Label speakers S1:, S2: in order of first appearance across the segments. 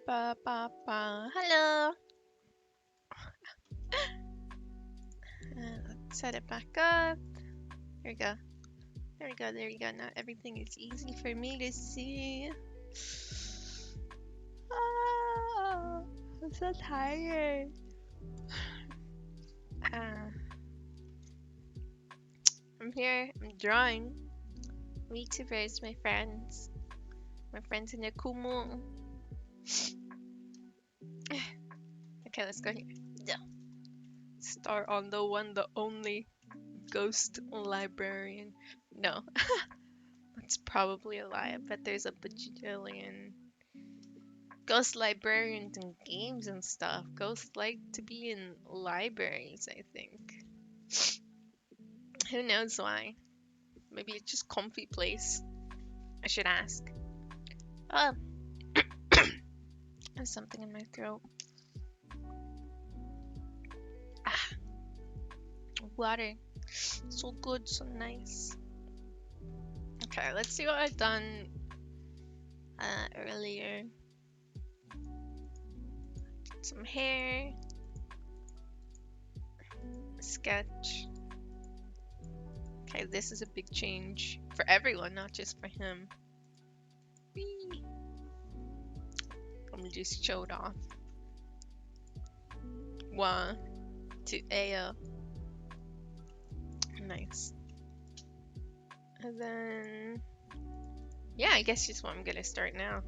S1: Hello. Let's set it back up. There we go. There we go. There we go. Now everything is easy for me to see. I'm so tired. I'm here. I'm drawing. VTubers, my friends. My friends in the Kumu. Okay, let's go here. Yeah. Star on the one, the only ghost librarian. No. That's probably a lie. I bet there's a bajillion ghost librarians in games and stuff. Ghosts like to be in libraries, I think. Who knows why? Maybe it's just comfy place. I should ask. Oh, there's something in my throat. Ah, water. So good, so nice. Okay, let's see what I've done earlier. Some hair. Sketch. Okay, this is a big change for everyone, not just for him. Whee! Let me just show it off. 1 to AO. Nice. And then, yeah, I guess just what I'm gonna start now.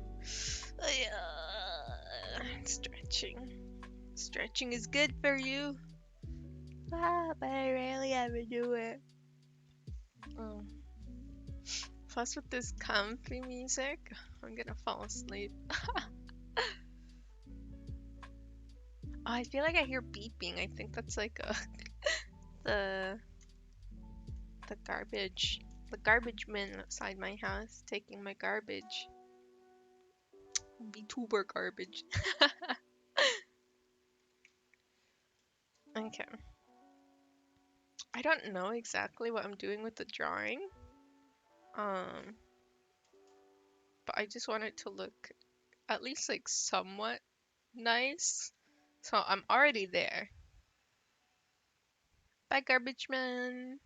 S1: Stretching. Stretching is good for you. But I rarely ever do it. Plus with this comfy music, I'm gonna fall asleep. Oh, I feel like I hear beeping. I think that's like the garbage man outside my house taking my garbage. VTuber garbage. Okay. I don't know exactly what I'm doing with the drawing. But I just want it to look at least like somewhat nice. So I'm already there. Bye, garbage man.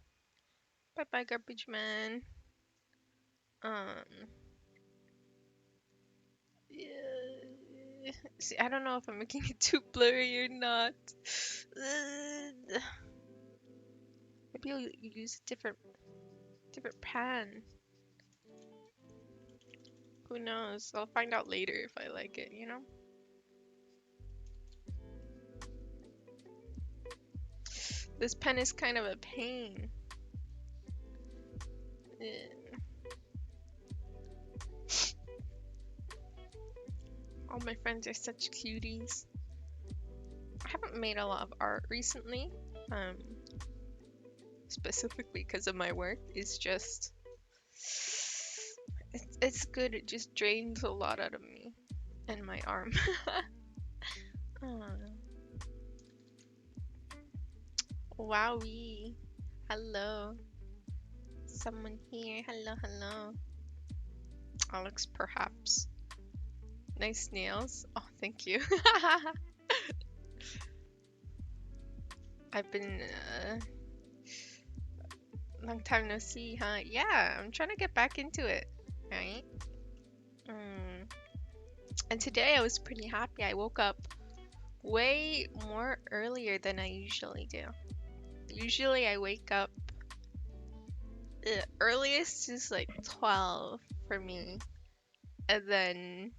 S1: Bye bye, garbage man. Yeah. See, I don't know if I'm making it too blurry or not. Maybe you'll use a different pan. Who knows? I'll find out later if I like it, you know? This pen is kind of a pain. All my friends are such cuties. I haven't made a lot of art recently, specifically because of my work. It's just, it's good. It just drains a lot out of me and my arm. Wowie. Hello. Someone here. Hello, hello. Alex, perhaps. Nice nails. Oh, thank you. I've been long time no see, huh? Yeah, I'm trying to get back into it, right? And today I was pretty happy. I woke up way more earlier than I usually do. Usually I wake up, the earliest is like 12 for me, and then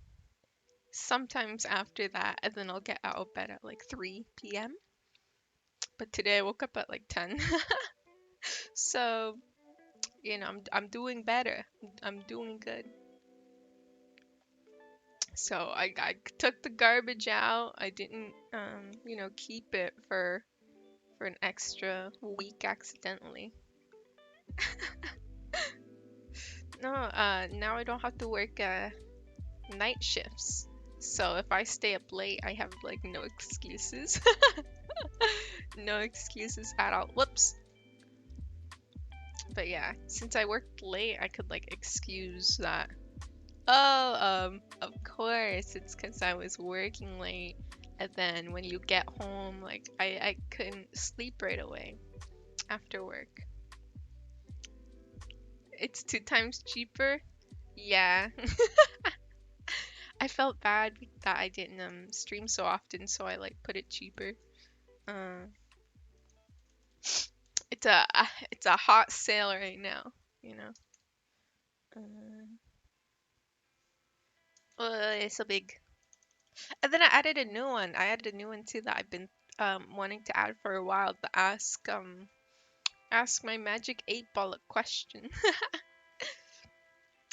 S1: sometimes after that, and then I'll get out of bed at like 3 p.m. But today I woke up at like 10. So, you know, I'm doing better. I'm doing good. So I took the garbage out. I didn't you know, keep it for an extra week accidentally. No, now I don't have to work night shifts. So if I stay up late, I have like no excuses. No excuses at all. Whoops. But yeah, since I worked late, I could like excuse that Oh, of course. It's because I was working late. And then when you get home, like, I couldn't sleep right away after work. It's 2 times cheaper. Yeah. I felt bad that I didn't stream so often, so I like put it cheaper. Uh, it's a it's a hot sale right now, you know. Uh, it's so big. And then I added a new one. I added a new one too that I've been wanting to add for a while. The ask my magic 8 ball a question.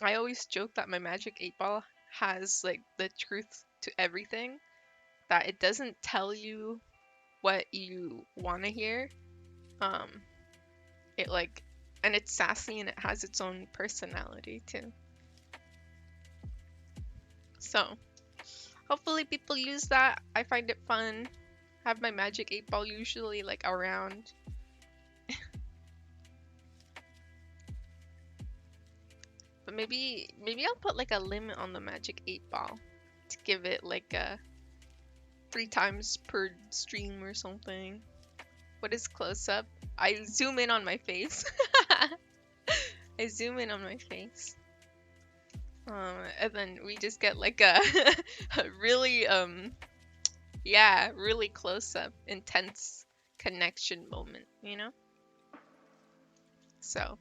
S1: I always joke that my magic 8 ball has like the truth to everything. That it doesn't tell you what you want to hear. Um, it like, and it's sassy and it has its own personality too. So hopefully people use that. I find it fun. Have my magic 8 ball usually like around. But maybe I'll put like a limit on the magic 8 ball to give it like a 3 times per stream or something. What is close up? I zoom in on my face. I zoom in on my face. And then we just get like a, a really yeah, really close up, intense connection moment, you know? So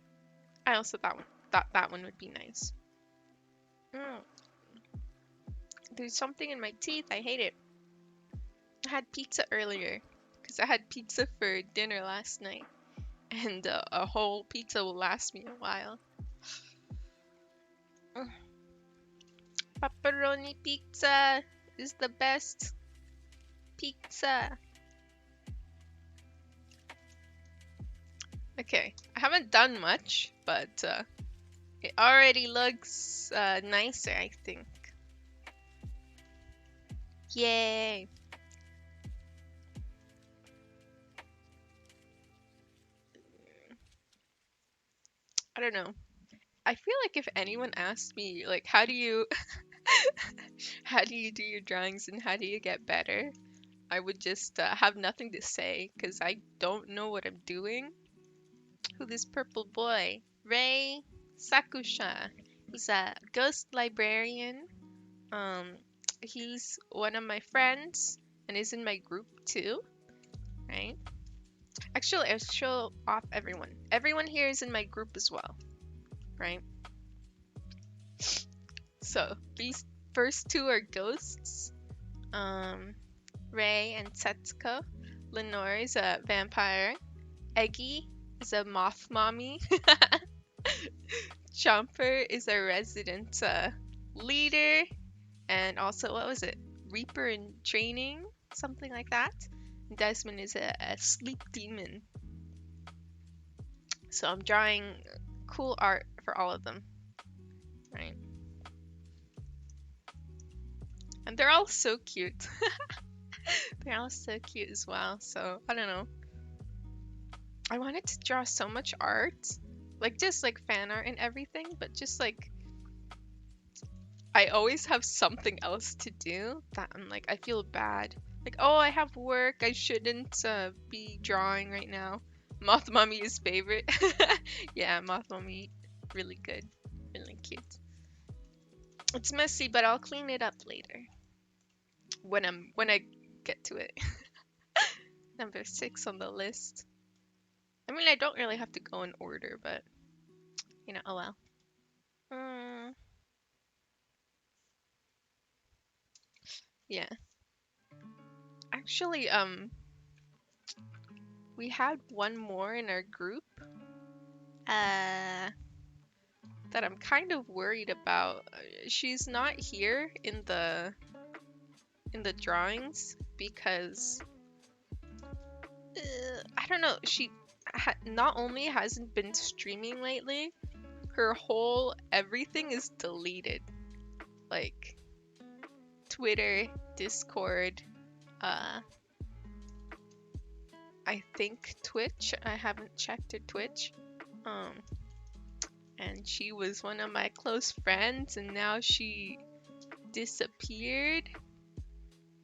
S1: I also thought that one would be nice. Mm, there's something in my teeth. I hate it. I had pizza earlier because I had pizza for dinner last night, and a whole pizza will last me a while. Mm, pepperoni pizza is the best pizza. Okay, I haven't done much, but it already looks nicer, I think. Yay! I don't know. I feel like if anyone asked me, like, how do you how do you do your drawings and how do you get better? I would just have nothing to say because I don't know what I'm doing. Who this purple boy? Ray Sakusha. He's a ghost librarian. Um, he's one of my friends and is in my group too, right? Actually, I'll show off everyone. Everyone here is in my group as well, right? So these first two are ghosts. Ray and Setsuko. Lenore is a vampire. Eggy is a moth mommy. Chomper is a resident leader. And also, what was it? Reaper in training? Something like that. Desmond is a sleep demon. So I'm drawing cool art for all of them. Right? And they're all so cute. They're all so cute as well. So I don't know. I wanted to draw so much art. Like just like fan art and everything, but just like I always have something else to do that I'm like I feel bad. Like, oh, I have work. I shouldn't be drawing right now. Moth Mommy is favorite. Yeah, Moth Mommy, really good, really cute. It's messy, but I'll clean it up later when I get to it. Number 6 on the list. I mean, I don't really have to go in order, but you know, oh well. Mm, yeah. Actually, we had one more in our group. Uh, that I'm kind of worried about. She's not here in the drawings because I don't know. She not only hasn't been streaming lately, her whole everything is deleted. Like Twitter, Discord, uh, I think Twitch. I haven't checked her Twitch. Um, and she was one of my close friends, and now she disappeared.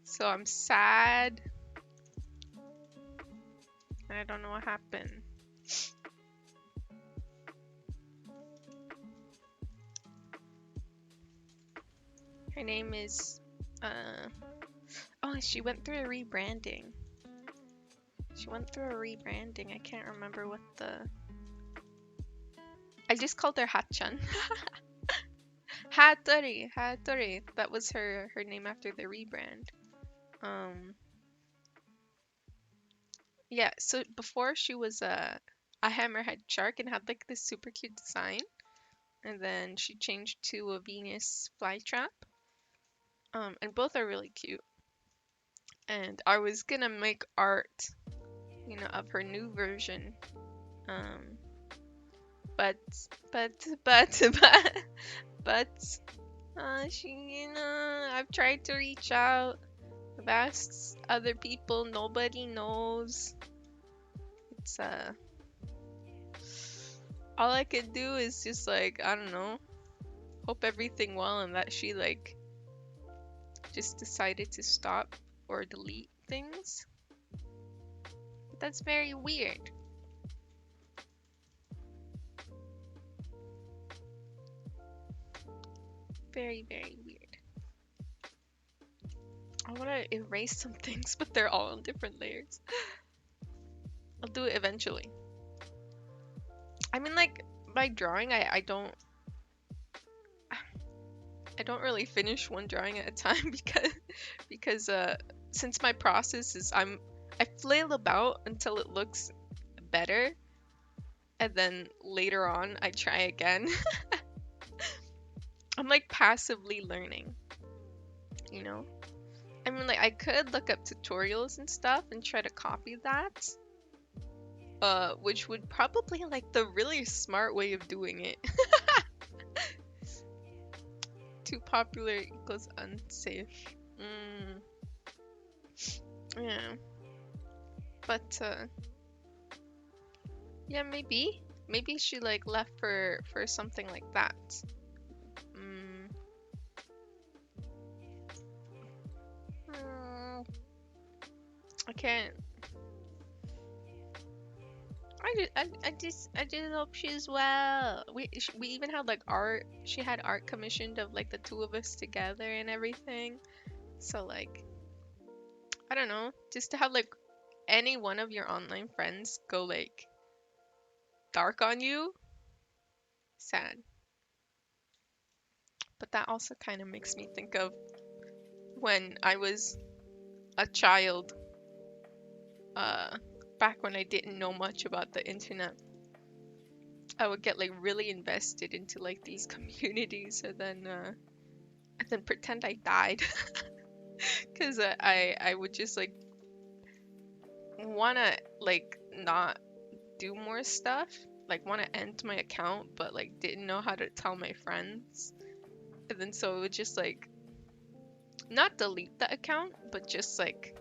S1: So I'm sad. I don't know what happened. Her name is, oh, she went through a rebranding. I can't remember what I just called her Hachan. Hattori. That was her name after the rebrand. Yeah, so before she was a hammerhead shark and had like this super cute design. And then she changed to a Venus flytrap. And both are really cute. And I was gonna make art, of her new version. But she, I've tried to reach out. I've asked other people. Nobody knows. It's all I could do is just like, I don't know, hope everything well, and that she like just decided to stop or delete things. But that's very weird. Very, very weird. I want to erase some things, but they're all on different layers. I'll do it eventually. I mean, like, by drawing, I don't really finish one drawing at a time because since my process is I flail about until it looks better, and then later on I try again. I'm like passively learning, I mean, like, I could look up tutorials and stuff and try to copy that, which would probably like the really smart way of doing it. Too popular equals unsafe. Yeah. But yeah, maybe she like left for something like that. I can't. I just hope she's well. We even had like art. She had art commissioned of like the two of us together and everything. So like, I don't know, just to have like any one of your online friends go like dark on you, sad. But that also kind of makes me think of when I was a child, back when I didn't know much about the internet. I would get like really invested into like these communities, and then pretend I died because I would just like wanna like not do more stuff, like wanna end my account, but like didn't know how to tell my friends, and then so it would just like not delete the account, but just like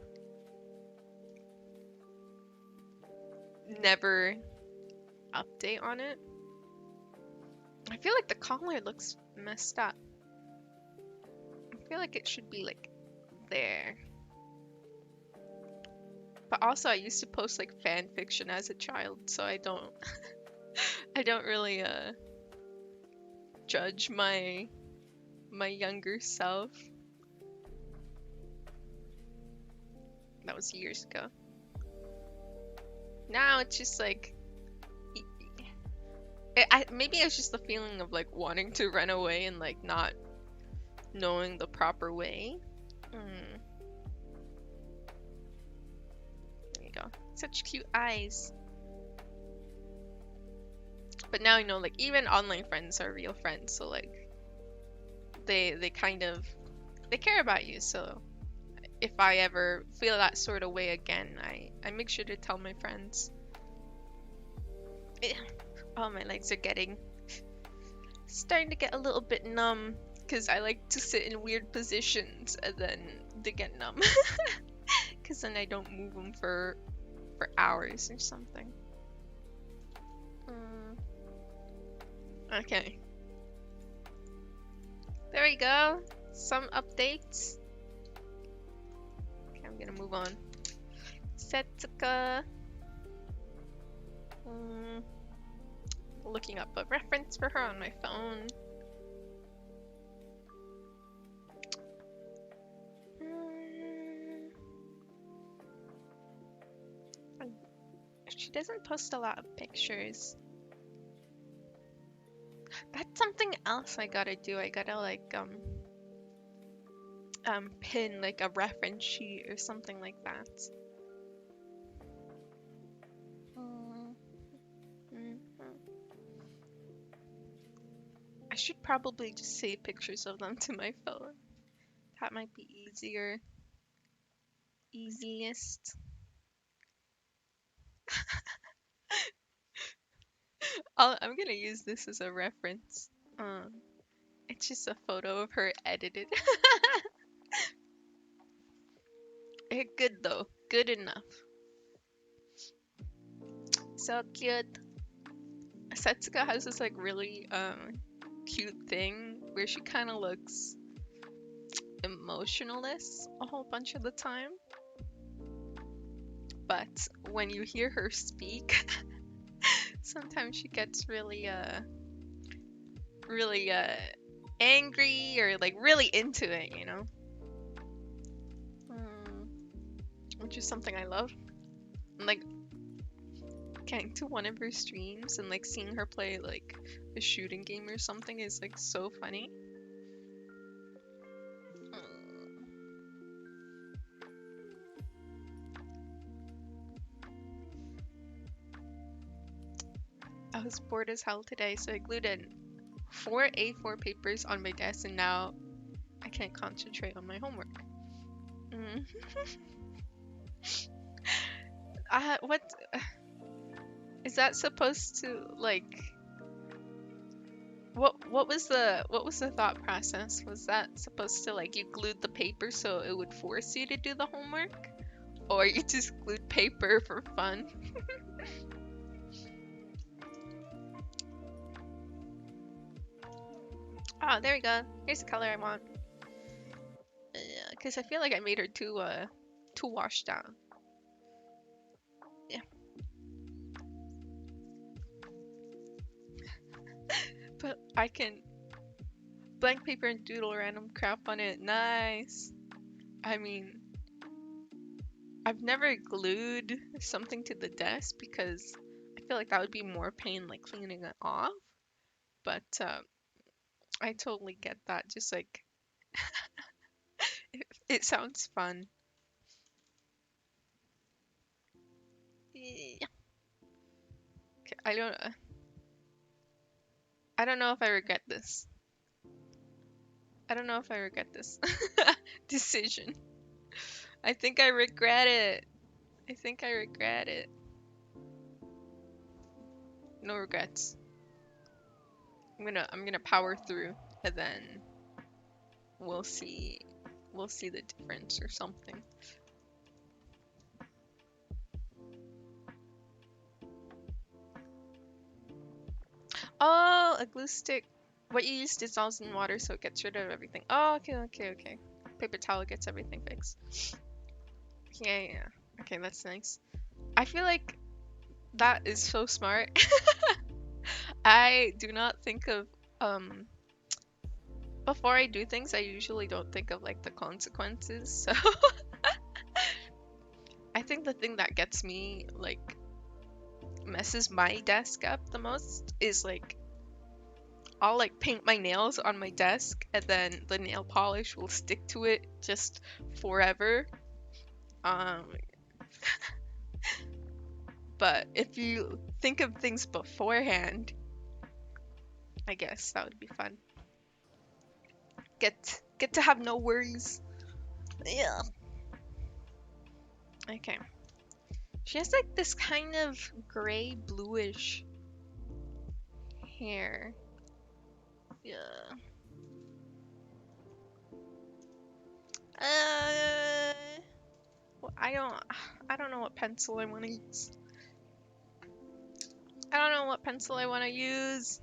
S1: never update on it. I feel like the collar looks messed up. I feel like it should be like there. But also I used to post like fan fiction as a child, so I don't I don't really judge my younger self. That was years ago. Now it's just like maybe it's just the feeling of like wanting to run away and like not knowing the proper way. There you go. Such cute eyes. But now I know like even online friends are real friends, so like they kind of they care about you. So if I ever feel that sort of way again, I make sure to tell my friends. Oh, my legs are starting to get a little bit numb because I like to sit in weird positions and then they get numb because then I don't move them for hours or something. Okay. There we go. Some updates. Okay, I'm gonna move on. Setsuka. Looking up a reference for her on my phone. She doesn't post a lot of pictures. That's something else I gotta do. I gotta like pin like a reference sheet or something like that. I should probably just save pictures of them to my phone. That might be easier. Easiest. I'm gonna use this as a reference. It's just a photo of her edited. Good though. Good enough. So cute. Setsuka has this like really cute thing where she kind of looks emotionless a whole bunch of the time. But when you hear her speak, sometimes she gets really really angry or like really into it, you know? Which is something I love. And, like getting to one of her streams and like seeing her play like a shooting game or something is like so funny. I was bored as hell today, so I glued in 4 A4 papers on my desk, and now I can't concentrate on my homework. What is that supposed to like? What was the thought process? Was that supposed to like you glued the paper so it would force you to do the homework, or you just glued paper for fun? Oh, there we go. Here's the color I want. Because I feel like I made her too washed down. Yeah. But I can blank paper and doodle random crap on it. Nice. I mean, I've never glued something to the desk because I feel like that would be more pain like cleaning it off. But I totally get that. Just like it sounds fun. Yeah. Okay, I don't know if I regret this. I don't know if I regret this decision. I think I regret it. I think I regret it. No regrets. I'm gonna power through and then we'll see the difference or something. Oh, a glue stick. What you use dissolves in water so it gets rid of everything. Oh, okay. Paper towel gets everything fixed. Yeah. Okay, that's nice. I feel like that is so smart. I do not think of before I do things, I usually don't think of like the consequences. So I think the thing that gets me like messes my desk up the most is like I'll like paint my nails on my desk and then the nail polish will stick to it just forever. Um, but if you think of things beforehand, I guess that would be fun. Get to have no worries. Yeah. Okay. She has like this kind of gray bluish hair. Yeah. Well, I don't know what pencil I want to use. I don't know what pencil I want to use.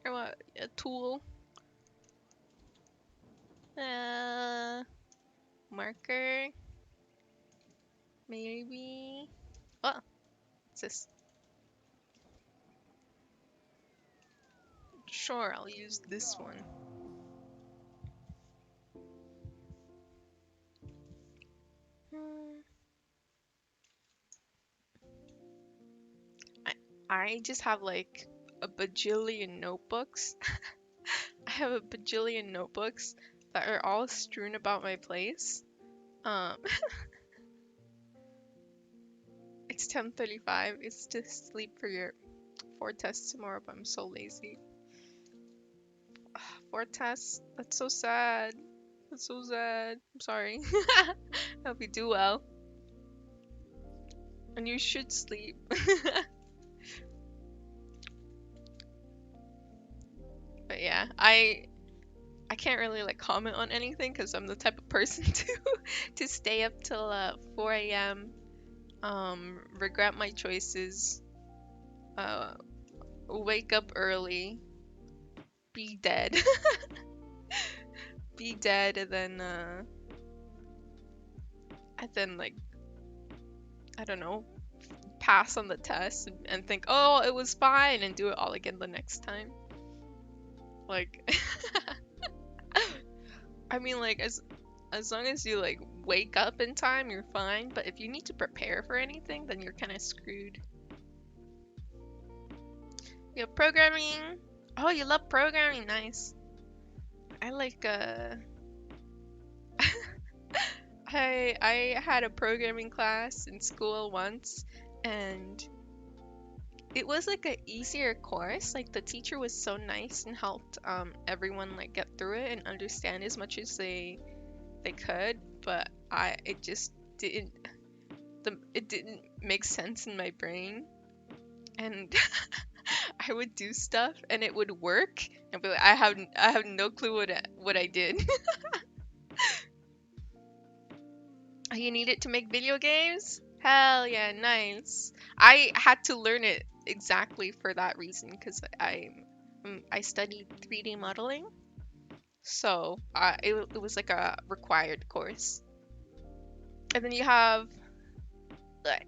S1: Or what? A tool. Marker. Maybe. Oh, what's this? Sure, I'll use this one. I just have like a bajillion notebooks. I have a bajillion notebooks that are all strewn about my place. Um, it's 10:35. It's to sleep for tests tomorrow, but I'm so lazy. For tests? That's so sad. That's so sad. I'm sorry. I hope you do well. And you should sleep. But yeah, I can't really like comment on anything because I'm the type of person to stay up till 4 a.m. Regret my choices, uh, wake up early, be dead, be dead, and then like I don't know, pass on the test and think, oh, it was fine, and do it all again the next time. Like, I mean, like as long as you like wake up in time, you're fine. But if you need to prepare for anything, then you're kind of screwed. Yeah, programming. Oh, you love programming. Nice. I like I had a programming class in school once, and it was like a easier course. Like the teacher was so nice and helped everyone like get through it and understand as much as they could, but it just didn't it didn't make sense in my brain. And I would do stuff and it would work and be like, I have no clue what I did. You need it to make video games? Hell yeah, nice. I had to learn it exactly for that reason because I studied 3D modeling, so it was like a required course. And then like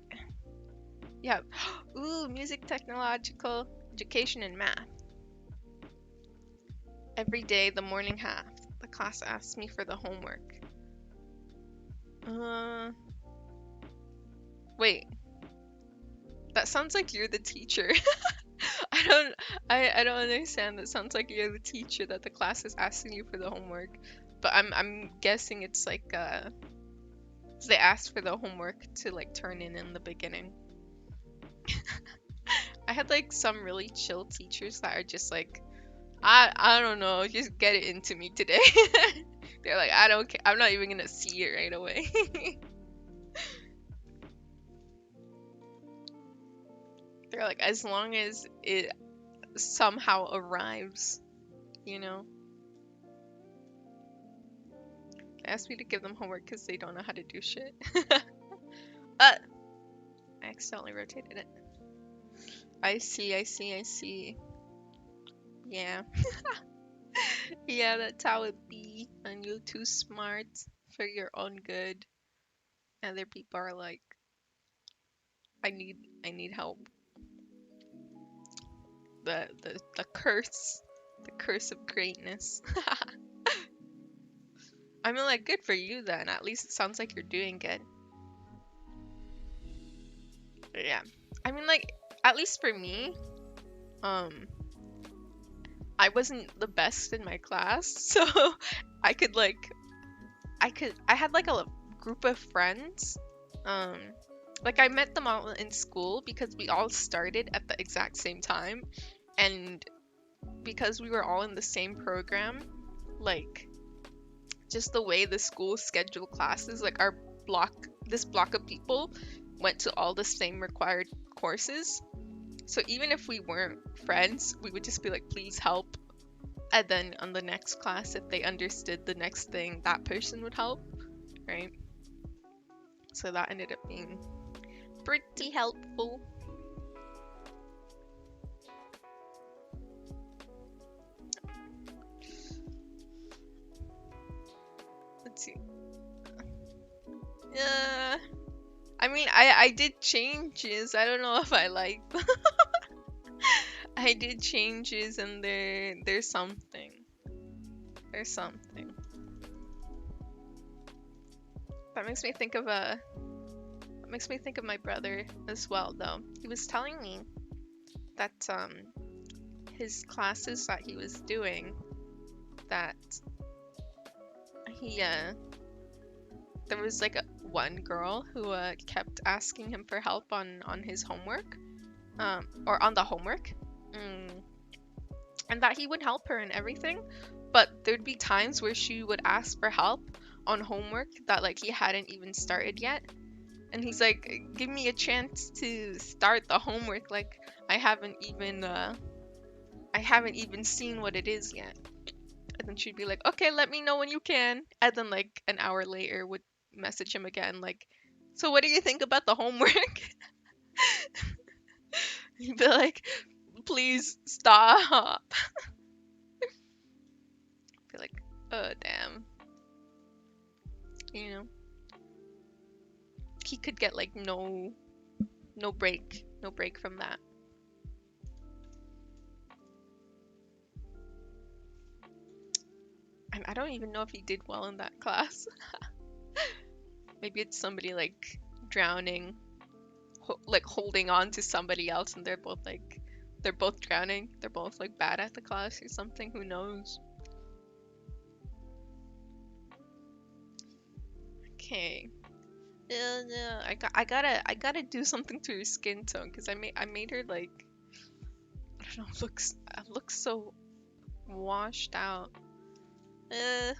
S1: you have ooh, music, technological education, and math. Every day, the morning half, the class asks me for the homework. Uh, Wait, that sounds like you're the teacher. I don't I don't understand. That sounds like you're the teacher that the class is asking you for the homework. But I'm guessing it's like they asked for the homework to like turn in the beginning. I had like some really chill teachers that are just like I don't know, just get it into me today. They're like, I don't care. I'm not even gonna see it right away. They're like, as long as it somehow arrives, you know. They asked me to give them homework because they don't know how to do shit. I accidentally rotated it. I see, I see, I see. Yeah. Yeah, that's how it be. And you're too smart for your own good. Other people are like, I need help. The curse. The curse of greatness. I mean, like, good for you then. At least it sounds like you're doing good. But yeah. I mean, like, at least for me, um, I wasn't the best in my class, so I could like, I had like a group of friends. Um, like I met them all in school because we all started at the exact same time, and because we were all in the same program, like just the way the school scheduled classes, like this block of people went to all the same required courses. So even if we weren't friends, we would just be like, please help. And then on the next class, if they understood the next thing, that person would help, right? So that ended up being pretty helpful. mean, I did changes. I don't know if I like them. I did changes and there's something. There's something. That makes me think of my brother as well though. He was telling me that his classes that he was doing, that he there was like one girl who kept asking him for help on his homework, or on the homework, and that he would help her and everything, but there'd be times where she would ask for help on homework that like he hadn't even started yet, and he's like, give me a chance to start the homework, like I haven't even seen what it is yet. And then she'd be like, okay, let me know when you can. And then like an hour later would message him again, like, so what do you think about the homework? He'd be like, please stop. Be like, oh damn. You know, he could get like no break from that. And I don't even know if he did well in that class. Maybe it's somebody like drowning, like holding on to somebody else, and they're both drowning. They're both like bad at the class or something. Who knows? Okay. Yeah, I gotta do something to her skin tone because I made her like, I don't know, looks so washed out. Uh,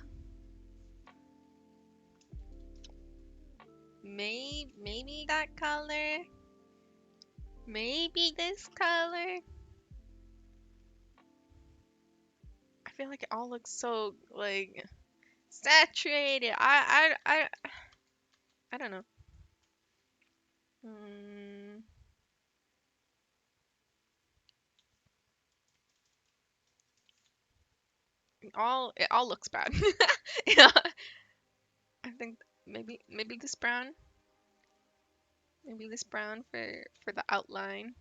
S1: maybe that color. Maybe this color. I feel like it all looks so like saturated. I don't know. Mm, it all looks bad. Yeah, I think maybe this brown. Maybe this brown for the outline.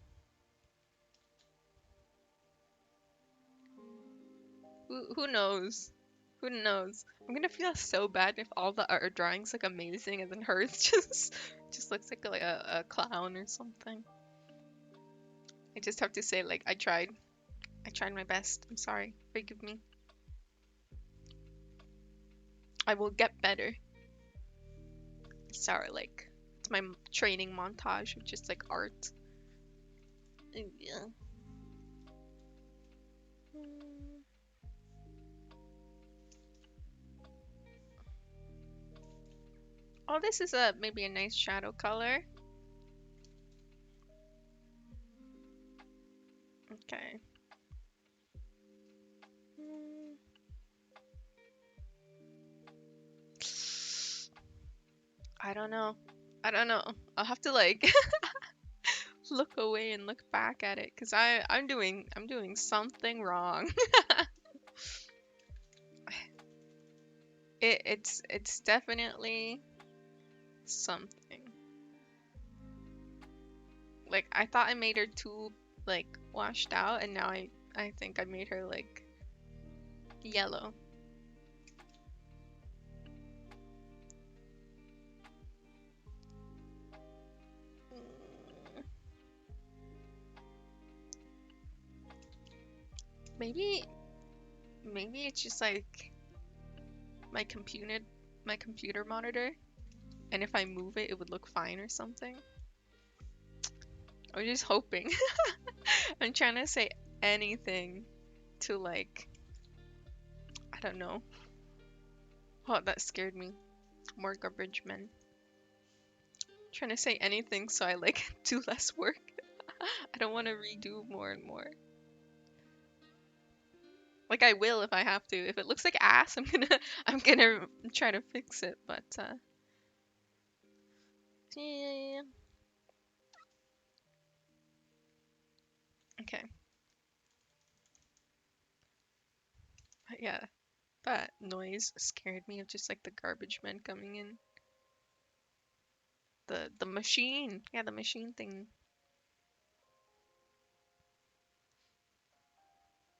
S1: Who knows? Who knows? I'm gonna feel so bad if all the art drawings look amazing and then hers just looks like a clown or something. I just have to say like I tried. I tried my best. I'm sorry. Forgive me. I will get better. Sorry, like it's my training montage of just like art. Yeah. Mm. Oh, this is maybe a nice shadow color. Okay. Mm. I don't know. I don't know. I'll have to like look away and look back at it because I'm doing something wrong. It's definitely something. Like I thought I made her too like washed out, and now I think I made her like yellow. Mm, maybe maybe it's just like my computer my computer monitor, and if I move it, it would look fine or something. I'm just hoping. I'm trying to say anything to like, I don't know. Oh, that scared me. More garbage men. Trying to say anything so I like do less work. I don't want to redo more and more. Like I will if I have to. If it looks like ass, I'm gonna try to fix it. But yeah. Okay. But yeah, that noise scared me of just like the garbage men coming in. The machine. Yeah, the machine thing.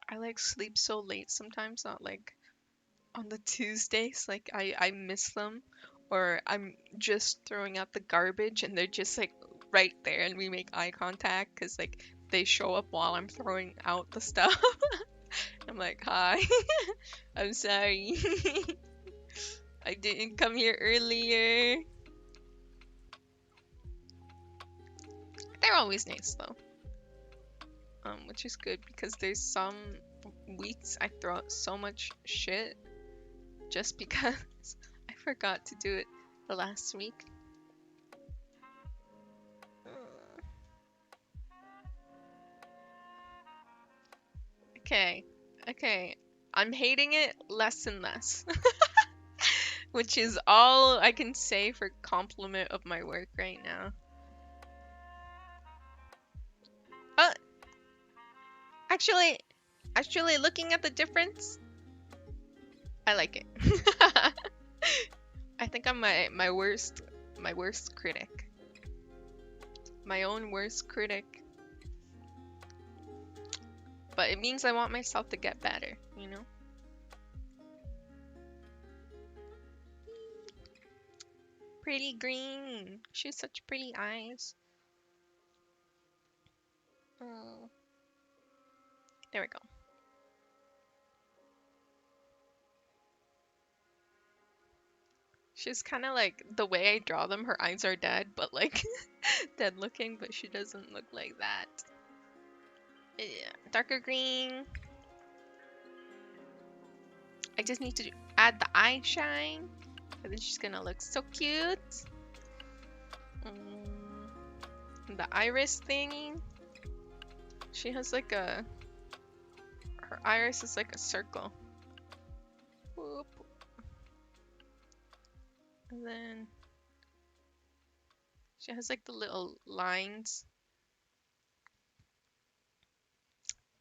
S1: I like sleep so late sometimes, not like on the Tuesdays, like I miss them, or I'm just throwing out the garbage and they're just like right there and we make eye contact because like they show up while I'm throwing out the stuff. I'm like, hi, I'm sorry. I didn't come here earlier. They're always nice though, which is good because there's some weeks I throw out so much shit just because I forgot to do it the last week. Okay, okay. I'm hating it less and less, which is all I can say for compliment of my work right now. Uh, actually, looking at the difference, I like it. I think I'm my worst critic, my own worst critic. But it means I want myself to get better, you know? Pretty green. She has such pretty eyes. Oh, there we go. She's kind of like the way I draw them, her eyes are dead, but like dead looking, but she doesn't look like that. Yeah, darker green. I just need to add the eye shine, and then she's gonna look so cute. The iris thingy. She has like her iris is like a circle. Whoop. And then she has like the little lines.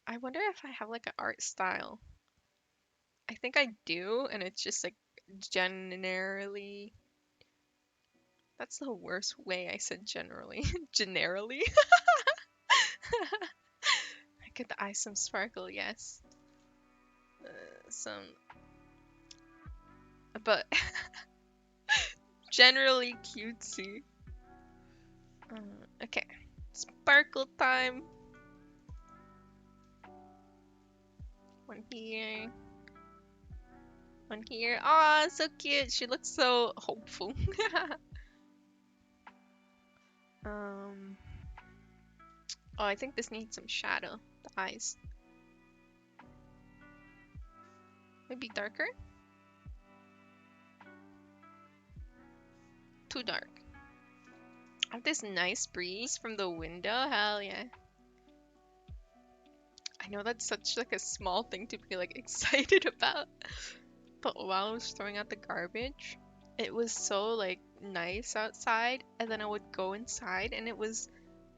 S1: I wonder if I have like an art style. I think I do, and it's just like generally. That's the worst way I said generally. Generally. I could eye some sparkle, yes. Some, but generally cutesy. Okay, sparkle time. One here. One here. Aw, so cute. She looks so hopeful. Oh, I think this needs some shadow. The eyes. Maybe darker? Too dark. I have this nice breeze from the window. Hell yeah. I know that's such like a small thing to be like excited about. But while I was throwing out the garbage, it was so like nice outside, and then I would go inside and it was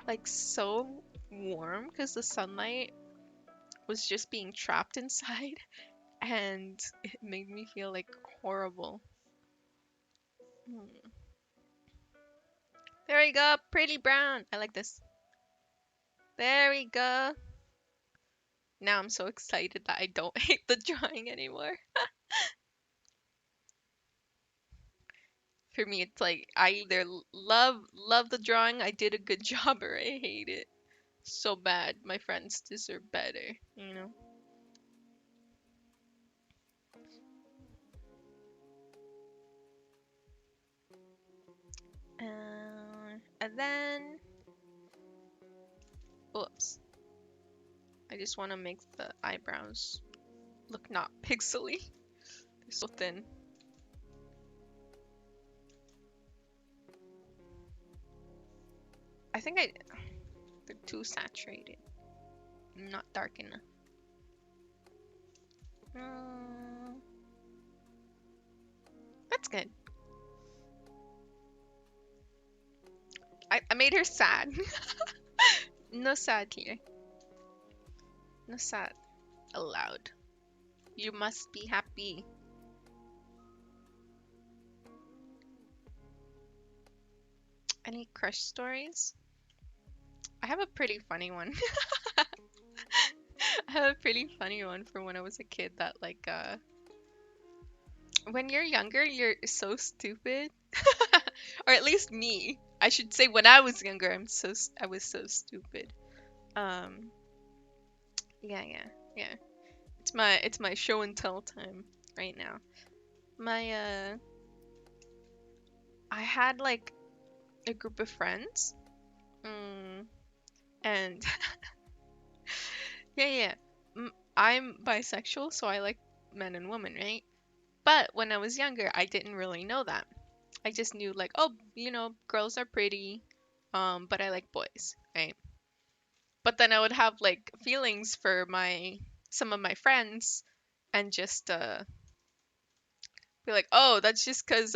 S1: like so warm because the sunlight was just being trapped inside and it made me feel like horrible. There we go, pretty brown. I like this. There we go. Now I'm so excited that I don't hate the drawing anymore. For me, it's like I either love the drawing, I did a good job, or I hate it so bad. My friends deserve better, you know? And then, whoops. I just want to make the eyebrows look not pixely. They're so thin. I think they're too saturated. Not dark enough. That's good. I made her sad. No sad here. No sad allowed. You must be happy. Any crush stories? I have a pretty funny one. I have a pretty funny one from when I was a kid that like when you're younger you're so stupid. Or at least me. I should say when I was younger I was so stupid. Um yeah. It's my show and tell time right now. My I had like a group of friends. Mm, and yeah. I'm bisexual, so I like men and women, right? But when I was younger, I didn't really know that. I just knew like, oh, girls are pretty, but I like boys, right? But then I would have like feelings for my some of my friends, and just be like, oh, that's just because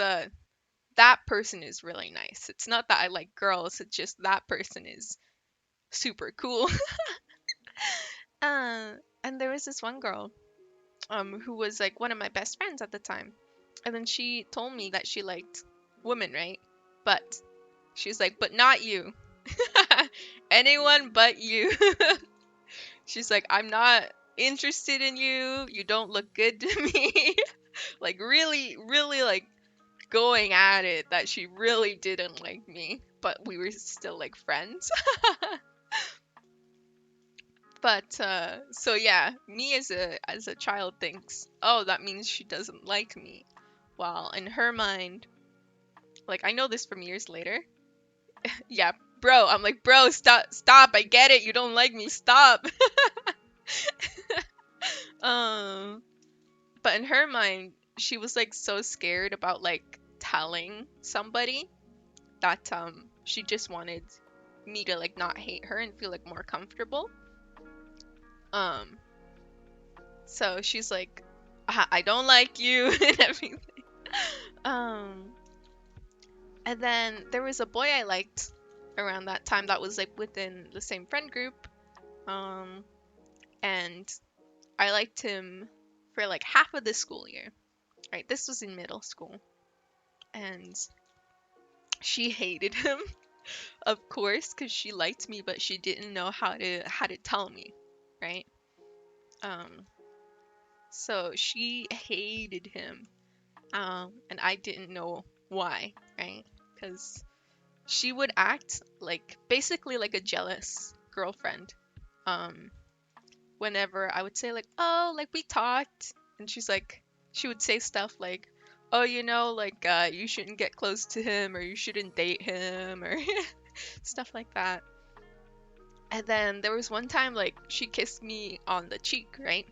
S1: that person is really nice. It's not that I like girls. It's just that person is super cool. uh, and there was this one girl, who was like one of my best friends at the time, and then she told me that she liked women, right? But she's like, but not you. Anyone but you. She's like, I'm not interested in you. You don't look good to me. Like, really, really, like, going at it that she really didn't like me, but we were still, like, friends. But, so yeah, me as a child thinks, oh, that means she doesn't like me. While in her mind, like, I know this from years later. Yeah, bro, I'm like, bro, stop, I get it, you don't like me, stop. Um, but in her mind, she was like so scared about like telling somebody that she just wanted me to like not hate her and feel like more comfortable. Um, so she's like, I don't like you and everything. Um, and then there was a boy I liked around that time that was like within the same friend group. Um, and I liked him for like half of the school year. Right, this was in middle school, and she hated him, of course, because she liked me, but she didn't know how to tell me, right? Um, so she hated him, and I didn't know why, right? Because she would act like basically like a jealous girlfriend. Um, whenever I would say like, oh, like we talked, and she would say stuff like, oh, like you shouldn't get close to him or you shouldn't date him or stuff like that. And then there was one time like she kissed me on the cheek, right?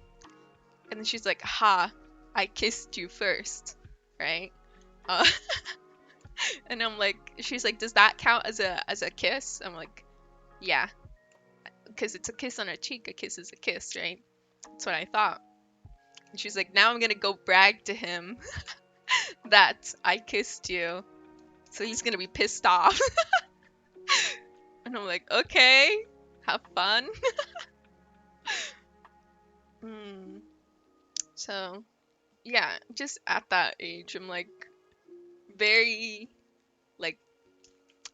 S1: And then she's like, ha, I kissed you first, right? Uh, and I'm like, she's like, does that count as a kiss? I'm like, yeah, because it's a kiss on a cheek. A kiss is a kiss, right? That's what I thought. And she's like, now I'm gonna go brag to him that I kissed you, so he's gonna be pissed off. And I'm like, okay, have fun. Hmm. So yeah, just at that age, I'm like very like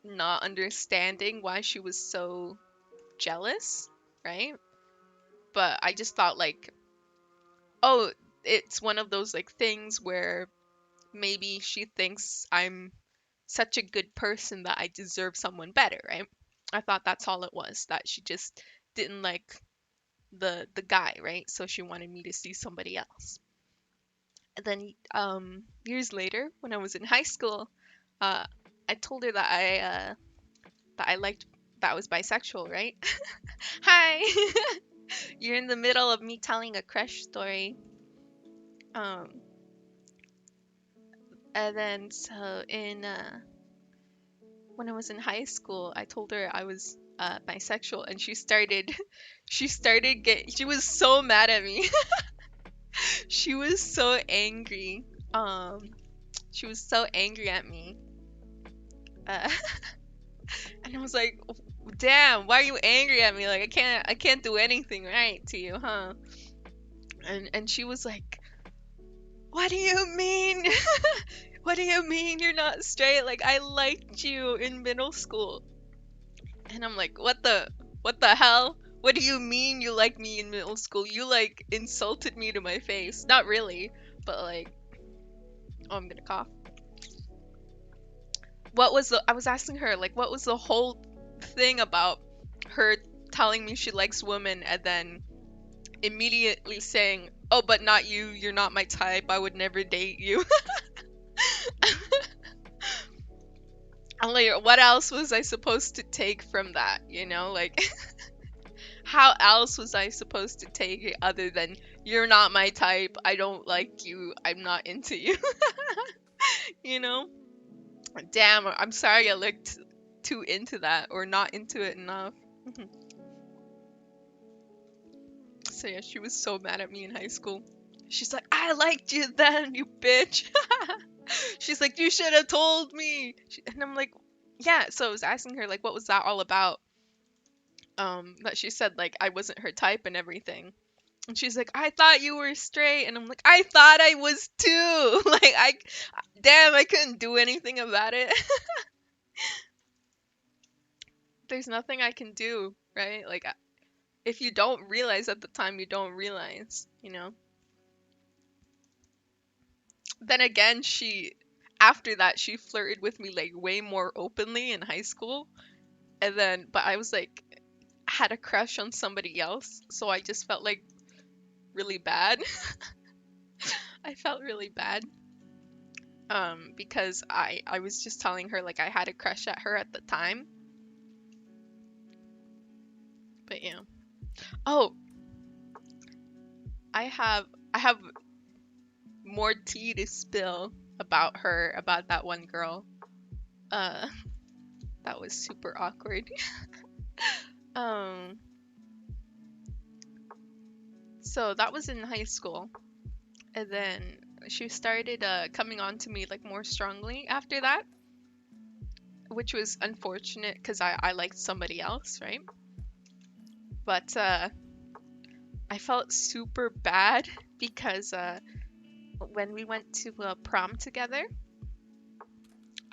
S1: not understanding why she was so jealous, right? But I just thought like, oh, it's one of those like things where maybe she thinks I'm such a good person that I deserve someone better, right? I thought that's all it was, that she just didn't like the guy, right? So she wanted me to see somebody else. And then years later, when I was in high school, uh I told her that I liked that I was bisexual, right? Hi. You're in the middle of me telling a crush story. Um and then so in when I was in high school, I told her I was bisexual, and she was so mad at me. She was so angry. Um, she was so angry at me. Uh, and I was like, "Damn, why are you angry at me? Like I can't do anything right to you, huh?" And she was like, "What do you mean? what do you mean you're not straight? Like, I liked you in middle school. And I'm like, what the hell? What do you mean you liked me in middle school? You like insulted me to my face. Not really, but like, oh, I'm gonna cough. I was asking her, like, what was the whole thing about her telling me she likes women and then immediately saying, oh, but not you, you're not my type, I would never date you. I'm like, what else was I supposed to take from that, you know? Like, how else was I supposed to take it other than, you're not my type, I don't like you, I'm not into you, you know? Damn, I'm sorry I looked too into that or not into it enough. So yeah, she was so mad at me in high school. She's like, I liked you then, you bitch. She's like, you should have told me. And I'm like, yeah. So I was asking her, like, what was that all about? That she said, like, I wasn't her type and everything. And she's like, I thought you were straight. And I'm like, I thought I was too. Like, damn, I couldn't do anything about it. There's nothing I can do, right? Like, if you don't realize at the time, you don't realize, you know? Then again, after that, she flirted with me like way more openly in high school. And then, but I was like, had a crush on somebody else. So I just felt like really bad. I felt really bad. Because I was just telling her like I had a crush at her at the time. But yeah. Oh, I have more tea to spill about her, about that one girl. Uh, that was super awkward. Um, so that was in high school, and then she started coming on to me like more strongly after that, which was unfortunate because I liked somebody else, right? But I felt super bad because when we went to prom together,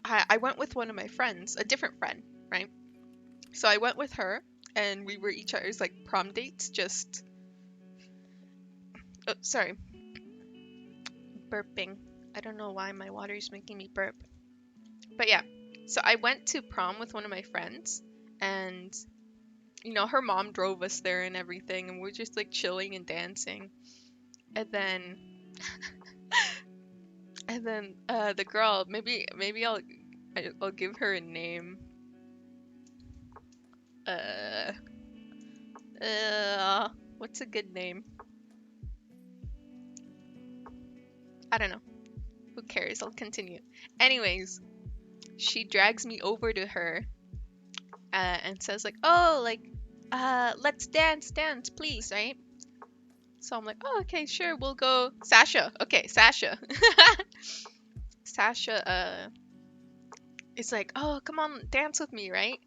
S1: I went with one of my friends, a different friend, right? So I went with her, and we were each other's like prom dates. Just, oh, sorry, burping. I don't know why my water is making me burp. But yeah, so I went to prom with one of my friends, and her mom drove us there and everything, and we're just like chilling and dancing. And then, the girl, maybe I'll give her a name. Uh, what's a good name? I don't know. Who cares? I'll continue. Anyways, she drags me over to her, and says like, "Oh, like, let's dance, please, right?" So I'm like, "Oh, okay, sure, we'll go." Sasha, okay, Sasha. Sasha, is like, "Oh, come on, dance with me, right?"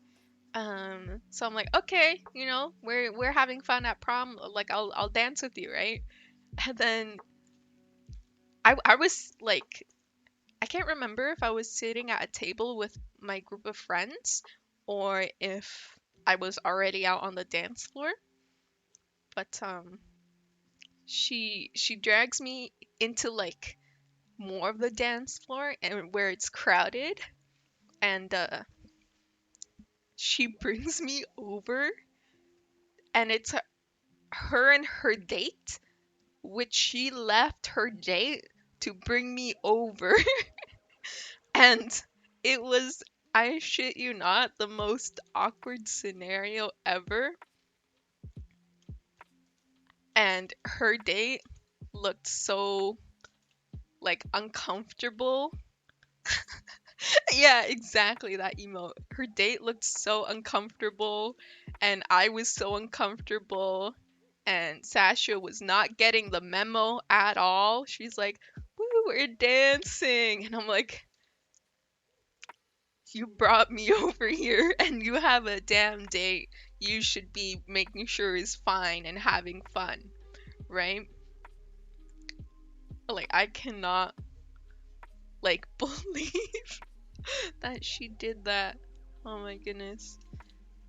S1: So I'm like, "Okay, we're having fun at prom. Like, I'll dance with you, right?" And then I was like, I can't remember if I was sitting at a table with my group of friends or if I was already out on the dance floor. But she drags me into like more of the dance floor and where it's crowded, and she brings me over, and it's her and her date, which she left her date to bring me over. And it was, I shit you not, the most awkward scenario ever. And her date looked so like uncomfortable. Yeah, exactly that emote. Her date looked so uncomfortable, and I was so uncomfortable, and Sasha was not getting the memo at all. She's like, "Woo, we're dancing." And I'm like, "You brought me over here and you have a damn date. You should be making sure it's fine and having fun, right?" Like, I cannot. like believe that she did that. Oh my goodness.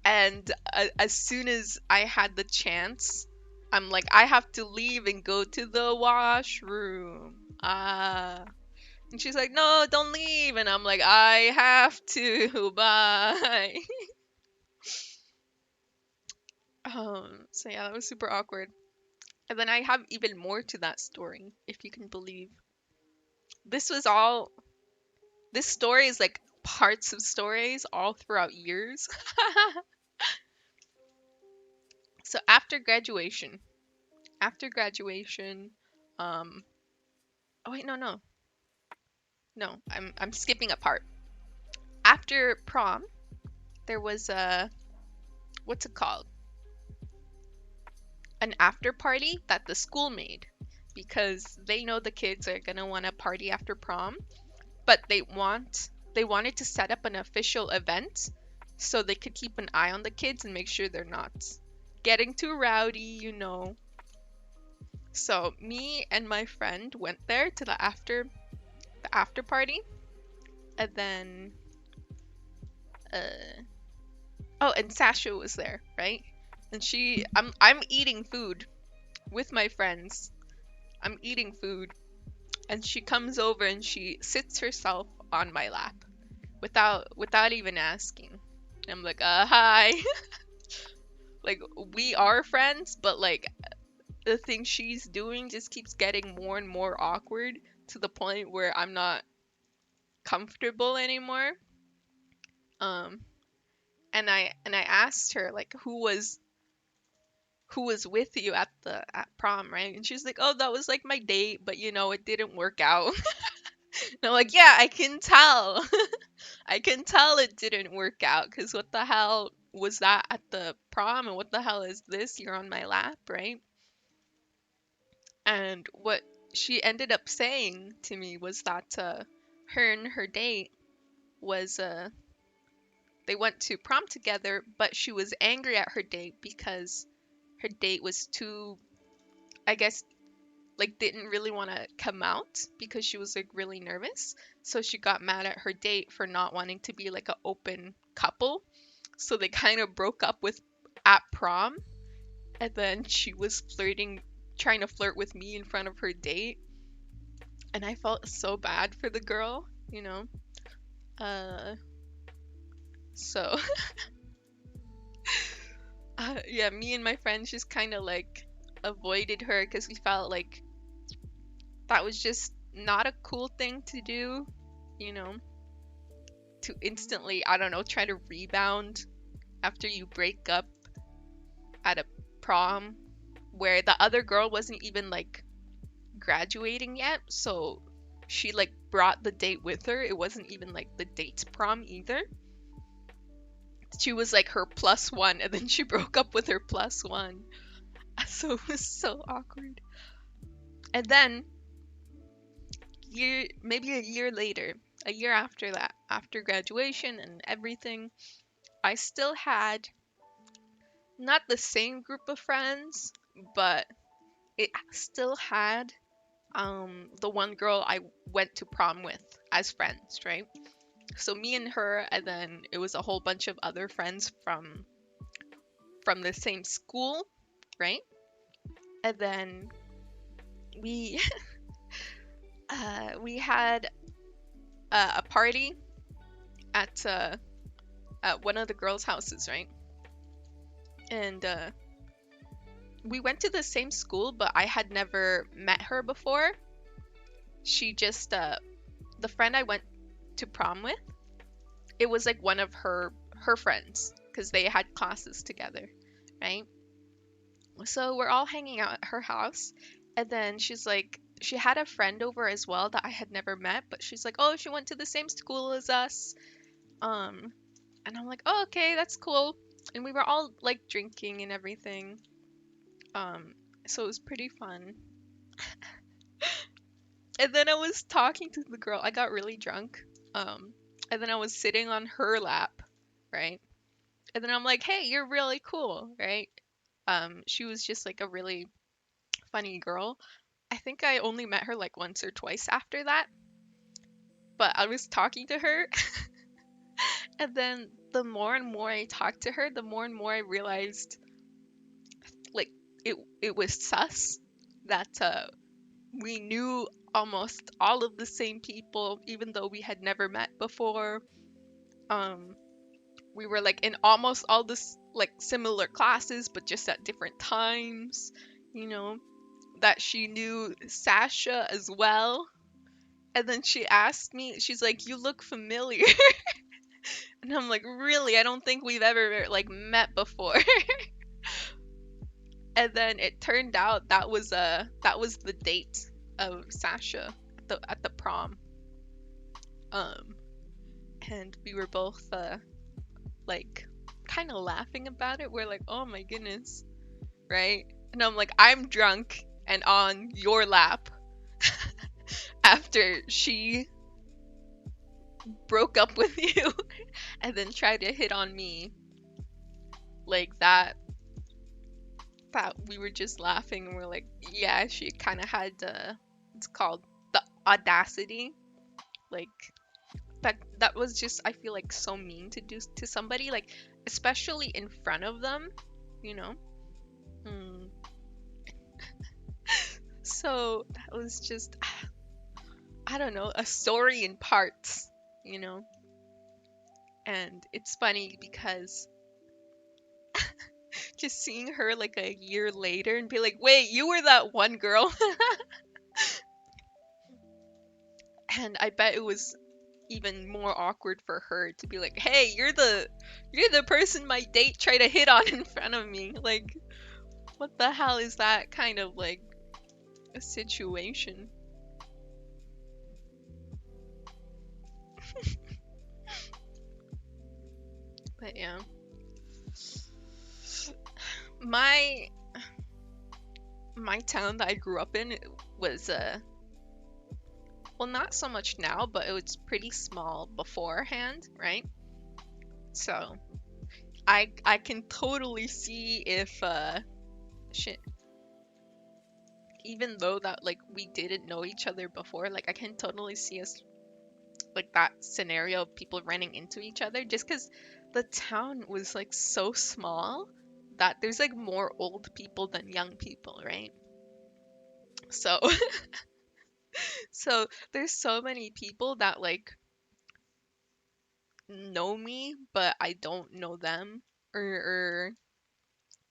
S1: And as soon as I had the chance, I'm like, I have to leave and go to the washroom. Ah. And she's like, no, don't leave. And I'm like, I have to. Bye. So yeah, that was super awkward. And then I have even more to that story, if you can believe. This was all, this story is like parts of stories all throughout years. So after graduation, um, oh wait, no, I'm skipping a part. After prom, there was a, what's it called? An after party that the school made because they know the kids are gonna want to party after prom, but they wanted to set up an official event so they could keep an eye on the kids and make sure they're not getting too rowdy. So me and my friend went there to the after party, and then uh oh, and Sasha was there, right? And I'm eating food with my friends. I'm eating food, and she comes over and she sits herself on my lap without even asking. I'm like, hi. Like, we are friends, but like the thing she's doing just keeps getting more and more awkward to the point where I'm not comfortable anymore. Um, and I asked her like who was with you at prom, right? And she's like, oh, that was like my date, but it didn't work out. And I'm like, yeah, I can tell. I can tell it didn't work out because what the hell was that at the prom and what the hell is this? You're on my lap, right? And what she ended up saying to me was that her and her date was they went to prom together, but she was angry at her date because her date was too, I guess, like didn't really want to come out because she was like really nervous. So she got mad at her date for not wanting to be like an open couple. So they kind of broke up with at prom, and then she was trying to flirt with me in front of her date, and I felt so bad for the girl. Uh, so yeah, me and my friends just kind of like avoided her because we felt like that was just not a cool thing to do, you know, to instantly, I don't know, try to rebound after you break up at a prom where the other girl wasn't even like graduating yet. So she like brought the date with her. It wasn't even like the date's prom either. She was like her plus one, and then she broke up with her plus one. So it was so awkward. And then maybe a year later, a year after that, after graduation and everything, I still had not the same group of friends, but it still had the one girl I went to prom with as friends, right? So me and her, and then it was a whole bunch of other friends from the same school, right? And then we we had a party at one of the girls' houses, right? And we went to the same school, but I had never met her before. She just the friend I went to prom with, it was like one of her friends because they had classes together, right? So we're all hanging out at her house, and then she had a friend over as well that I had never met, but she's like, oh, she went to the same school as us. Um, and I'm like, oh, okay, that's cool. And we were all like drinking and everything. Um, so it was pretty fun. And then I was talking to the girl. I got really drunk. Um, and then I was sitting on her lap, right? And then I'm like, hey, you're really cool, right? She was just like a really funny girl. I think I only met her like once or twice after that. but I was talking to her, and then the more and more I talked to her, the more and more I realized like it was sus that we knew almost all of the same people, even though we had never met before. Um, we were like in almost all this like similar classes, but just at different times. You know, that she knew Sasha as well. And then she asked me, she's like, "You look familiar." And I'm like, "Really? I don't think we've ever like met before." And then it turned out that was the date of Sasha at the prom. Um, and we were both like kind of laughing about it. We're like, "Oh my goodness," right? And I'm like, "I'm drunk and on your lap after she broke up with you and then tried to hit on me like that we were just laughing and we're like, yeah, she kind of had it's called the audacity, like that was just, I feel like, so mean to do to somebody, like especially in front of them, you know. mm. So that was just I don't know, a story in parts, you know. And it's funny because just seeing her like a year later and be like, wait, you were that one girl. And I bet it was even more awkward for her to be like, hey, you're the person my date tried to hit on in front of me. Like, what the hell is that kind of like a situation? But yeah, my my town that I grew up in was well, not so much now, but it was pretty small beforehand, right? So I can totally see if shit, even though that like we didn't know each other before, like I can totally see us like that scenario of people running into each other, just because the town was like so small that there's like more old people than young people, right? So so there's so many people that like know me, but I don't know them, or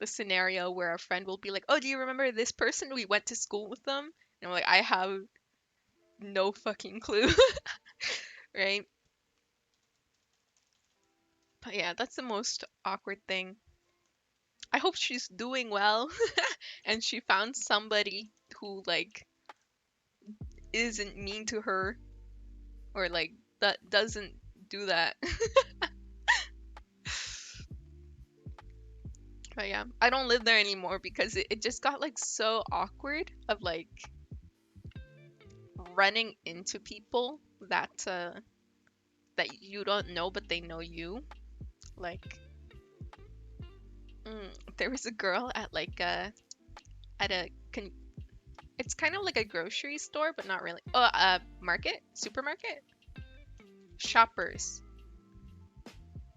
S1: the scenario where a friend will be like, "Oh, do you remember this person? We went to school with them." And I'm like, I have no fucking clue, right? But yeah, that's the most awkward thing. I hope she's doing well and she found somebody who like isn't mean to her, or like that doesn't do that. But yeah, I don't live there anymore because it just got like so awkward of like running into people that you don't know but they know you. Like, there was a girl at like at a it's kind of like a grocery store but not really. Oh, a market, supermarket, Shoppers.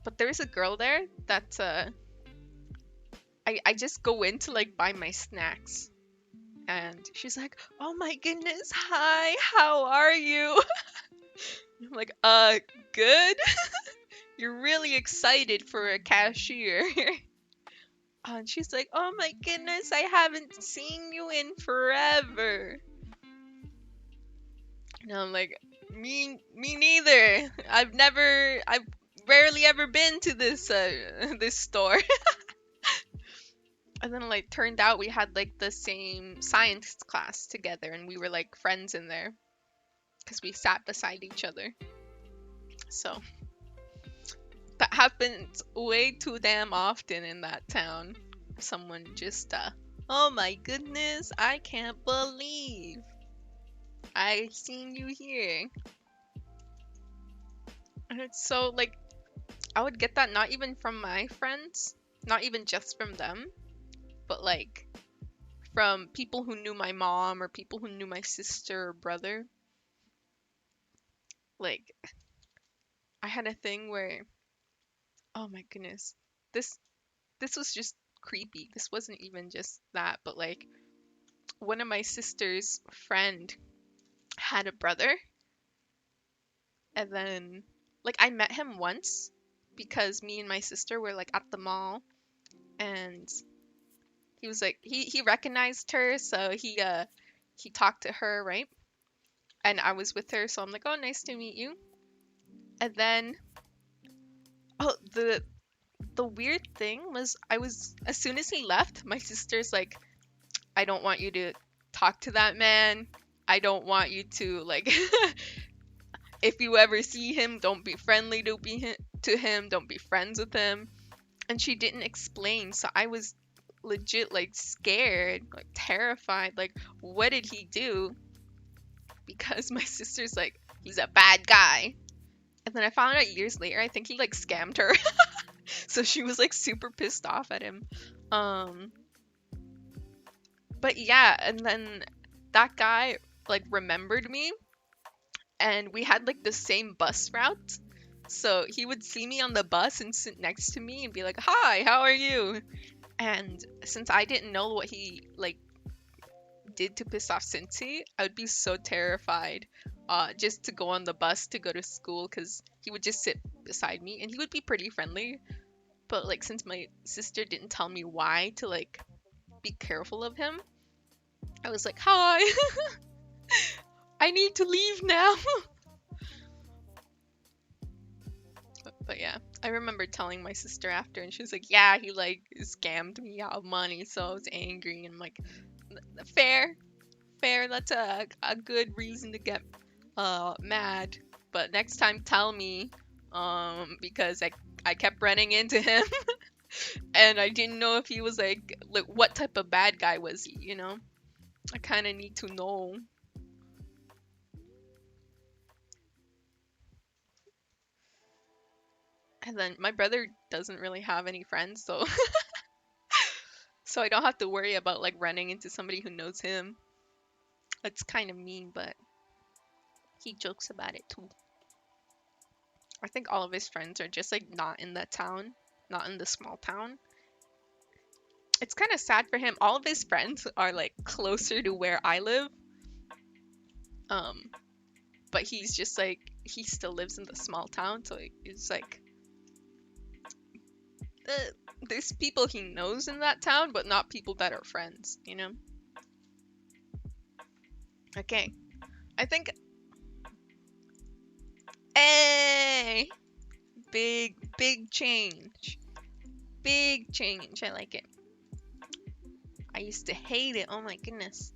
S1: But there's a girl there that I just go in to like buy my snacks. And she's like, "Oh my goodness, hi, how are you?" I'm like, good." You're really excited for a cashier. And she's like, "Oh my goodness, I haven't seen you in forever." And I'm like, me neither. I've rarely ever been to this this store." And then like turned out we had like the same science class together and we were like friends in there because we sat beside each other. So that happens way too damn often in that town. Someone just oh my goodness, I can't believe I seen you here. And it's so like I would get that not even from my friends, not even just from them, but like from people who knew my mom or people who knew my sister or brother. Like I had a thing where, oh my goodness, this this was just creepy. This wasn't even just that, but like one of my sister's friend had a brother, and then like I met him once because me and my sister were like at the mall, and he was like he recognized her, so he talked to her, right? And I was with her, so I'm like, "Oh, nice to meet you." And then oh, the weird thing was I was as soon as he left, my sister's like, "I don't want you to talk to that man. I don't want you to like if you ever see him, don't be friendly to him, don't be friends with him." And she didn't explain, so I was legit like scared, like terrified, like what did he do? Because my sister's like, he's a bad guy. And then I found out years later, I think he like scammed her. So she was like super pissed off at him. Um, but yeah, and then that guy like remembered me, and we had like the same bus route. So he would see me on the bus and sit next to me and be like, "Hi, how are you?" And since I didn't know what he like did to piss off Cincy, I would be so terrified just to go on the bus to go to school because he would just sit beside me and he would be pretty friendly. But like since my sister didn't tell me why to like be careful of him, I was like, "Hi, I need to leave now." But yeah, I remember telling my sister after, and she was like, "Yeah, he like scammed me out of money," so I was angry. And I'm like, "Fair, fair. That's a good reason to get mad. But next time, tell me, because I kept running into him, and I didn't know if he was like what type of bad guy was he? You know, I kind of need to know." And then my brother doesn't really have any friends, so so I don't have to worry about like running into somebody who knows him. It's kind of mean, but he jokes about it too. I think all of his friends are just like not in that town, not in the small town. It's kind of sad for him. All of his friends are like closer to where I live. Um, but he's just like he still lives in the small town, so it's like uh, there's people he knows in that town, but not people that are friends, you know? Okay. I think hey, big change. Big change. I like it. I used to hate it. Oh my goodness.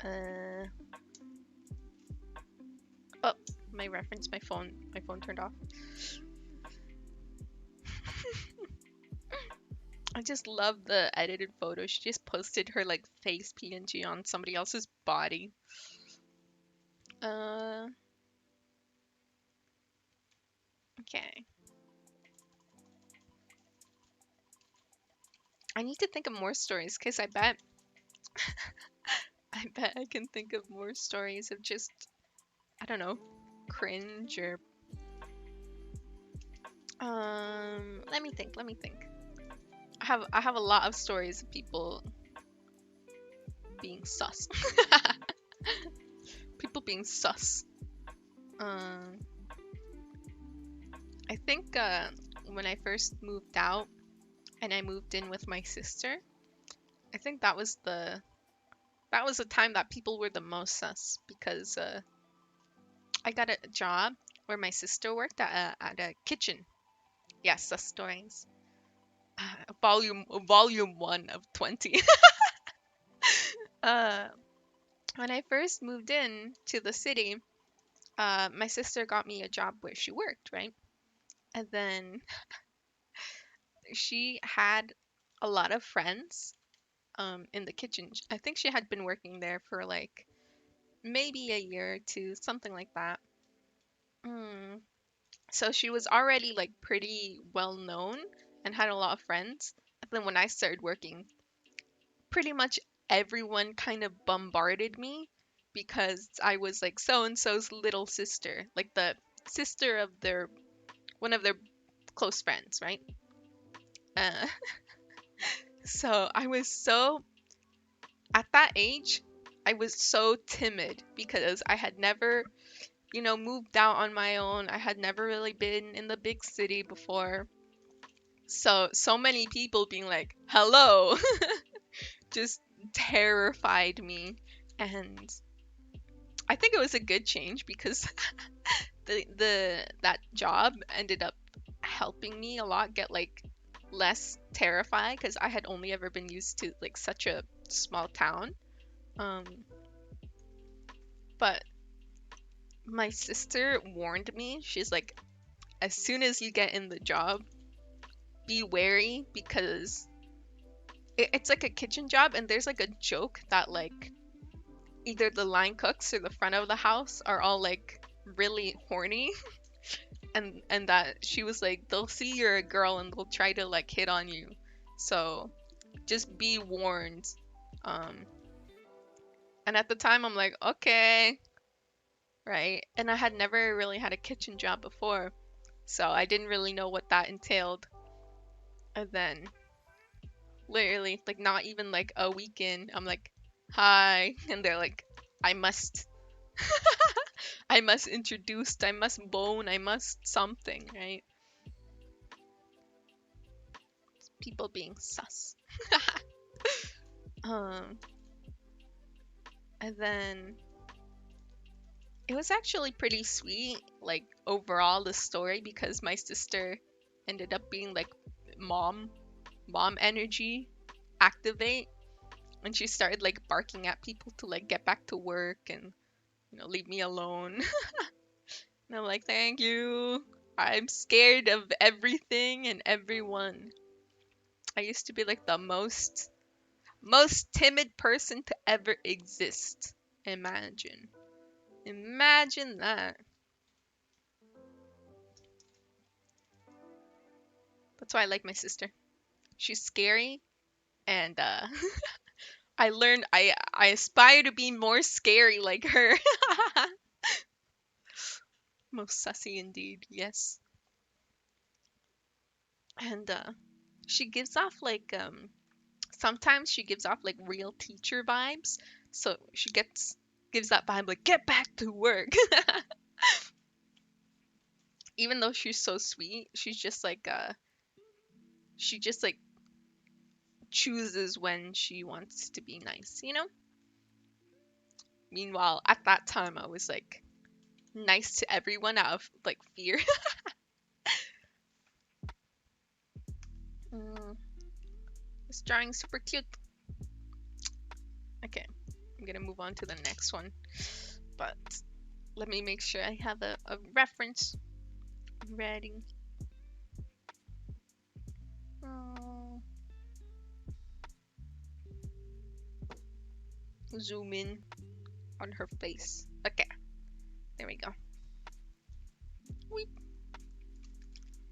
S1: Uh oh, my reference, my phone turned off. I just love the edited photo. She just posted her like face PNG on somebody else's body. Uh, okay. I need to think of more stories because I bet I can think of more stories of just I don't know, cringe or let me think. I have a lot of stories of people being sus. People being sus. Um, I think when I first moved out and I moved in with my sister, I think that was the time that people were the most sus because I got a job where my sister worked at a kitchen. Yes, sus stories. Volume 1 of 20. uh, when I first moved in to the city, my sister got me a job where she worked, right? And then she had a lot of friends in the kitchen. I think she had been working there for like maybe a year or two, something like that. Mm. So she was already like pretty well known and had a lot of friends. And then when I started working, pretty much everyone kind of bombarded me because I was like so and so's little sister, like the sister of their one of their close friends, right? Uh, so I was so at that age, I was so timid because I had never, moved out on my own. I had never really been in the big city before. So many people being like, "Hello," just terrified me. And I think it was a good change because the that job ended up helping me a lot get like less terrified because I had only ever been used to like such a small town. Um, but my sister warned me. She's like, as soon as you get in the job, be wary because it's like a kitchen job, and there's like a joke that like either the line cooks or the front of the house are all like really horny, and that she was like they'll see you're a girl and they'll try to like hit on you, so just be warned. Um, and at the time I'm like, okay, right, and I had never really had a kitchen job before, so I didn't really know what that entailed. And then literally like not even like a weekend, I'm like, hi, and they're like, I must I must introduce, I must bone, I must something, right? People being sus. um and then it was actually pretty sweet, like overall the story, because my sister ended up being like mom mom energy activate, and she started like barking at people to like get back to work and leave me alone. And I'm like, thank you. I'm scared of everything and everyone. I used to be like the most timid person to ever exist. Imagine. Imagine that. That's why I like my sister. She's scary, and I learned I aspire to be more scary like her. Most sussy indeed. Yes. And she gives off like sometimes she gives off like real teacher vibes. So she gives that vibe like get back to work. Even though she's so sweet, she just like chooses when she wants to be nice, you know? Meanwhile, at that time I was like nice to everyone out of like fear. Mm, this drawing's super cute. Okay, I'm gonna move on to the next one. But let me make sure I have a reference ready. Oh, zoom in on her face. Okay, there we go. Weep.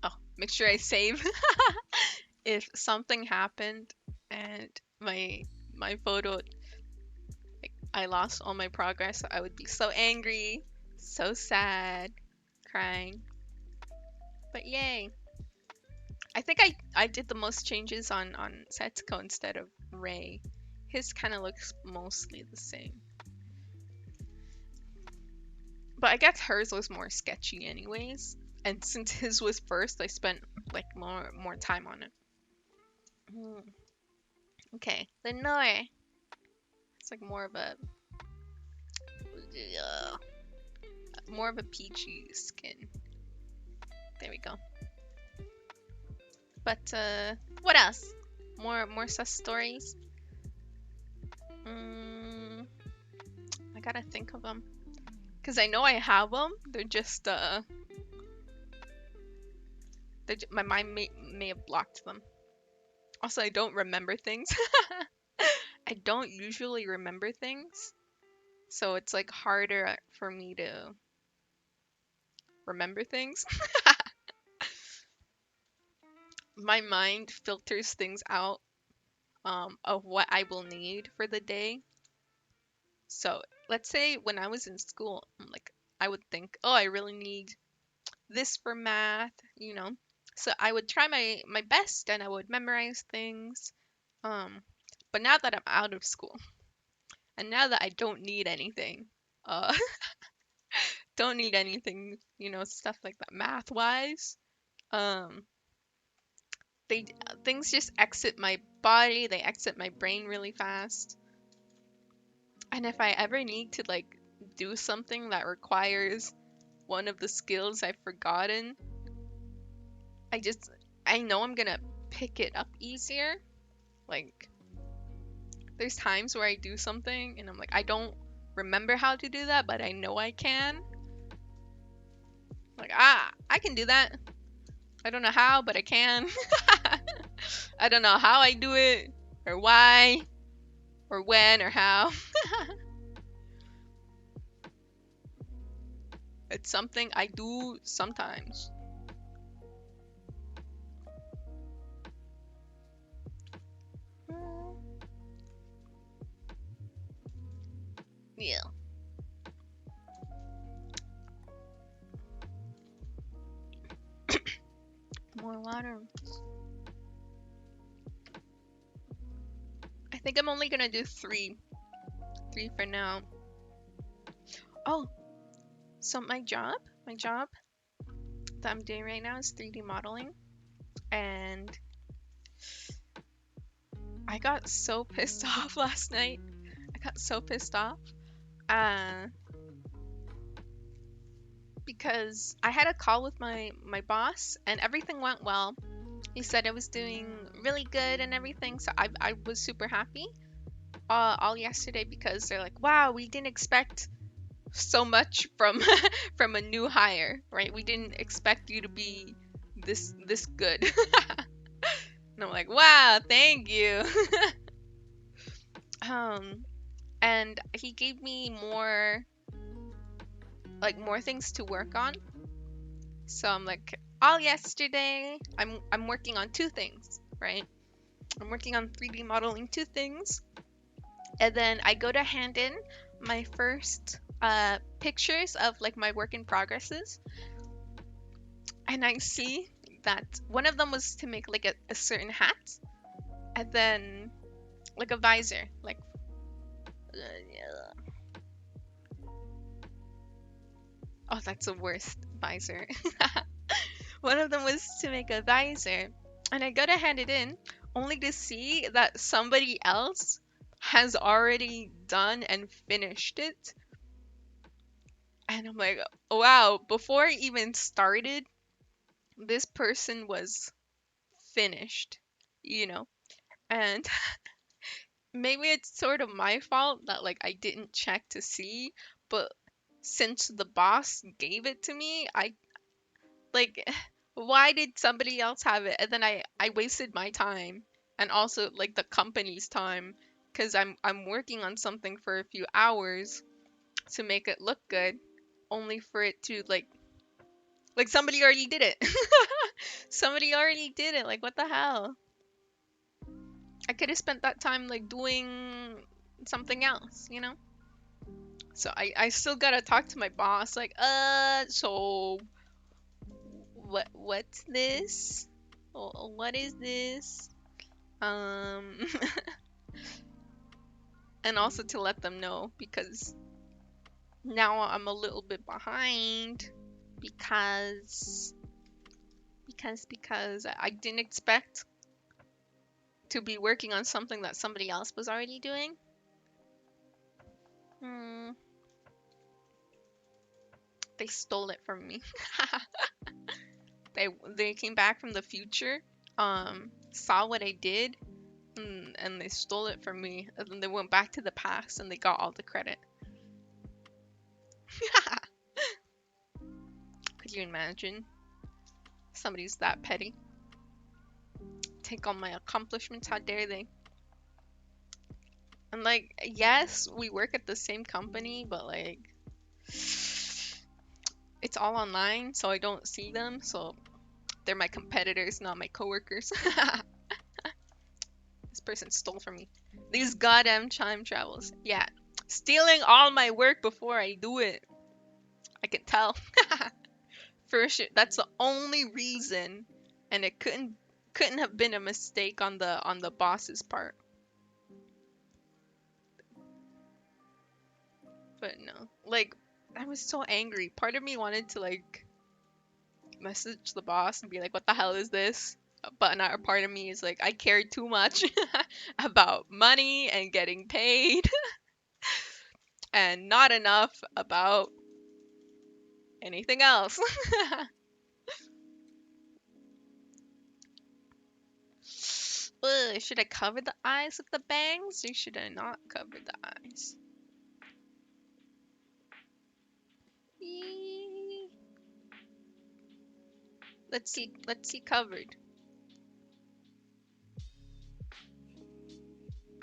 S1: Oh, make sure I save. If something happened and my photo, like I lost all my progress, I would be so angry, so sad, crying. But yay. I think I did the most changes on Setsuko instead of Ray. His kind of looks mostly the same. But I guess hers was more sketchy anyways. And since his was first, I spent like more time on it. Mm, okay, Lenore. It's like uh, more of a peachy skin. There we go. But what else? More sus stories. Mm, I gotta think of them because I know I have them. My mind may have blocked them. Also, I don't remember things. I don't usually remember things, so it's like harder for me to remember things. My mind filters things out of what I will need for the day. So let's say when I was in school, like I would think, oh, I really need this for math, you know. So I would try my best and I would memorize things. Um, but now that I'm out of school and now that I don't need anything, uh, don't need anything, stuff like that math wise. Um, they things just exit my body, they exit my brain really fast. And if I ever need to like do something that requires one of the skills I've forgotten, I just I know I'm gonna pick it up easier. Like there's times where I do something and I'm like I don't remember how to do that, but I know I can. Like I can do that. I don't know how, but I can. I don't know how I do it or why or when or how. It's something I do sometimes. Yeah. More water. I think I'm only gonna do three. Three for now. Oh, so my job that I'm doing right now is 3D modeling. And I got so pissed off last night. I got so pissed off. Uh, because I had a call with my boss and everything went well. He said I was doing really good and everything, so I was super happy all yesterday because they're like, wow, we didn't expect so much from from a new hire, right? We didn't expect you to be this good. And I'm like, wow, thank you. um, and he gave me more things to work on. So I'm like, all yesterday, I'm working on two things, right? I'm working on 3D modeling two things, and then I go to hand in my first pictures of like my work in progresses, and I see that one of them was to make like a certain hat, and then like a visor, like oh, that's the worst visor. One of them was to make a visor, and I go to hand it in, only to see that somebody else has already done and finished it. And I'm like, wow, before I even started, this person was finished, you know? And maybe it's sort of my fault that like I didn't check to see, but since the boss gave it to me, I like why did somebody else have it? And then I wasted my time and also like the company's time because I'm working on something for a few hours to make it look good, only for it to like somebody already did it. Somebody already did it. Like what the hell? I could have spent that time like doing something else, you know? So I still gotta talk to my boss, like, so what's this? What is this? Um, and also to let them know because now I'm a little bit behind because because I didn't expect to be working on something that somebody else was already doing. Hmm, they stole it from me. They came back from the future, saw what I did, and they stole it from me. And then they went back to the past and they got all the credit. Could you imagine? Somebody's that petty. Take all my accomplishments. How dare they? And like, yes, we work at the same company, but like, it's all online, so I don't see them. So they're my competitors, not my coworkers. This person stole from me. These goddamn time travels. Yeah. Stealing all my work before I do it. I can tell. For sure. That's the only reason. And it couldn't have been a mistake on the boss's part. But no. Like, I was so angry. Part of me wanted to like message the boss and be like, what the hell is this? But another part of me is like, I cared too much about money and getting paid and not enough about anything else. Ugh, should I cover the eyes with the bangs or should I not cover the eyes? Eee. Let's see covered.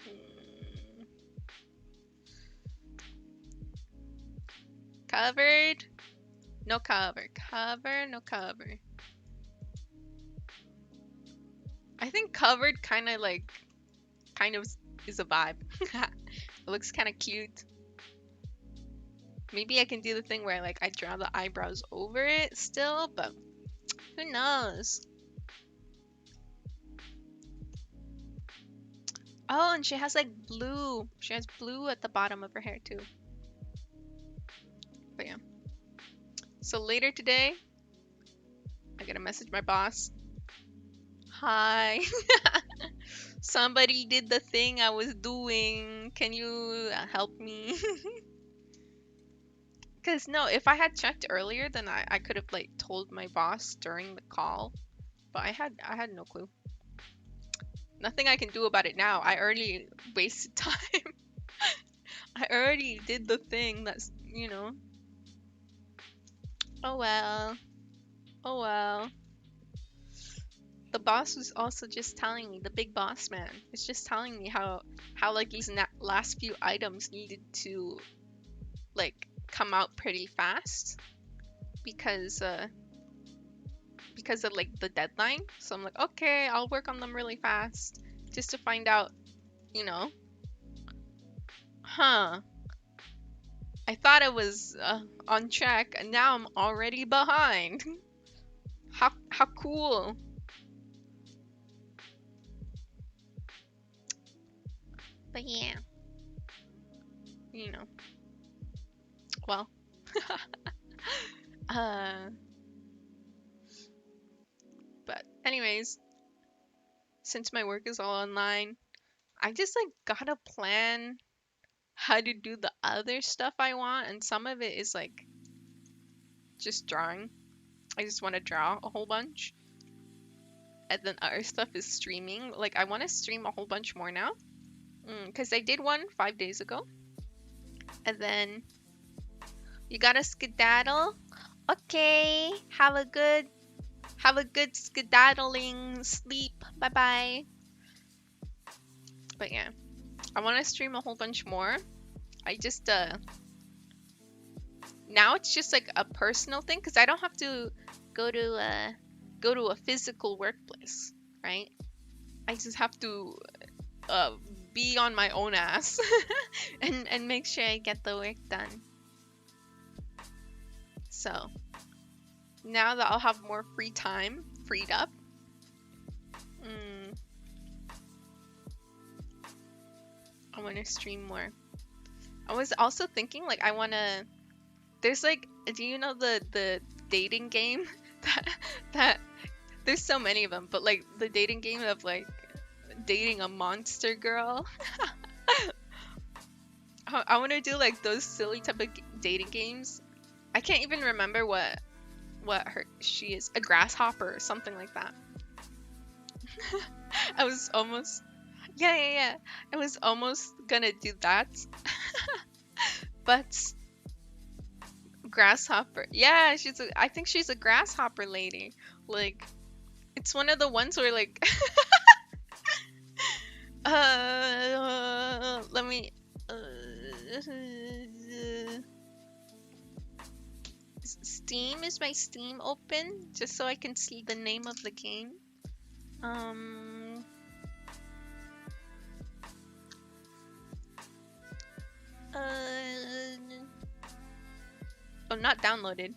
S1: Hmm. Covered? No cover. Cover, no cover. I think covered kind of is a vibe. It looks kind of cute. Maybe I can do the thing where like I draw the eyebrows over it still, but who knows? Oh, and she has like blue. She has blue at the bottom of her hair too. But yeah. So later today, I gotta message my boss. Hi. Somebody did the thing I was doing. Can you help me? Because no, if I had checked earlier, then I could have like told my boss during the call. But I had no clue. Nothing I can do about it now. I already wasted time. I already did the thing that's, Oh well. Oh well. The boss was also just telling me, the big boss man was just telling me how like these last few items needed to like come out pretty fast because of like the deadline. So I'm like, okay, I'll work on them really fast just to find out, you know, huh? I thought I was on track, and now I'm already behind. How cool! But yeah, you know. Well, uh, but anyways, since my work is all online, I just like gotta plan how to do the other stuff I want, and some of it is like just drawing. I just want to draw a whole bunch, and then other stuff is streaming. Like I want to stream a whole bunch more now, because I did one 5 days ago, and then you gotta skedaddle. Okay, have a good skedaddling sleep. Bye bye. But yeah, I want to stream a whole bunch more. I just now it's just like a personal thing because I don't have to go to a physical workplace, right? I just have to uh, be on my own ass and make sure I get the work done. So now that I'll have more free time, freed up, I want to stream more. I was also thinking like I want to. There's like, do you know the dating game that there's so many of them, but like the dating game of like dating a monster girl. I want to do like those silly type of dating games. I can't even remember what she is, a grasshopper or something like that. I was almost yeah. I was almost gonna do that. But grasshopper. Yeah, I think she's a grasshopper lady. Like it's one of the ones where like let me Steam, is my Steam open just so I can see the name of the game? not downloaded.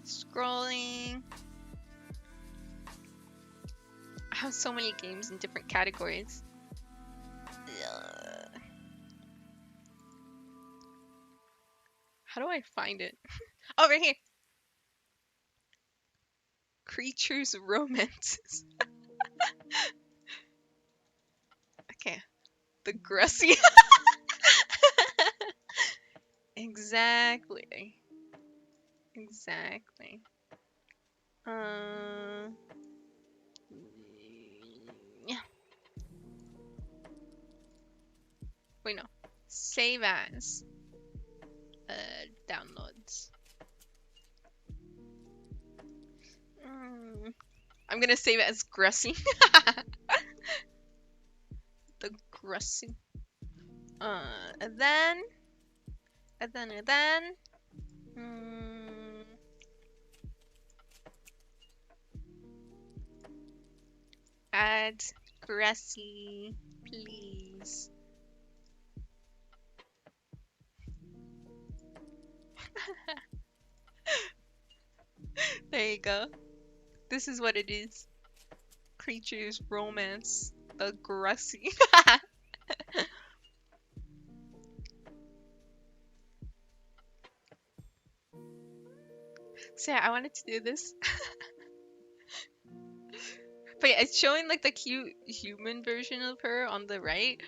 S1: Scrolling. I have so many games in different categories. Ugh. How do I find it? Oh, right here. Creatures romances. Okay. The Grussy. Exactly. Exactly. Yeah. Wait, no. Save as. Downloads. I'm gonna save it as Grussy. The Grussy. And then. Add Grassy, please. There you go. This is what it is. Creatures romance. The Grassy. So yeah, I wanted to do this. But yeah, it's showing like the cute human version of her on the right.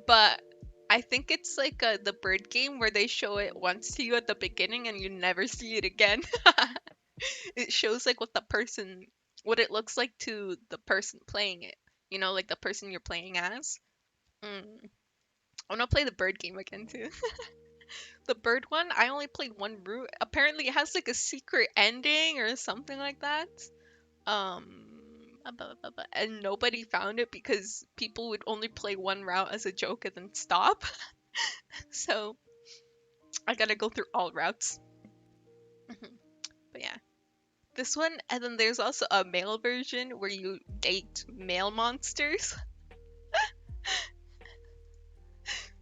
S1: But I think it's like the bird game where they show it once to you at the beginning and you never see it again. It shows like what it looks like to the person playing it. You know, like the person you're playing as. Mm. I want to play the bird game again too. The bird one, I only played one route. Apparently, it has like a secret ending or something like that. Um, and nobody found it because people would only play one route as a joke and then stop. So I gotta go through all routes. But yeah, this one, and then there's also a male version where you date male monsters.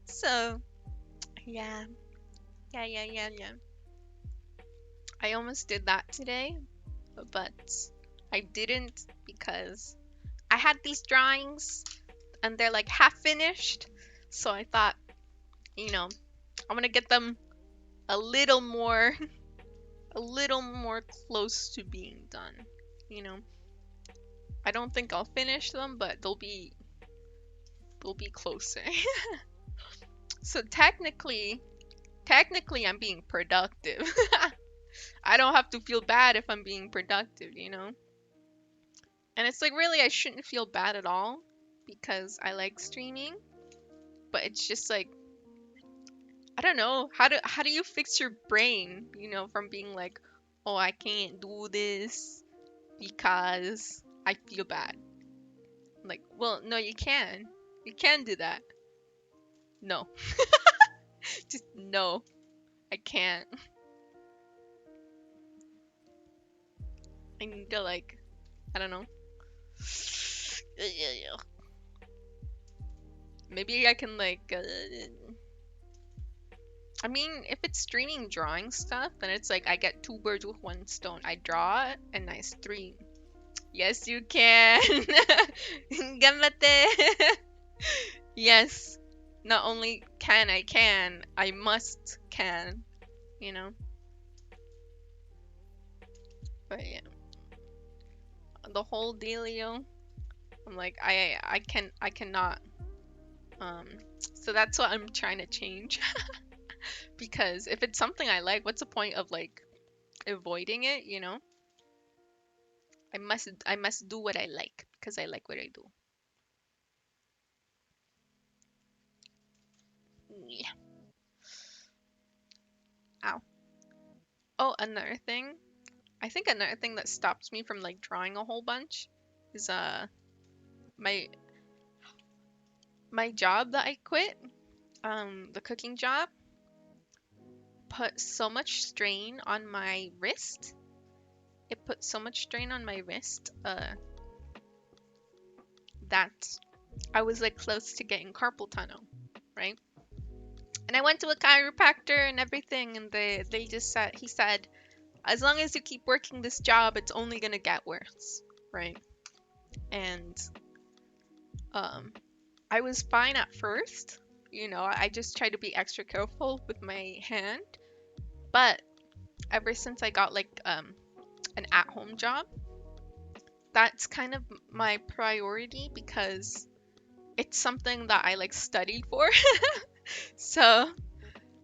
S1: So yeah, yeah. I almost did that today, but I didn't because I had these drawings and they're like half finished. So I thought, I'm gonna get them a little more a little more close to being done. You know, I don't think I'll finish them, but they'll be closer. So technically I'm being productive. I don't have to feel bad if I'm being productive, you know? And it's like really I shouldn't feel bad at all because I like streaming, but it's just like I don't know, how do you fix your brain, from being like, "Oh, I can't do this because I feel bad." Like, well, no, you can. You can do that. No. Just no. I can't. I need to like, I don't know. Maybe I can like I mean, if it's streaming drawing stuff, then it's like I get two birds with one stone. I draw it and I stream. Yes, you can. Ganbate. Yes. Not only can, I must can, you know? But yeah. The whole dealio. I'm like, I cannot. So that's what I'm trying to change. Because if it's something I like, what's the point of like avoiding it, you know? I must do what I like because I like what I do. Yeah. Ow. Oh, another thing. I think another thing that stops me from like drawing a whole bunch is my my job that I quit, the cooking job, put so much strain on my wrist. It put so much strain on my wrist, that I was like close to getting carpal tunnel, right? And I went to a chiropractor and everything, and they just said he said, as long as you keep working this job, it's only gonna get worse, right? And um, I was fine at first. You know, I just tried to be extra careful with my hand. But ever since I got like an at-home job, that's kind of my priority because it's something that I like studied for. So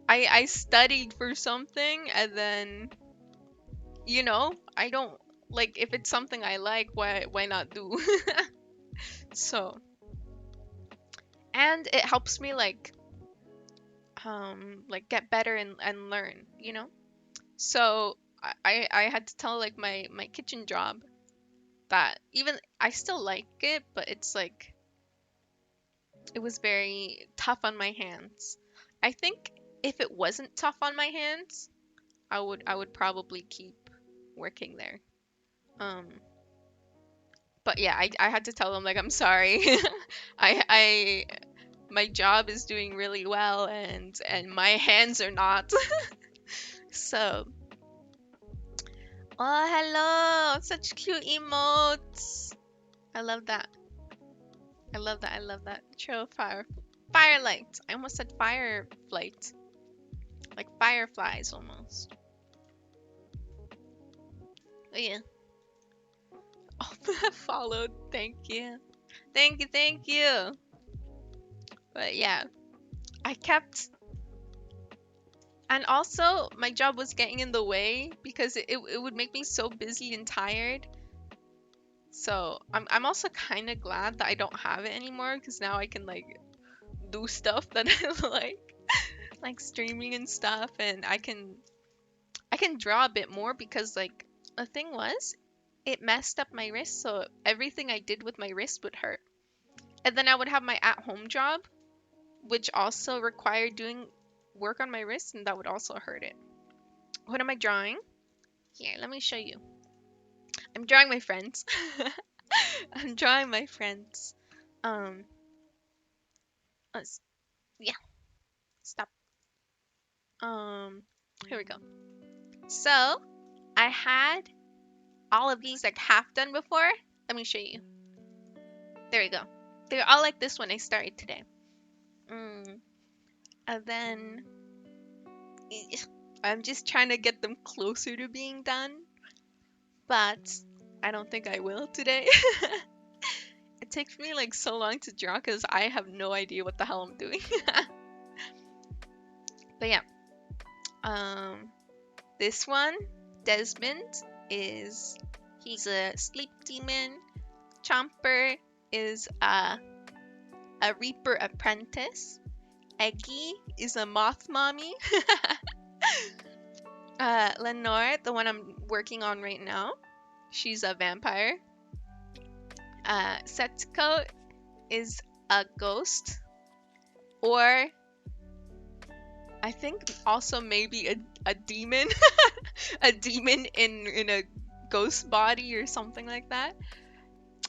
S1: I studied for something and then I don't like if it's something I like, why not do? So, and it helps me like get better and learn, you know? So I had to tell like my kitchen job that even I still like it, but it's like it was very tough on my hands. I think if it wasn't tough on my hands, I would probably keep working there. Um, but yeah, I had to tell them like I'm sorry. I my job is doing really well and my hands are not. So, oh hello, such cute emotes. I love that. I love that. I love that. Trail firelight. I almost said fireflight. Like fireflies almost. Oh yeah. Oh, followed. Thank you. Thank you. Thank you. But yeah, I kept. And also, my job was getting in the way because it would make me so busy and tired. So I'm also kind of glad that I don't have it anymore because now I can like do stuff that I like streaming and stuff, and I can draw a bit more because like the thing was it messed up my wrist, so everything I did with my wrist would hurt. And then I would have my at-home job, which also required doing work on my wrist, and that would also hurt it. What am I drawing? Here, let me show you. I'm drawing my friends. I'm drawing my friends. Um, let's, yeah, stop. Um, Here we go. So I had all of these like half done before. Let me show you. There we go. They're all like this when I started today. Mm. And then I'm just trying to get them closer to being done, but I don't think I will today. It takes me like so long to draw because I have no idea what the hell I'm doing. But yeah, um, this one, Desmond, he's a sleep demon. Chomper is a Reaper apprentice. Eggy is a moth mommy. Lenore, the one I'm working on right now, she's a vampire. Setsuko is a ghost, or I think also maybe a demon, a demon in a ghost body or something like that.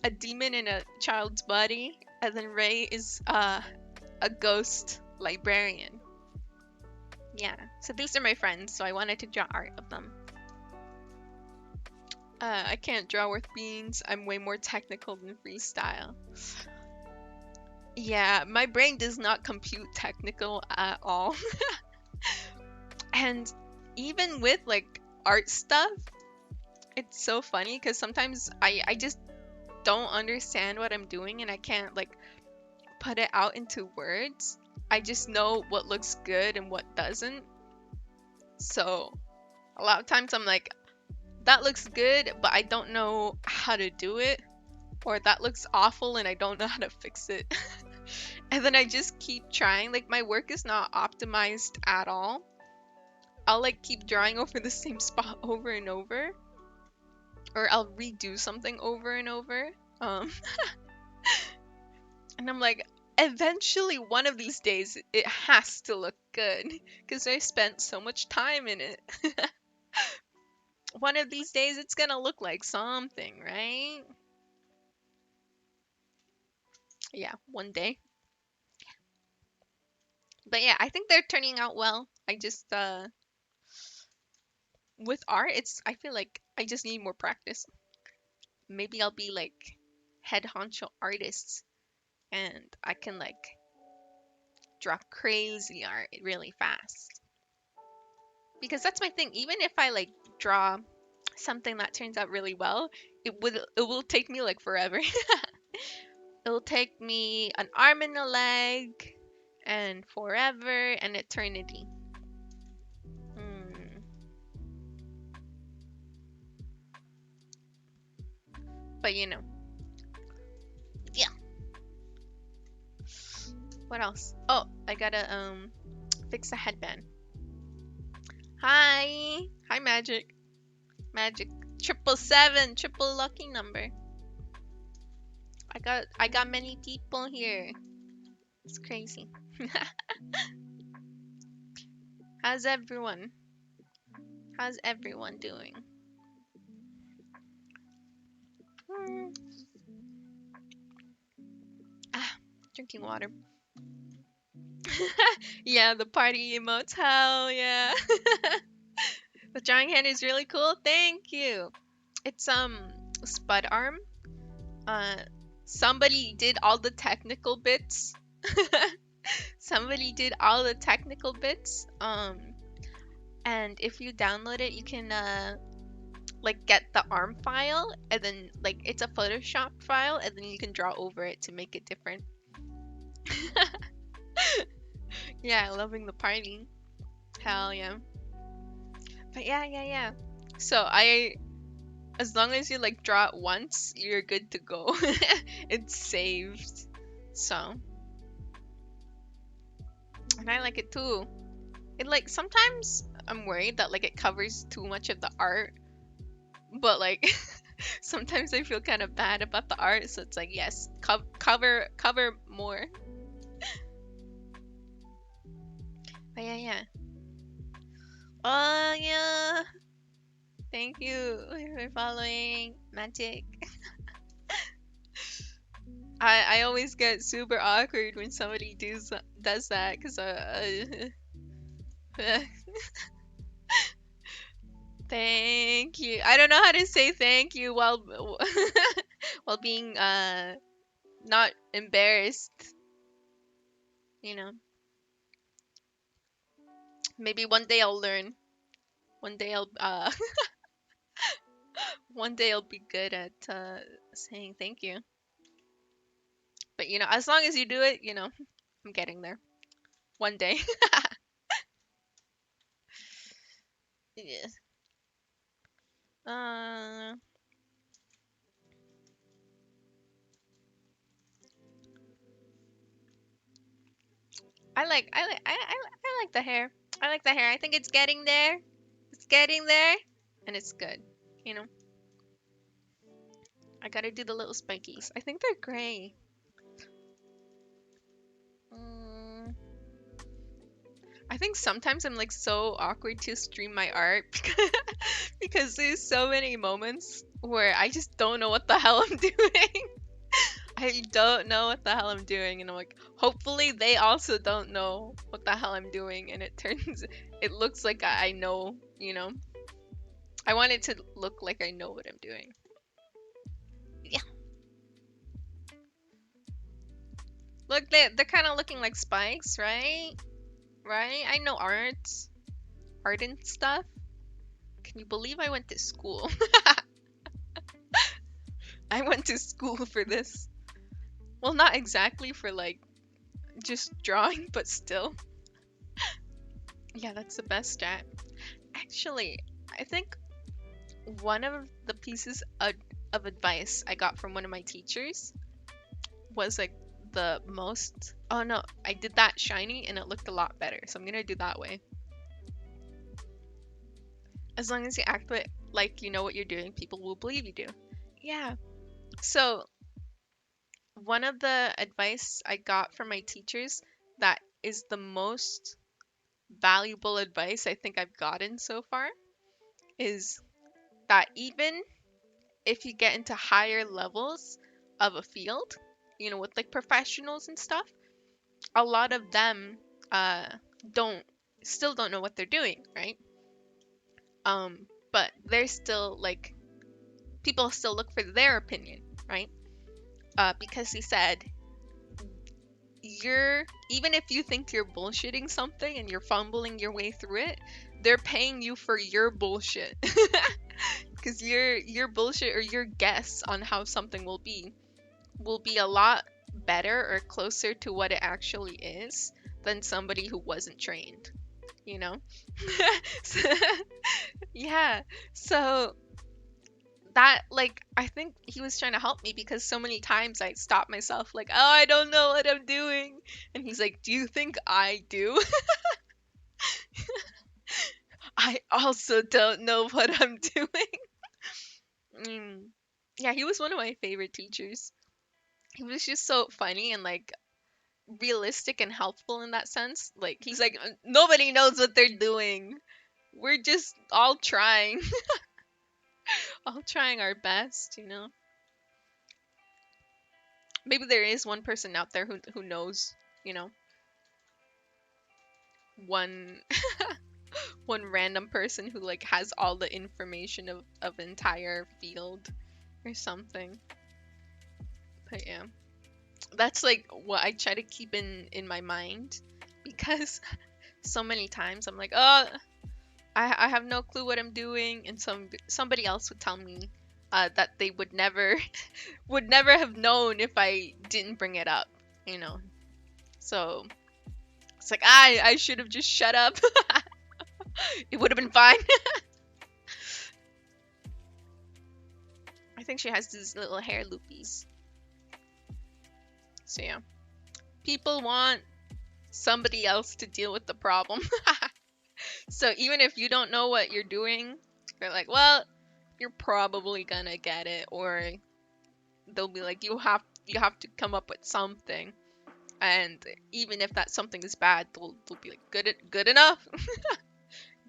S1: A demon in a child's body, and then Ray is a ghost librarian. Yeah, so these are my friends, so I wanted to draw art of them. I can't draw with beans. I'm way more technical than freestyle. Yeah, my brain does not compute technical at all. And even with like art stuff, it's so funny because sometimes I just don't understand what I'm doing and I can't like put it out into words. I just know what looks good and what doesn't. So a lot of times I'm like, that looks good, but I don't know how to do it. Or that looks awful and I don't know how to fix it. And then I just keep trying. Like my work is not optimized at all. I'll like keep drawing over the same spot over and over. Or I'll redo something over and over. Um and I'm like, eventually one of these days it has to look good. Because I spent so much time in it. One of these days it's gonna look like something, right? Yeah, one day. But yeah, I think they're turning out well. I just with art, it's I feel like I just need more practice. Maybe I'll be like head honcho artist and I can like draw crazy art really fast. Because that's my thing. Even if I like draw something that turns out really well, it will take me like forever. It'll take me an arm and a leg and forever and eternity. Hmm. But yeah. What else? Oh, I gotta fix a headband. Hi, hi, Magic, Magic, 777, triple lucky number. I got many people here. It's crazy. How's everyone? How's everyone doing? Hmm. Ah, drinking water. Yeah, the party emotes. Hell yeah. The drawing hand is really cool. Thank you. It's spud arm. Uh, somebody did all the technical bits. Somebody did all the technical bits. And if you download it, you can like get the arm file, and then like it's a Photoshop file, and then you can draw over it to make it different. Yeah, loving the party. Hell yeah. But yeah. So as long as you like draw it once, you're good to go. It's saved. So, and I like it too. It like sometimes I'm worried that like it covers too much of the art, but like sometimes I feel kind of bad about the art, so it's like yes, cover more. But yeah. Oh yeah. Thank you for following Magic. I always get super awkward when somebody does that because thank you. I don't know how to say thank you while while being not embarrassed. You know, maybe one day I'll learn. One day I'll one day I'll be good at saying thank you. But as long as you do it, I'm getting there. One day. Yes. Uh, I like the hair. I like the hair. I think it's getting there. It's getting there, and it's good. You know, I gotta do the little spikies. I think they're gray. Mm, I think sometimes I'm like so awkward to stream my art because there's so many moments where I just don't know what the hell I'm doing. I don't know what the hell I'm doing, and I'm like, hopefully they also don't know what the hell I'm doing, and it looks like I know, I want it to look like I know what I'm doing. Yeah, look, they're kind of looking like spikes, right? Right? I know art and stuff. Can you believe I went to school? I went to school for this. Well, not exactly for like just drawing, but still. Yeah, that's the best strat. Actually, I think one of the pieces of advice I got from one of my teachers was like the most. Oh no, I did that shiny and it looked a lot better. So I'm gonna do that way. As long as you act like you know what you're doing, people will believe you do. Yeah. So one of the advice I got from my teachers that is the most valuable advice I think I've gotten so far is that even if you get into higher levels of a field, with like professionals and stuff, a lot of them uh don't still don't know what they're doing, right? But they're still like, people still look for their opinion, right? Because he said, you're even if you think you're bullshitting something and you're fumbling your way through it, they're paying you for your bullshit. Because your bullshit or your guess on how something will be a lot better or closer to what it actually is than somebody who wasn't trained, you know? So- yeah. So that, like, I think he was trying to help me because so many times I stop myself like, "Oh, I don't know what I'm doing." And he's like, "Do you think I do?" I also don't know what I'm doing. Mm. Yeah, he was one of my favorite teachers. He was just so funny and like realistic and helpful in that sense. Like he's like, Nobody knows what they're doing. We're just all trying, all trying our best, you know." Maybe there is one person out there who knows, you know, one one random person who like has all the information of entire field or something. But yeah, that's like what I try to keep in my mind, because so many times I'm like, oh, I have no clue what I'm doing, and somebody else would tell me that they would never would never have known if I didn't bring it up, you know. So it's like I should have just shut up. It would have been fine. I think she has these little hair loopies. So yeah, people want somebody else to deal with the problem. So even if you don't know what you're doing, they're like, well, you're probably gonna get it, or they'll be like, you have to come up with something. And even if that something is bad, they'll be like, good enough.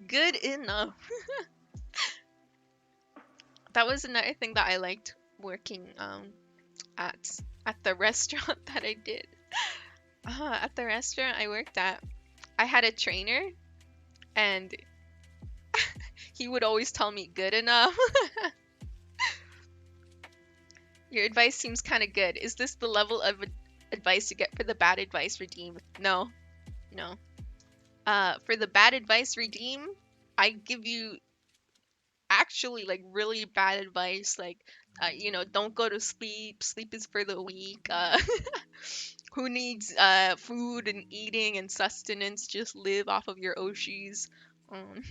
S1: Good enough. That was another thing that I liked working at at the restaurant that I did. At the restaurant I worked at, I had a trainer, and he would always tell me, good enough. Your advice seems kind of good. Is this the level of advice you get for the bad advice redeem? No, no. For the bad advice redeem, I give you actually like really bad advice, like, don't go to sleep. Sleep is for the weak. Who needs food and eating and sustenance? Just live off of your Oshis. Um,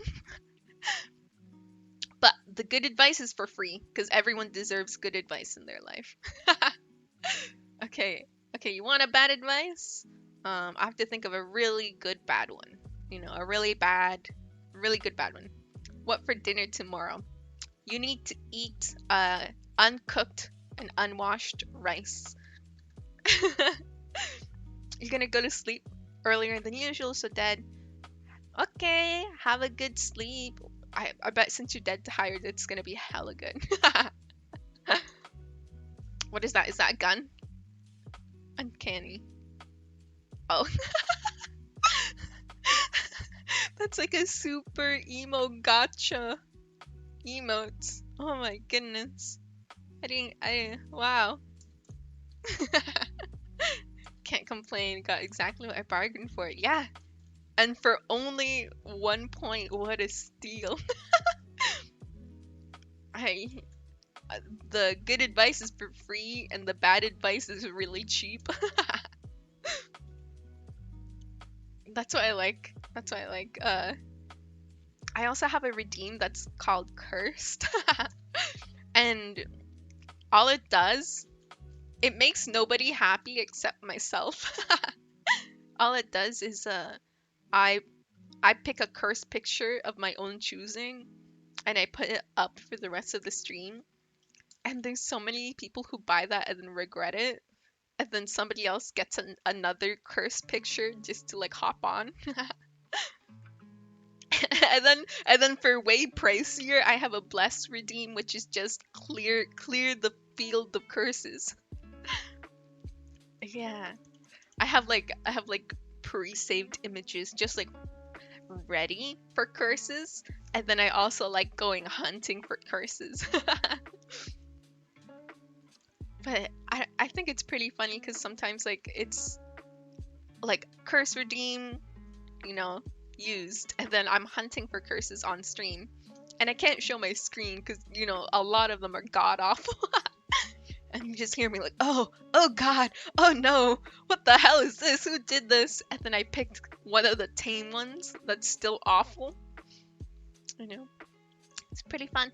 S1: but the good advice is for free because everyone deserves good advice in their life. Okay, okay, you want a bad advice? I have to think of a really good bad one. A really good bad one. What for dinner tomorrow? You need to eat uncooked and unwashed rice. You're gonna go to sleep earlier than usual, so Dad, okay, have a good sleep. I bet since you're dead tired, it's gonna be hella good. What is that? Is that a gun? Uncanny. Oh, that's like a super emo gotcha emotes. Oh my goodness. Wow. Can't complain. Got exactly what I bargained for. Yeah. And for only 1 point, what a steal. I the good advice is for free and the bad advice is really cheap. That's what I like. That's what I like. I also have a redeem that's called Cursed. And all it does, it makes nobody happy except myself. All it does is I I pick a cursed picture of my own choosing and I put it up for the rest of the stream. And there's so many people who buy that and then regret it. And then somebody else gets another cursed picture just to like hop on. And then for way pricier, I have a blessed redeem, which is just clear the field of curses. Yeah. I have like pre-saved images just like ready for curses, and then I also like going hunting for curses. But I think it's pretty funny because sometimes like it's like curse redeem, you know, used, and then I'm hunting for curses on stream, and I can't show my screen because you know a lot of them are god awful. And you just hear me like, oh god, oh no, what the hell is this? Who did this? And then I picked one of the tame ones that's still awful. I know. It's pretty fun.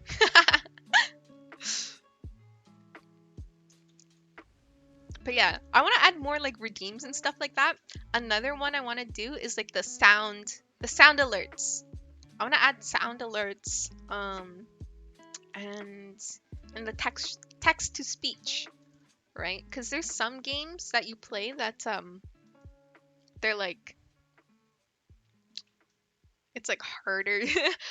S1: But yeah, I want to add more like redeems and stuff like that. Another one I want to do is like the sound alerts. I want to add sound alerts, and the text to speech, right? Because there's some games that you play that they're like, it's like harder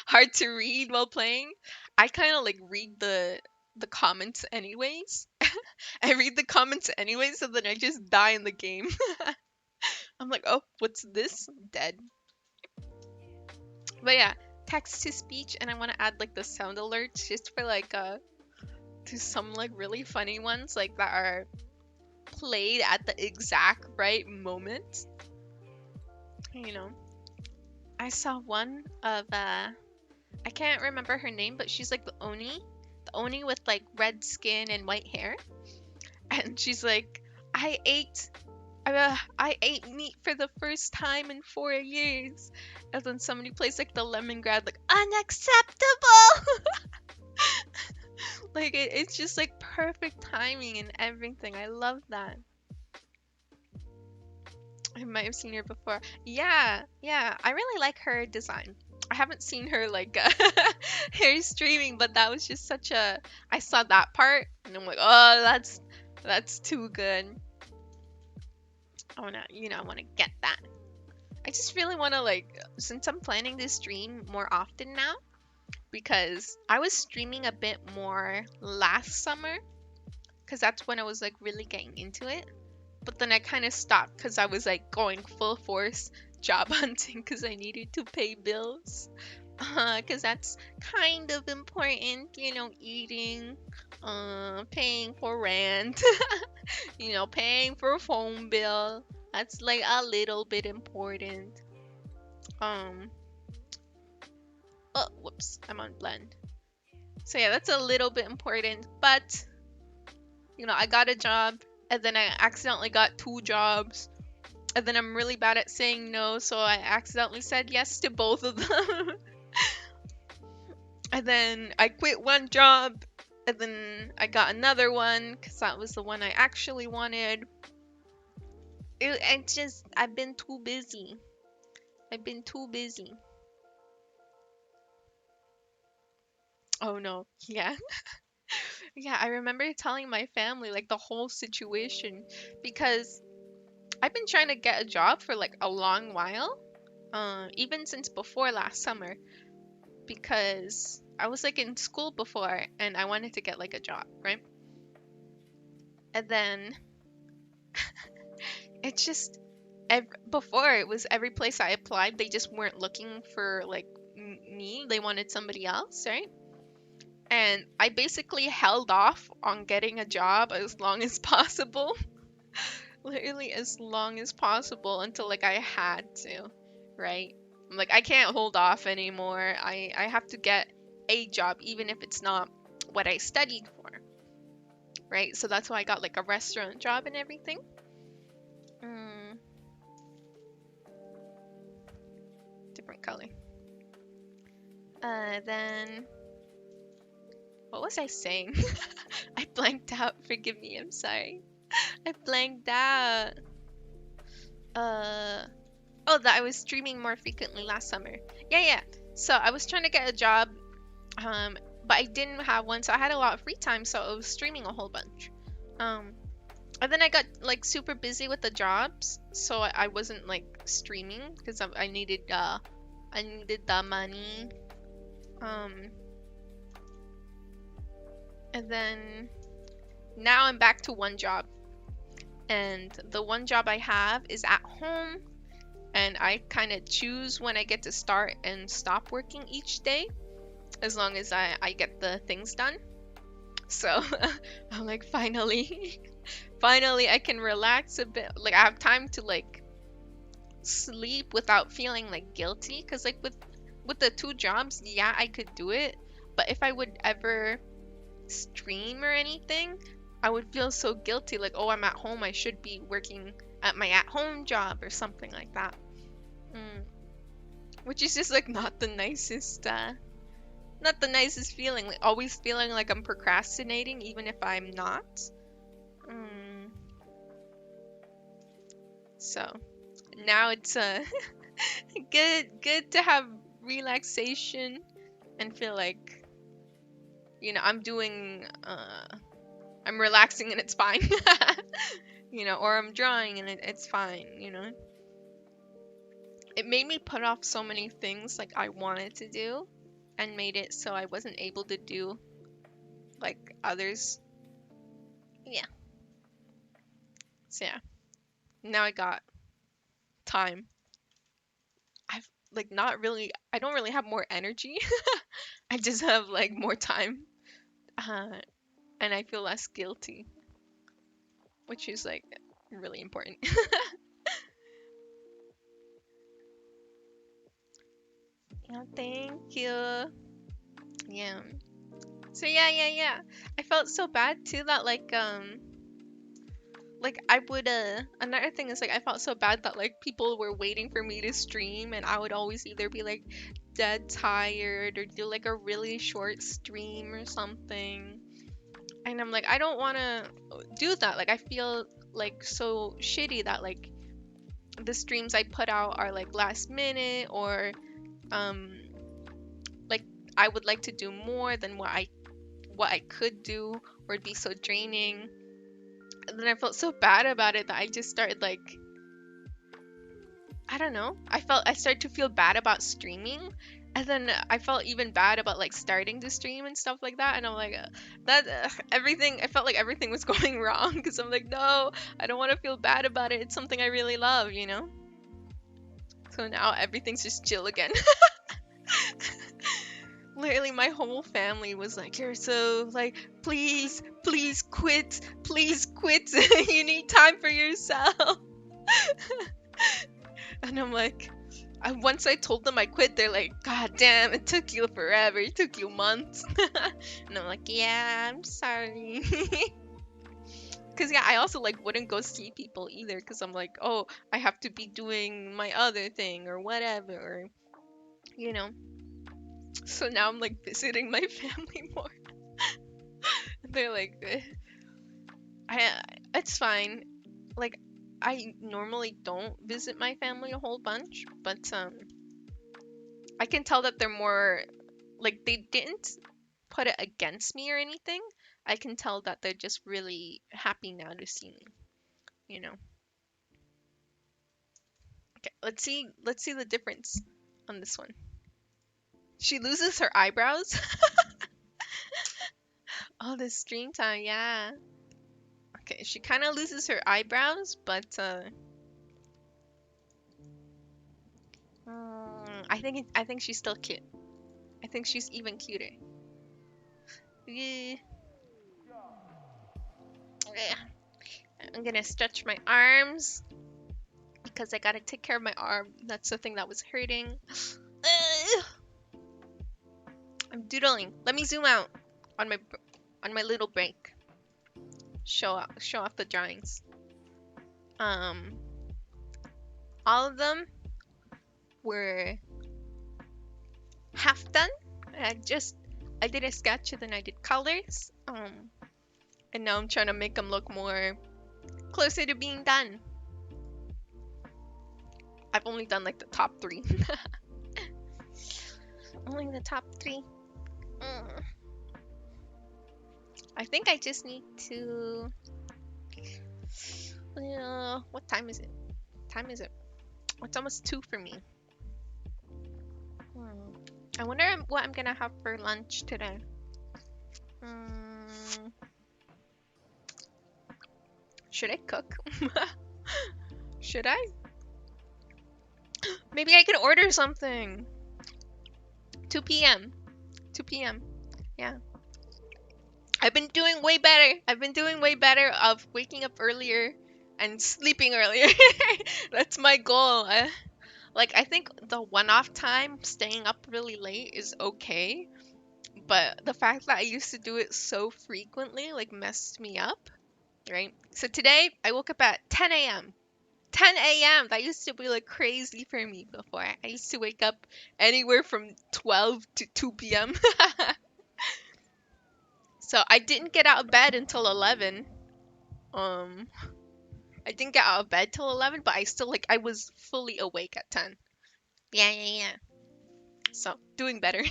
S1: hard to read while playing. I kind of like read the comments anyways. I read the comments anyways, so then I just die in the game. I'm like, oh, what's this? Dead. But yeah, text to speech, and I want to add like the sound alerts just for like to some like really funny ones like that are played at the exact right moment. You know, I saw one of I can't remember her name, but she's like the Oni with like red skin and white hair, and she's like, I ate meat for the first time in 4 years, and then somebody plays like the Lemongrad like unacceptable. Like it's just like perfect timing and everything. I love that. I might have seen her before. Yeah, I really like her design. I haven't seen her like her streaming, but that was just such a. I saw that part and I'm like, oh, that's too good. I wanna get that. I just really wanna like, since I'm planning to stream more often now, because I was streaming a bit more last summer, because that's when I was like really getting into it. But then I kind of stopped because I was like going full force job hunting because I needed to pay bills. Because that's kind of important, eating, paying for rent, paying for a phone bill. That's like a little bit important. Oh, whoops, I'm on blend. So yeah, that's a little bit important, but I got a job and then I accidentally got 2 jobs. And then I'm really bad at saying no, so I accidentally said yes to both of them. And then I quit one job, and then I got another one because that was the one I actually wanted. I've been too busy. Oh no, yeah. Yeah, I remember telling my family like the whole situation because I've been trying to get a job for like a long while, even since before last summer, because I was like in school before and I wanted to get like a job, right? And then it's just before it was every place I applied, they just weren't looking for like me. They wanted somebody else, right? And I basically held off on getting a job as long as possible. Literally as long as possible until like I had to, right? I'm like, I can't hold off anymore. I have to get a job even if it's not what I studied for, right? So that's why I got like a restaurant job and everything. Different color. Then what was I saying? I blanked out. Forgive me. I'm sorry. I blanked out. Oh, that I was streaming more frequently last summer. Yeah. So I was trying to get a job, but I didn't have one, so I had a lot of free time, so I was streaming a whole bunch. And then I got like super busy with the jobs, so I wasn't like streaming because I needed the money. And then now I'm back to one job, and the one job I have is at home, and I kind of choose when I get to start and stop working each day, as long as I get the things done. So I'm like, finally, finally I can relax a bit. Like I have time to like sleep without feeling like guilty. Cause like with the two jobs, yeah, I could do it. But if I would ever stream or anything, I would feel so guilty. Like, oh, I'm at home. I should be working at my at-home job or something like that. Mm. Which is just like not the nicest feeling. Like always feeling like I'm procrastinating, even if I'm not. Mm. So now it's good to have relaxation and feel like, you know, I'm relaxing and it's fine. You know, or I'm drawing and it's fine, you know. It made me put off so many things like I wanted to do, and made it so I wasn't able to do like others. Yeah. So yeah. Now I got time. I've like not really I don't really have more energy. I just have like more time. Uh, and I feel less guilty, which is like really important. Yeah, thank you. Yeah. So yeah. I felt so bad too that like I would another thing is like I felt so bad that like people were waiting for me to stream, and I would always either be like dead tired or do like a really short stream or something. And I'm like, I don't want to do that. Like I feel like so shitty that like the streams I put out are like last minute, or um like I would like to do more than what I could do, or it'd be so draining. And then I felt so bad about it that I just started like, I don't know. I started to feel bad about streaming, and then I felt even bad about like starting to stream and stuff like that. And I'm like, that everything. I felt like everything was going wrong because I'm like, no, I don't want to feel bad about it. It's something I really love, you know. So now everything's just chill again. Literally, my whole family was like, "You're so like, please quit, please quit. You need time for yourself." And I'm like, once I told them I quit, they're like, "God damn, it took you forever. It took you months." And I'm like, "Yeah, I'm sorry." Cause yeah, I also like wouldn't go see people either, cause I'm like, oh, I have to be doing my other thing or whatever, or you know. So now I'm like visiting my family more. They're like, I, it's fine. Like, I normally don't visit my family a whole bunch, but I can tell that they're more like they didn't put it against me or anything. I can tell that they're just really happy now to see me, you know. Okay, let's see the difference on this one. She loses her eyebrows. Oh, the stream time, yeah. Okay, she kind of loses her eyebrows, but I think she's still cute. I think she's even cuter. Yeah. Yeah. I'm gonna stretch my arms because I gotta take care of my arm. That's the thing that was hurting. I'm doodling. Let me zoom out on my little break. Show off the drawings. Um, all of them were half done. I did a sketch and then I did colors. And now I'm trying to make them look more closer to being done. I've only done like the top 3. Only the top 3. I think I just need to. What time is it? Time is it? It's almost 2 for me. I wonder what I'm gonna have for lunch today. Should I cook? Should I? Maybe I can order something. 2 p.m. 2 p.m. Yeah. I've been doing way better. I've been doing way better of waking up earlier and sleeping earlier. That's my goal. Like, I think the one-off time, staying up really late, is okay. But the fact that I used to do it so frequently, like, messed me up, right? So today, I woke up at 10 a.m. 10 a.m. That used to be like crazy for me before. I used to wake up anywhere from 12 to 2 p.m. So I didn't get out of bed until 11. Um, I didn't get out of bed till 11, but I still like I was fully awake at 10. Yeah. So, doing better.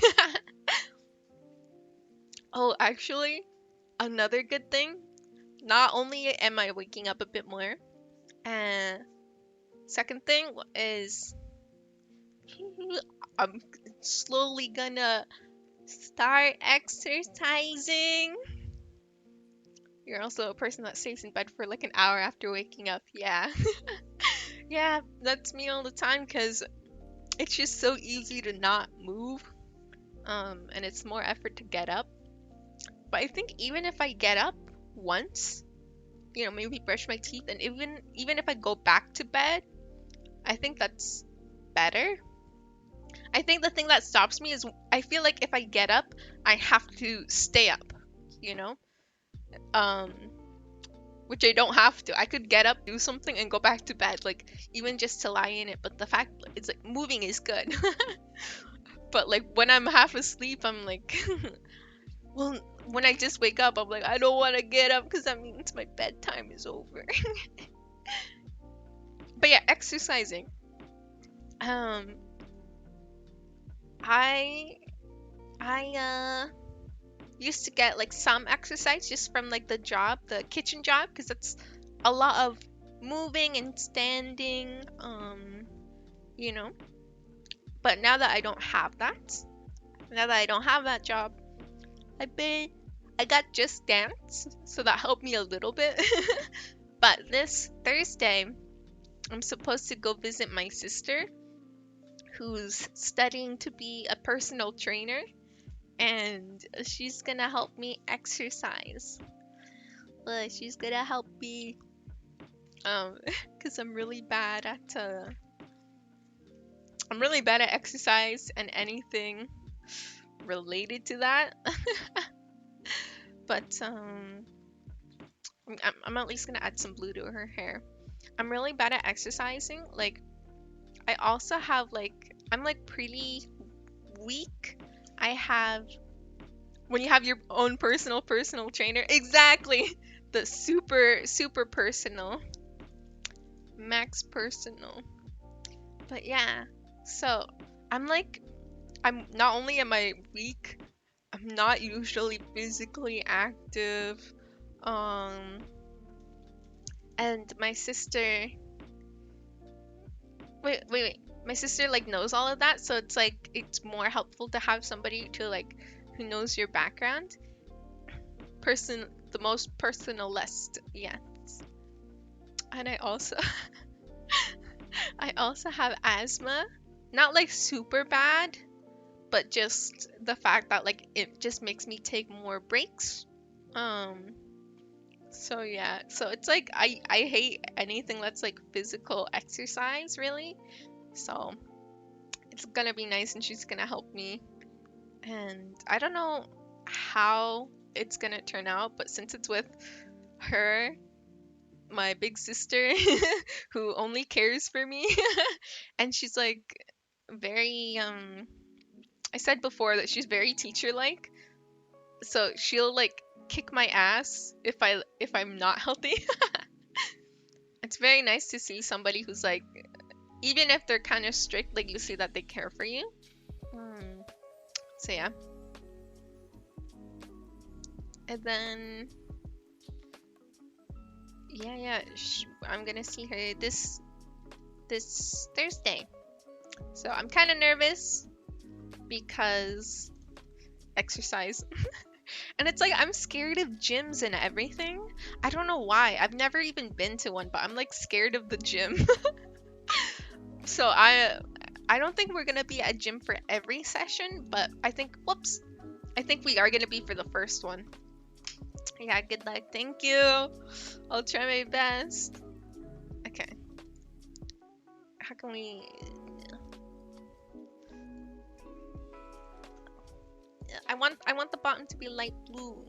S1: Oh, actually, another good thing, not only am I waking up a bit more, and second thing is I'm slowly gonna start exercising. You're also a person that stays in bed for like an hour after waking up. Yeah. Yeah, that's me all the time because it's just so easy to not move. And it's more effort to get up. But I think even if I get up once, maybe brush my teeth, and even if I go back to bed, I think that's better. I think the thing that stops me is I feel like if I get up, I have to stay up, you know? Um, which I don't have to. I could get up, do something, and go back to bed, like even just to lie in it. But the fact it's like moving is good. But like when I'm half asleep, I'm like, well, when I just wake up, I'm like, I don't want to get up because that means my bedtime is over. But yeah, exercising. Um, I I used to get like some exercise just from like the kitchen job, because it's a lot of moving and standing, you know. But now that I don't have that job, I got Just Dance, so that helped me a little bit. But this Thursday, I'm supposed to go visit my sister who's studying to be a personal trainer, and she's gonna help me exercise. She's gonna help me, because I'm really bad at exercise and anything related to that. But I'm at least gonna add some blue to her hair. I'm really bad at exercising. Like, I also have like I'm like pretty weak. I have when you have your own personal trainer. Exactly. The super personal. Max personal. But yeah. So, I'm not only am I weak, I'm not usually physically active. Um and my sister wait. My sister like knows all of that, so it's like it's more helpful to have somebody to like who knows your background. The most personalist, yeah. And I also have asthma. Not like super bad, but just the fact that like it just makes me take more breaks. Um so yeah. So it's like I hate anything that's like physical exercise really. So it's gonna be nice and she's gonna help me. And I don't know how it's gonna turn out, but since it's with her, my big sister, who only cares for me, and she's like very I said before that she's very teacher like, so she'll like kick my ass if I'm not healthy. It's very nice to see somebody who's like, even if they're kind of strict, like you see that they care for you. So yeah. And then yeah, I'm gonna see her this Thursday. So I'm kind of nervous because exercise. And it's like I'm scared of gyms and everything. I don't know why. I've never even been to one, but I'm like scared of the gym. So I don't think we're gonna be at gym for every session, but I think, whoops, I think we are gonna be for the first one. Yeah, good luck. Thank you. I'll try my best. Okay. How can we... I want the bottom to be light blue.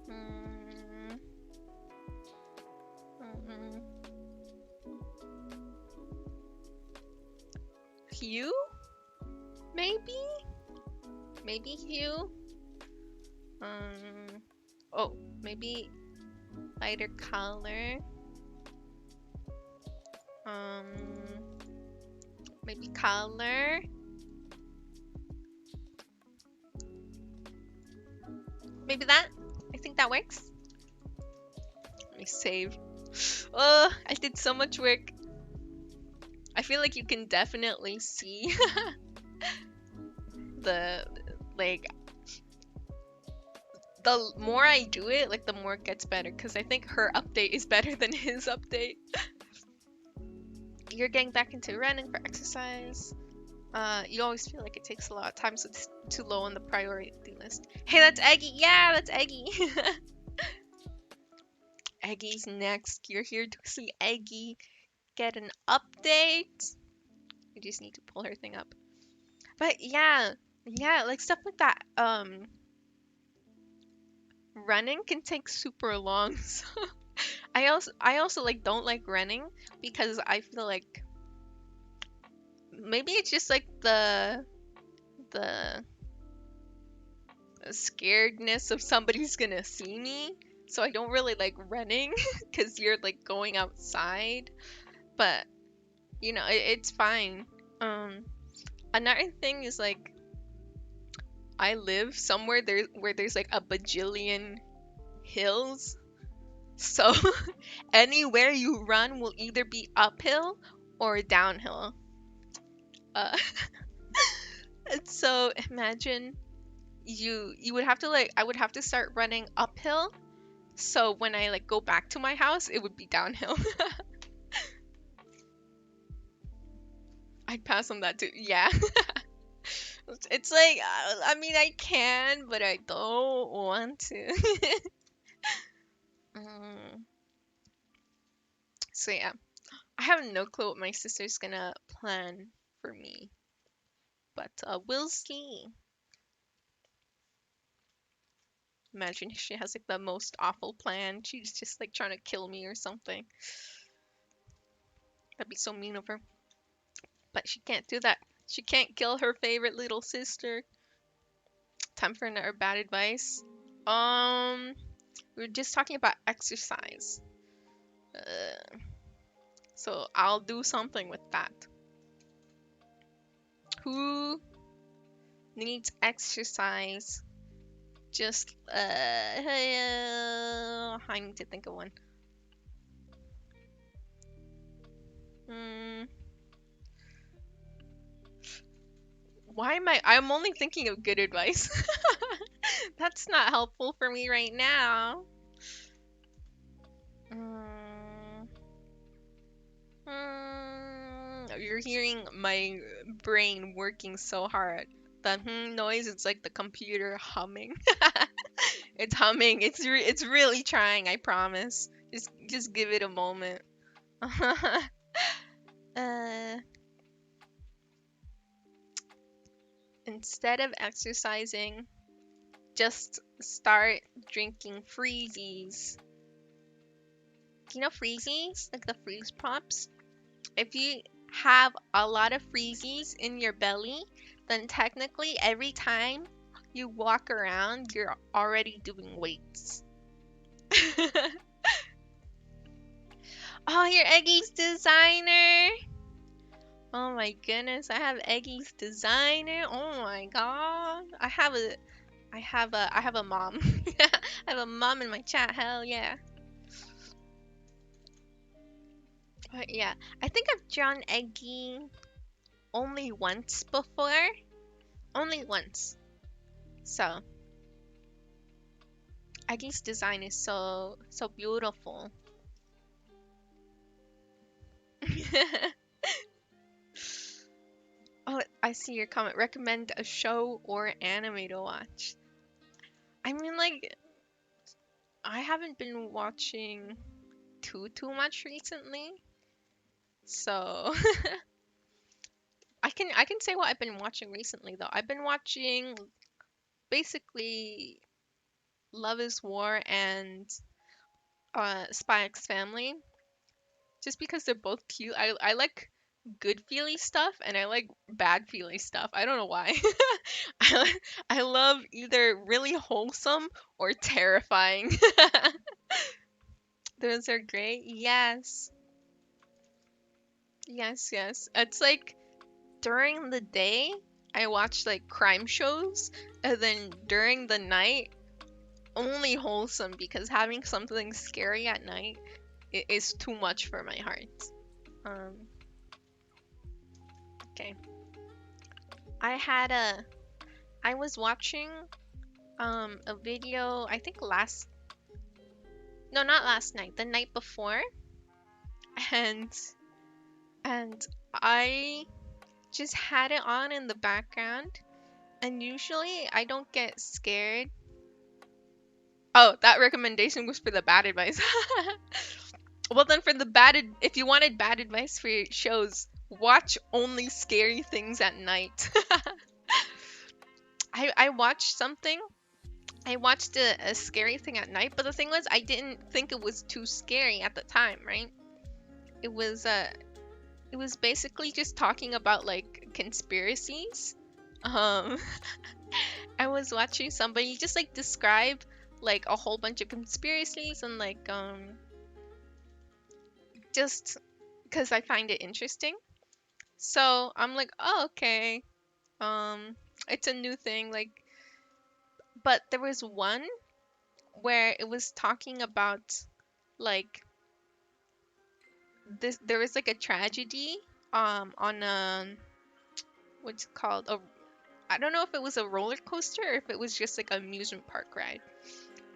S1: Mm. Mm-mm. Hue? Maybe? Maybe hue? Oh, maybe lighter color. Maybe color. Maybe that? I think that works. Let me save. Oh, I did so much work. I feel like you can definitely see the, like, the more I do it, like, the more it gets better. Because I think her update is better than his update. You're getting back into running for exercise. You always feel like it takes a lot of time, so it's too low on the priority list. Hey, that's Eggy. Yeah, that's Eggy. Eggy's next. You're here to see Eggy get an update. You just need to pull her thing up. But yeah, like stuff like that. Running can take super long. So I also like don't like running because I feel like maybe it's just like the scaredness of somebody's gonna see me. So I don't really like running because you're like going outside. But you know, it's fine. Another thing is like I live somewhere there where there's like a bajillion hills. So anywhere you run will either be uphill or downhill. Uh, and so imagine you would have to like I would have to start running uphill. So when I like go back to my house, it would be downhill. I'd pass on that too. Yeah. It's like I mean I can, but I don't want to. Mm, so yeah, I have no clue what my sister's gonna plan for me, but we'll see. Imagine if she has like the most awful plan. She's just like trying to kill me or something. That'd be so mean of her. But she can't do that. She can't kill her favorite little sister. Time for another bad advice. We were just talking about exercise. Uh, so I'll do something with that. Who needs exercise? Just I need to think of one. Hmm. Why am I'm only thinking of good advice. That's not helpful for me right now. Mm, you're hearing my brain working so hard. The noise, it's like the computer humming. It's humming. It's really trying, I promise. Just give it a moment. uh, Instead of exercising, just start drinking freezies. Do you know freezies? Like the freeze pops? If you have a lot of freezies in your belly, then technically every time you walk around, you're already doing weights. Oh, you're Eggy's designer. Oh my goodness, I have Eggy's designer. Oh my god. I have a mom. I have a mom in my chat. Hell yeah. But yeah, I think I've drawn Eggy only once before. Only once. So, Eggy's design is so beautiful. I see your comment. Recommend a show or anime to watch. I mean, like, I haven't been watching too much recently, so I can say what I've been watching recently though. I've been watching basically Love is War and Spy X Family, just because they're both cute. I like good feely stuff and I like bad feely stuff. I don't know why. I love either really wholesome or terrifying. Those are great. Yes. Yes, yes. It's like during the day, I watch like crime shows, and then during the night, only wholesome because having something scary at night is too much for my heart. Um, okay. I had a I was watching a video, I think last no, not last night, the night before, and and I just had it on in the background, and usually I don't get scared. Oh, that recommendation was for the bad advice. Well, then for the if you wanted bad advice for your shows, watch only scary things at night. I watched something. I watched a scary thing at night, but the thing was, I didn't think it was too scary at the time, right? It was it was basically just talking about like conspiracies. Um, I was watching somebody just like describe like a whole bunch of conspiracies and like just because I find it interesting. So I'm like, oh, okay. Um, it's a new thing. Like, but there was one where it was talking about like this. There was like a tragedy. On what's it called? I don't know if it was a roller coaster or if it was just like an amusement park ride.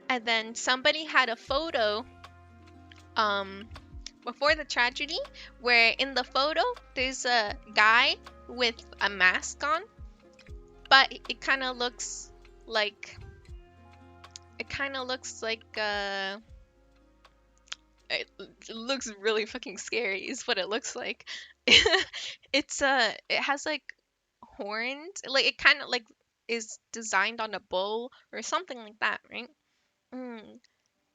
S1: And then somebody had a photo. Um, before the tragedy, where in the photo there's a guy with a mask on, but like it kind of looks like it looks really fucking scary is what it looks like. It has like horns, like it kind of like is designed on a bull or something like that, right? Mm.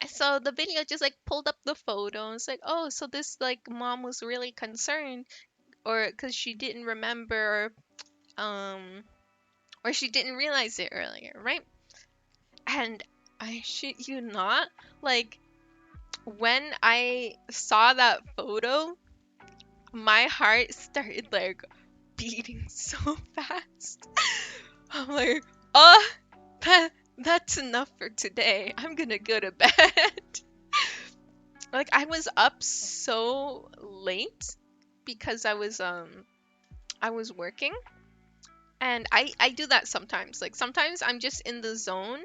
S1: So the video just like pulled up the photo and it's like, oh, so this like mom was really concerned or because she didn't remember um or she didn't realize it earlier, right? And I shit you not, like when I saw that photo, my heart started like beating so fast. I'm like, oh, that's enough for today. I'm gonna go to bed. Like I was up so late because I was working, and I do that sometimes. Like sometimes I'm just in the zone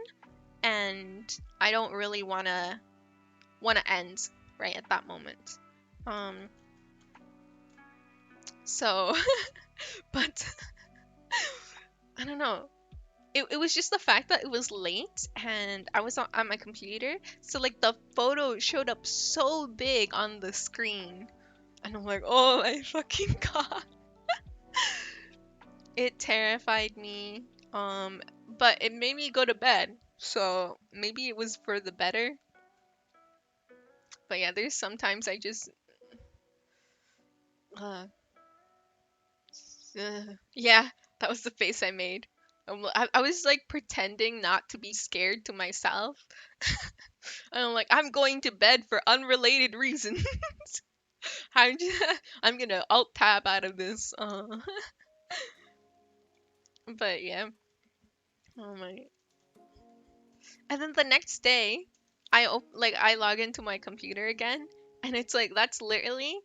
S1: and I don't really wanna end right at that moment. Um so but I don't know. It was just the fact that it was late and I was on my computer. So like the photo showed up so big on the screen. And I'm like, oh my fucking god. It terrified me. But it made me go to bed. So maybe it was for the better. But yeah, there's sometimes I just uh, yeah, that was the face I made. I was like pretending not to be scared to myself. And I'm like, I'm going to bed for unrelated reasons. I'm just, I'm gonna alt tab out of this. But yeah. Oh my. And then the next day, I log into my computer again, and it's like that's literally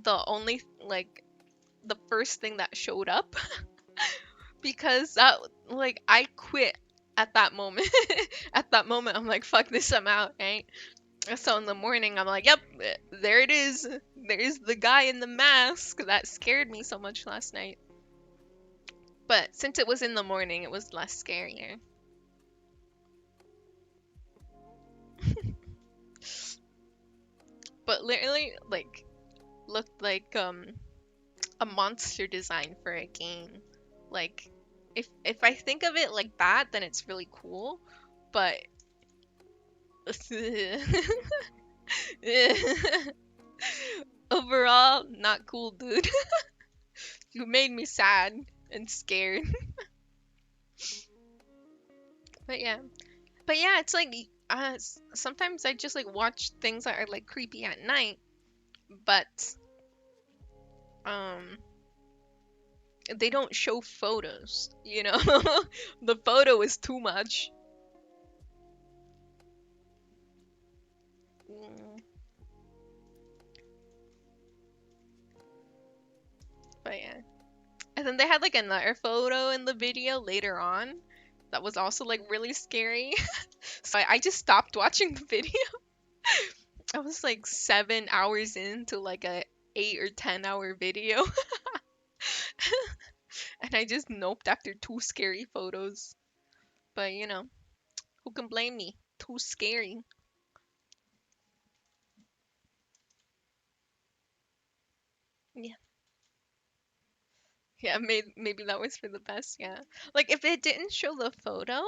S1: the only like the first thing that showed up because that like I quit at that moment. At that moment, I'm like, fuck this, I'm out, right? So in the morning, I'm like, yep, there it is. There's the guy in the mask that scared me so much last night. But since it was in the morning, it was less scarier. But literally, like, looked like a monster design for a game. Like, if I think of it like that, then it's really cool. But overall, not cool, dude. You made me sad and scared. But yeah. But yeah, it's like sometimes I just like watch things that are like creepy at night, but um they don't show photos, you know? The photo is too much. Mm, but yeah. And then they had like another photo in the video later on that was also like really scary. So I just stopped watching the video. I was like 7 hours into like a 8 or 10 hour video, and I just noped after two scary photos. But you know, who can blame me? Too scary. Yeah, yeah. Maybe that was for the best. Yeah, like if it didn't show the photo,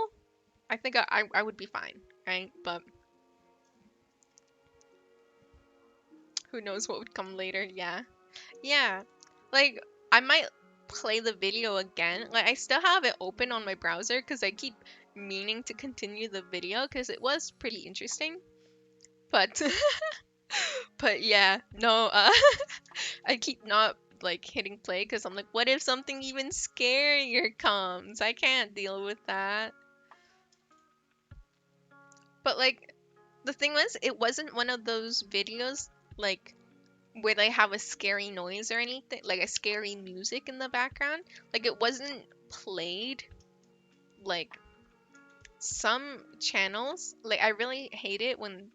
S1: I think I would be fine, right? But who knows what would come later? Yeah, yeah. Like I might play the video again. Like I still have it open on my browser because I keep meaning to continue the video because it was pretty interesting. But but yeah, no, I keep not like hitting play because I'm like, what if something even scarier comes? I can't deal with that. But like the thing was, it wasn't one of those videos like where they have a scary noise or anything, like a scary music in the background. Like it wasn't played like some channels. Like I really hate it when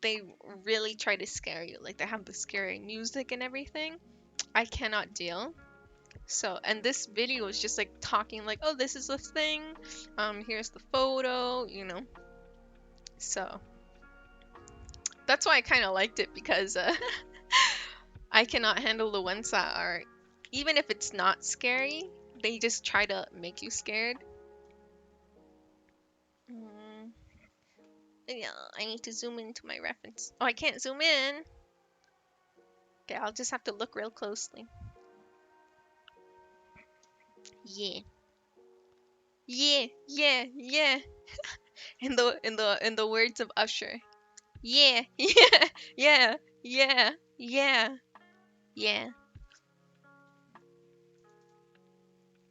S1: they really try to scare you. Like they have the scary music and everything. I cannot deal. So, and this video is just like talking like, oh, this is the thing. Here's the photo, you know. So that's why I kind of liked it because I cannot handle the ones that are, even if it's not scary, they just try to make you scared. Mm, yeah, I need to zoom into my reference. Oh, I can't zoom in. Okay, I'll just have to look real closely. Yeah, yeah, yeah, yeah. In the words of Usher. Yeah, yeah, yeah, yeah, yeah, yeah.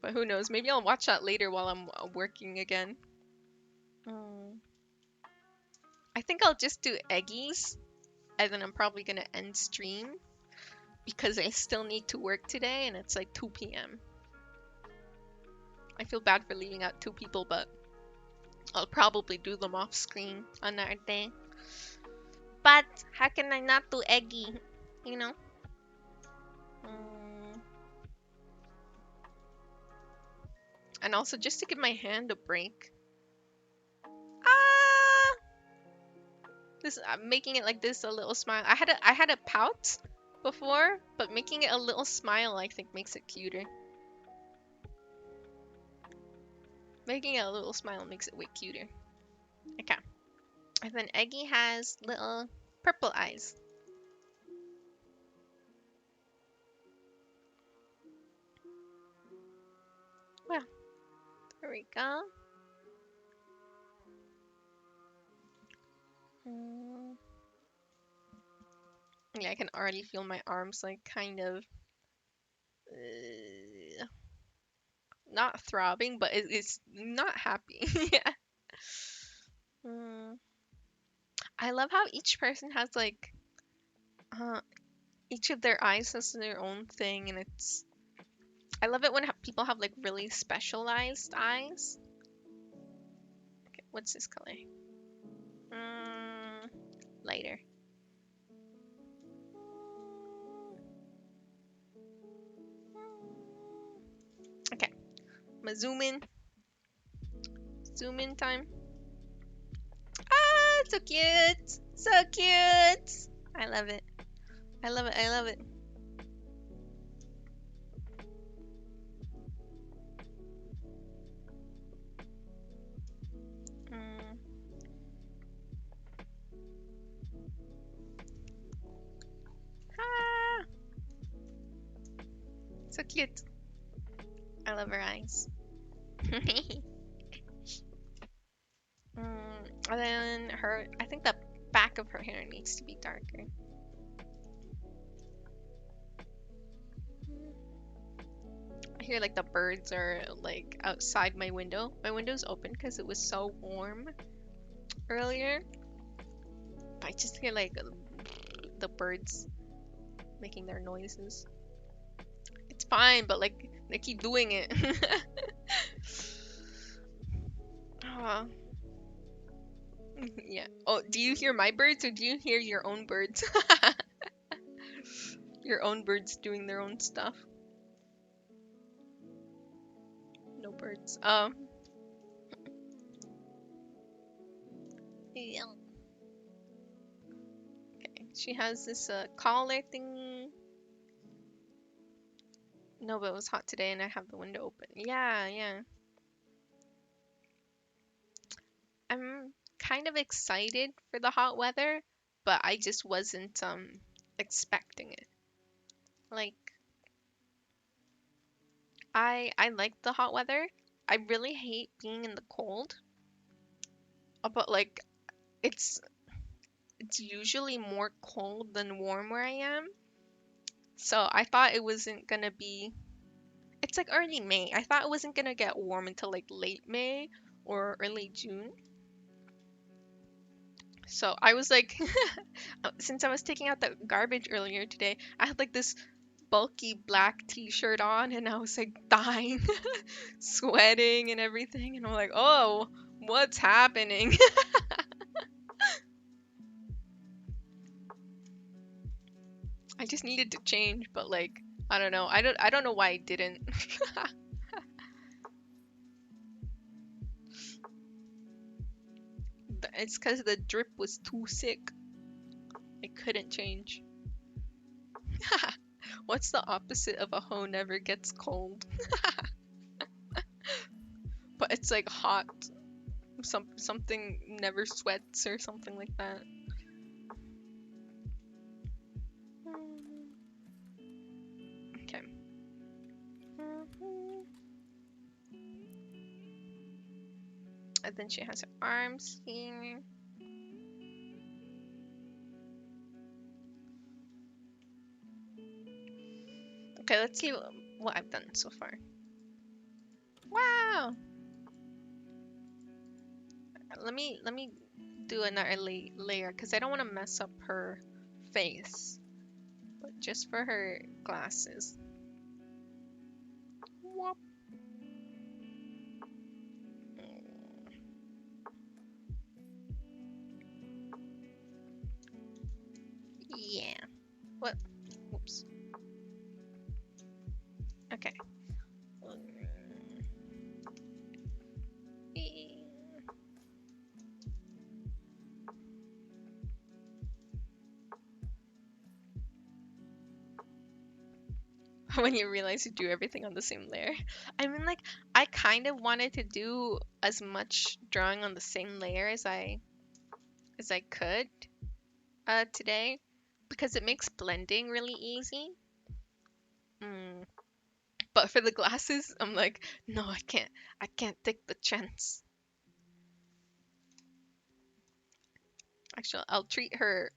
S1: But who knows? Maybe I'll watch that later while I'm working again. Mm. I think I'll just do Eggies, and then I'm probably gonna end stream because I still need to work today, and it's like 2 p.m. I feel bad for leaving out two people, but I'll probably do them off screen another day. But how can I not do Eggy? You know? Mm. And also just to give my hand a break. Ah! This I'm making it like this a little smile. I had a pout before, but making it a little smile I think makes it cuter. Making it a little smile makes it way cuter. Okay. And then Eggy has little purple eyes. Well, there we go. Mm. Yeah, I can already feel my arms like kind of not throbbing, but it's not happy. Yeah. Mm. I love how each person has like uh, each of their eyes has their own thing, and it's. I love it when people have like really specialized eyes. Okay, what's this color? Mm, lighter. Okay, I'm My zoom in. Zoom in time. Ah, so cute. So cute. I love it. I love it. I love it. Mm. Ah, so cute. I love her eyes. And then her, I think the back of her hair needs to be darker. I hear like the birds are like outside my window. My window's open because it was so warm earlier. I just hear like the birds making their noises. It's fine, but like they keep doing it. Oh, yeah. Oh, do you hear my birds or do you hear your own birds? Your own birds doing their own stuff. No birds. Yeah. Okay. She has this collar thing. No, but it was hot today and I have the window open. Yeah, yeah. I'm kind of excited for the hot weather, but I just wasn't expecting it. Like I like the hot weather. I really hate being in the cold. But like it's it's usually more cold than warm where I am. So I thought it wasn't gonna be it's like early May. I thought it wasn't gonna get warm until like late May or early June. So I was like since I was taking out the garbage earlier today, I had like this bulky black t-shirt on and I was like dying, sweating and everything. And I'm like, oh, what's happening? I just needed to change, but like, I don't know. I don't know why I didn't. It's because the drip was too sick. I couldn't change. What's the opposite of a hoe never gets cold? But it's like hot. Something never sweats or something like that. Okay. And then she has her arms here. Okay, let's see what I've done so far. Wow! Let me do another layer because I don't want to mess up her face, but just for her glasses. Whoop. Yeah. What? Whoops. Okay. When you realize you do everything on the same layer. I mean, like, I kind of wanted to do as much drawing on the same layer as I could today because it makes blending really easy. Mm. But for the glasses, I'm like, no, I can't take the chance. Actually, I'll treat her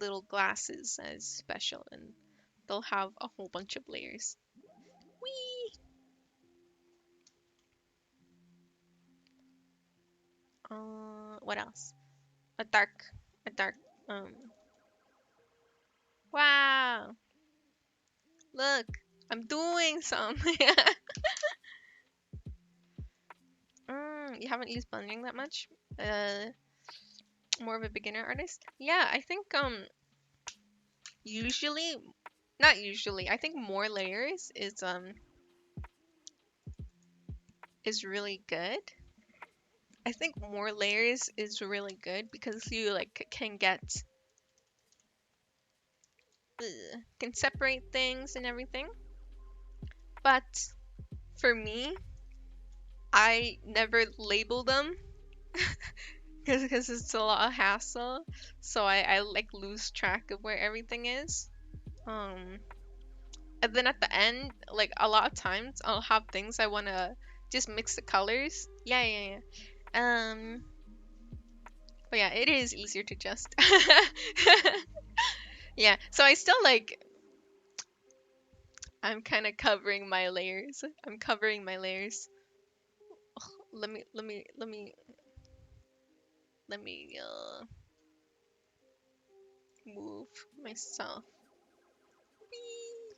S1: little glasses as special, and they'll have a whole bunch of layers. Whee! What else? A dark, a dark. Um. Wow! Look, I'm doing something. You haven't used blending that much. Uh, more of a beginner artist. Yeah, I think usually, not usually. I think more layers is is really good. I think more layers is really good because you like can get can separate things and everything. But for me, I never label them because it's a lot of hassle. So I like lose track of where everything is. Um, and then at the end, like a lot of times I'll have things I wanna just mix the colors. Yeah. But yeah, it is easier to just. Yeah, so I still like I'm kind of covering my layers. I'm covering my layers. Let me move myself. Whee!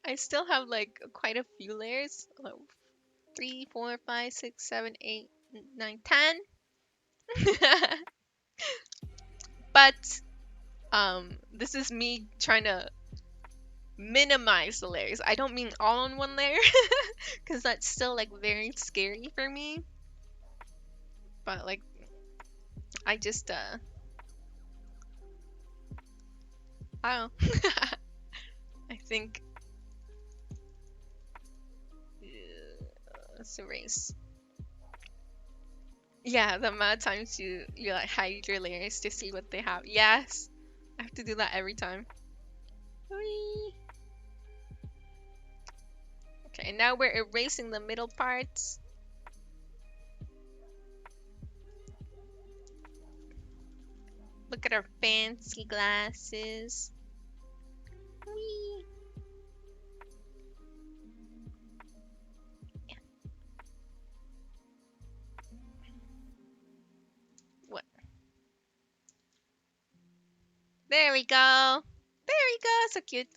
S1: I still have like quite a few layers. Like, 3, 4, 5, 6, 7, 8, 9, 10. But this is me trying to minimize the layers. I don't mean all on one layer because that's still like very scary for me. But like I just I don't know. I think let's erase. Yeah, the amount of times you like hide your layers to see what they have. Yes, I have to do that every time. Whee! Okay, now we're erasing the middle parts. Look at our fancy glasses. Whee! What? There we go. There we go. So cute.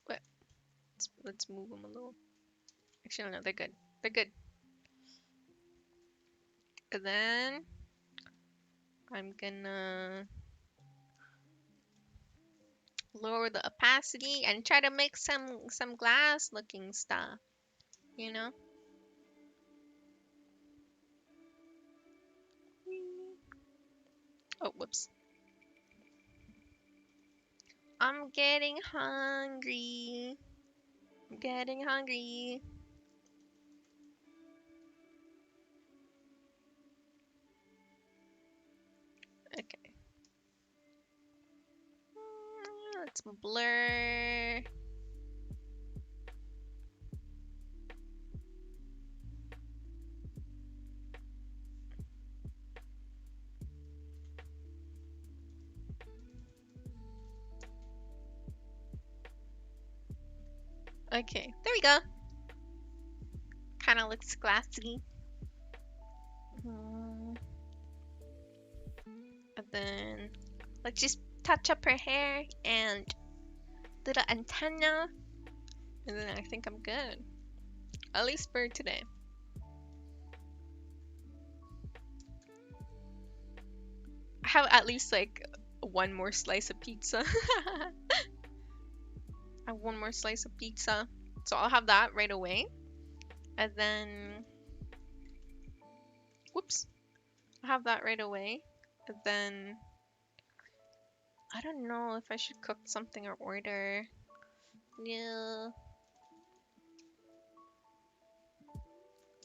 S1: What? Let's move them a little. Actually, no, they're good. They're good. And then I'm gonna lower the opacity and try to make some glass looking stuff, you know? Oh, whoops. I'm getting hungry. I'm getting hungry. Okay. Let's blur. Okay, there we go. Kind of looks glassy. And then let's just touch up her hair and little antenna. And then I think I'm good. At least for today. I have at least like one more slice of pizza. I have one more slice of pizza. So I'll have that right away. And then, whoops, I'll have that right away. And then, I don't know if I should cook something or order. Yeah.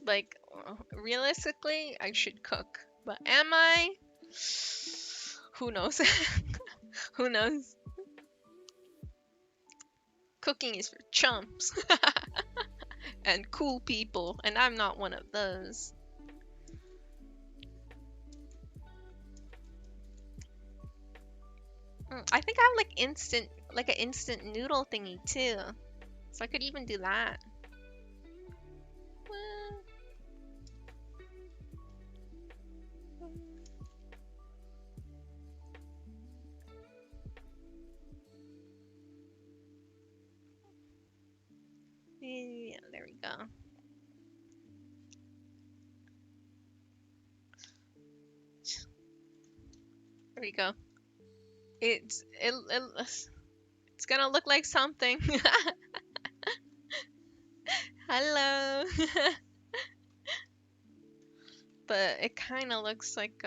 S1: Like, realistically, I should cook. But am I? Who knows? Who knows? Cooking is for chumps and cool people, and I'm not one of those. I think I have like an instant noodle thingy too. So I could even do that. Well, yeah, there we go. There we go. It's It's gonna look like something. Hello. But it kind of looks like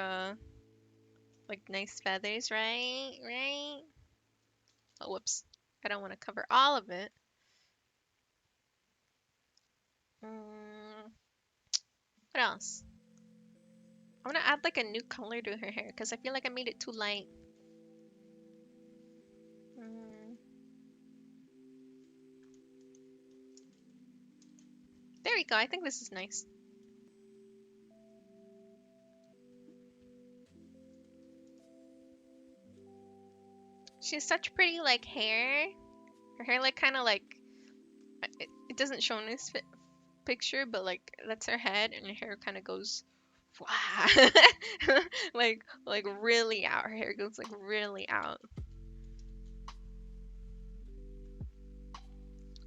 S1: nice feathers, right? Right? Oh, whoops. I don't want to cover all of it. What else? I want to add like a new color to her hair because I feel like I made it too light. There we go. I think this is nice. She has such pretty like hair. Her hair like kind of like it doesn't show in this picture, but like that's her head, and her hair kind of goes, wow, like really out. Her hair goes like really out.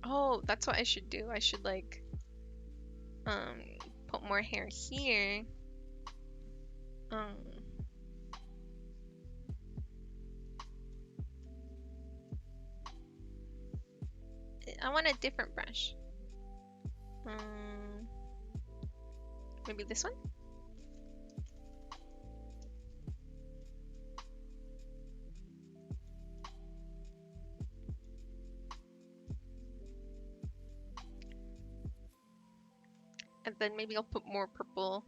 S1: Oh, that's what I should do. I should like um put more hair here. I want a different brush. Maybe this one? And then maybe I'll put more purple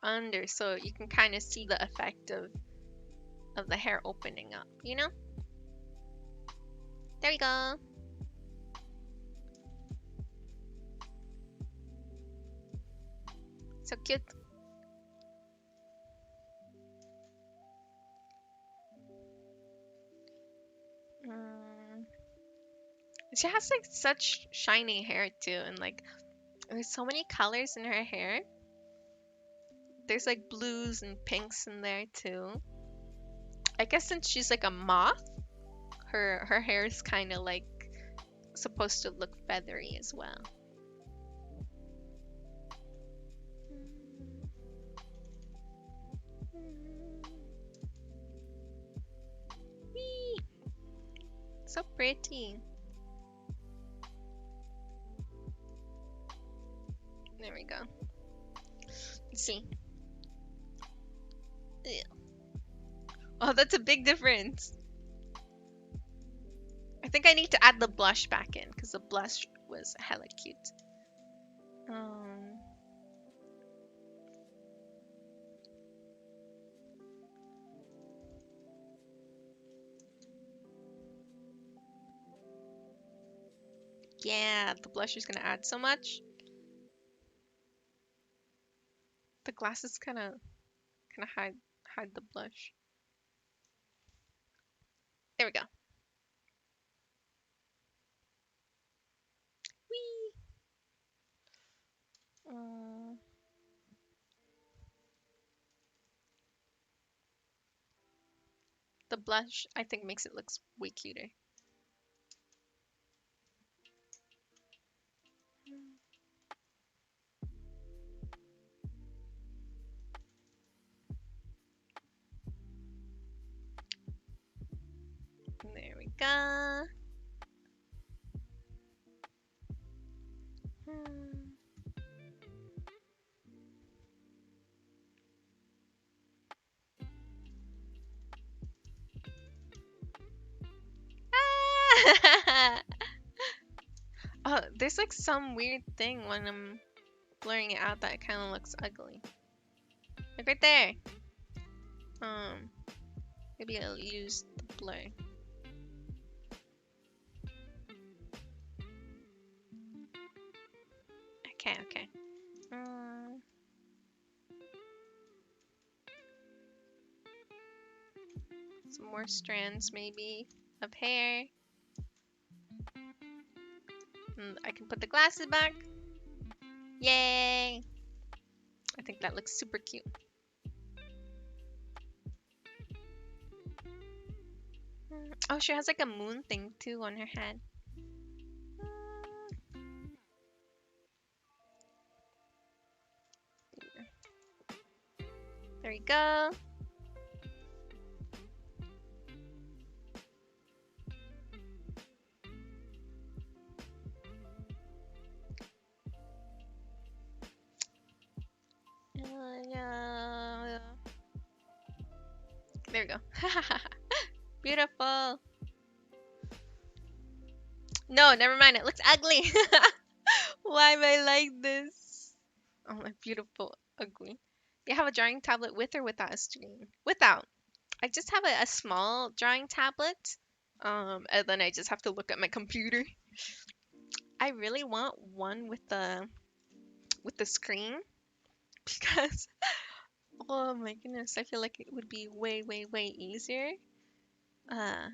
S1: under so you can kind of see the effect of the hair opening up, you know? There we go. So cute. She has like such shiny hair too, and like there's so many colors in her hair. There's like blues and pinks in there too. I guess since she's like a moth, her hair is kind of like supposed to look feathery as well. Whee! So pretty. There we go. Let's see. Ew. Oh, that's a big difference. I think I need to add the blush back in because the blush was hella cute. Yeah, the blush is gonna add so much. The glasses kind of hide the blush. There we go. Whee! The blush, I think, makes it look way cuter. There we go. Ah! Oh, there's like some weird thing when I'm blurring it out that it kind of looks ugly. Look right there. Maybe I'll use the blur. Okay. Some more strands maybe of hair. And I can put the glasses back. Yay! I think that looks super cute. Oh, she has like a moon thing too on her head. There we go. There we go. Beautiful. No, never mind. It looks ugly. Why am I like this? Oh, my beautiful, ugly. You have a drawing tablet with or without a screen? Without. I just have a small drawing tablet. And then I just have to look at my computer. I really want one with the screen because oh my goodness, I feel like it would be way, way, way easier. Uh,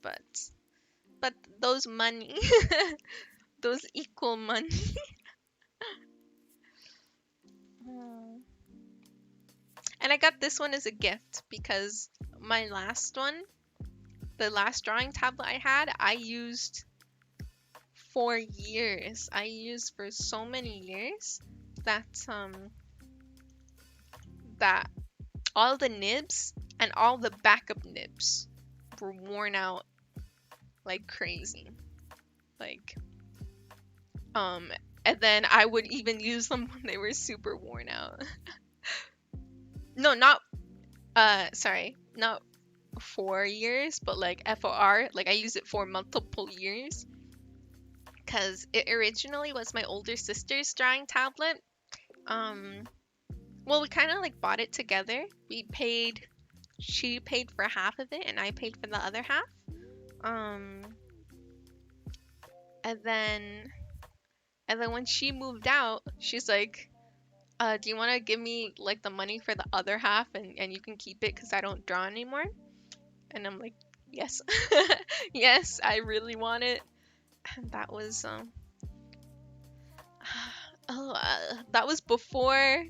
S1: but but those money, those equal money. Hmm. And I got this one as a gift because my last one, the last drawing tablet I had, I used for years. I used for so many years that that all the nibs and all the backup nibs were worn out like crazy. Like um and then I would even use them when they were super worn out. No, not sorry, not 4 years, but like FOR, like I use it for multiple years because it originally was my older sister's drawing tablet. Um, well, we kind of like bought it together. She paid for half of it, and I paid for the other half. Um, and then when she moved out, she's like, do you want to give me like the money for the other half, and you can keep it because I don't draw anymore? And I'm like, yes, yes, I really want it. And that was oh, that was before.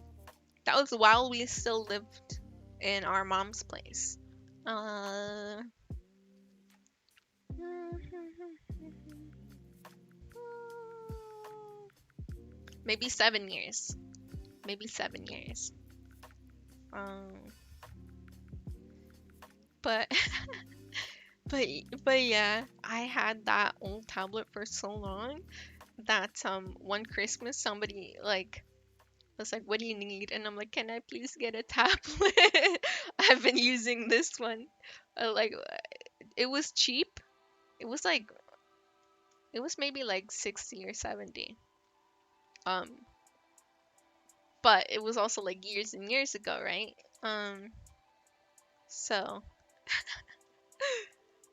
S1: That was while we still lived in our mom's place. Uh, maybe 7 years. Maybe 7 years. Um, but but but yeah, I had that old tablet for so long that one Christmas somebody like was like, "What do you need?" And I'm like, "Can I please get a tablet? I've been using this one." Like it was cheap. It was like it was maybe like 60 or 70. Um, but it was also like years and years ago, right? So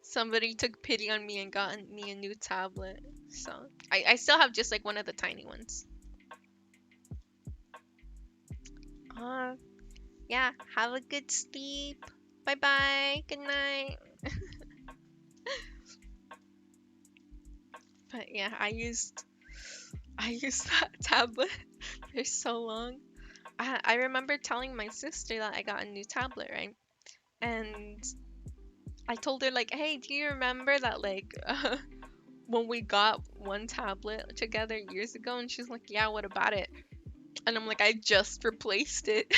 S1: somebody took pity on me and got me a new tablet. So I still have just like one of the tiny ones. Uh, yeah, have a good sleep. Bye bye. Good night. But yeah, I used that tablet for so long. I remember telling my sister that I got a new tablet, right? And I told her like, "Hey, do you remember that like when we got one tablet together years ago?" And she's like, "Yeah, what about it?" And I'm like, "I just replaced it."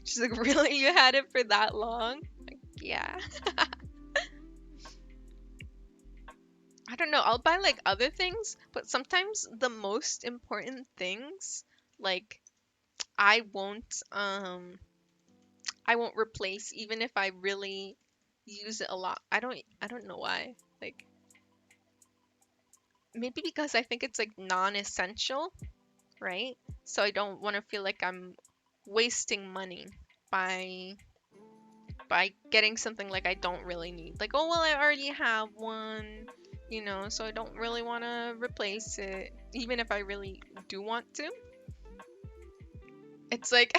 S1: She's like, "Really? You had it for that long?" Like, yeah. I don't know. I'll buy like other things, but sometimes the most important things, like I won't um I won't replace even if I really use it a lot. I don't know why. Like maybe because I think it's like non-essential, right? So I don't want to feel like I'm wasting money by getting something like I don't really need. Like, oh well, I already have one, so I don't really want to replace it, even if I really do want to. It's like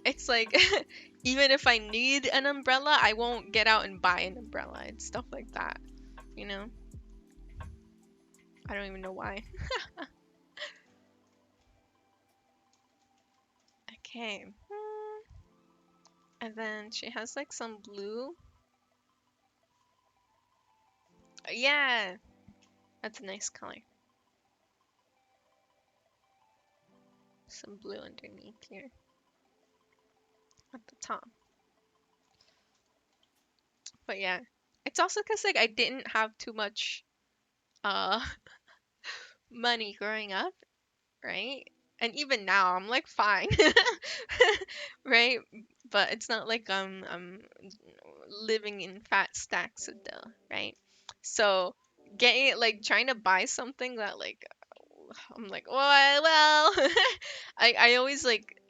S1: it's like even if I need an umbrella, I won't get out and buy an umbrella and stuff like that, you know? I don't even know why. Okay. And then she has like some blue. Yeah, that's a nice color. Some blue underneath here at the top. But yeah, it's also because like I didn't have too much uh money growing up, right? And even now I'm like fine, right? but it's not like I'm living in fat stacks of dough, right? So getting it like trying to buy something that like I'm like, well, I always like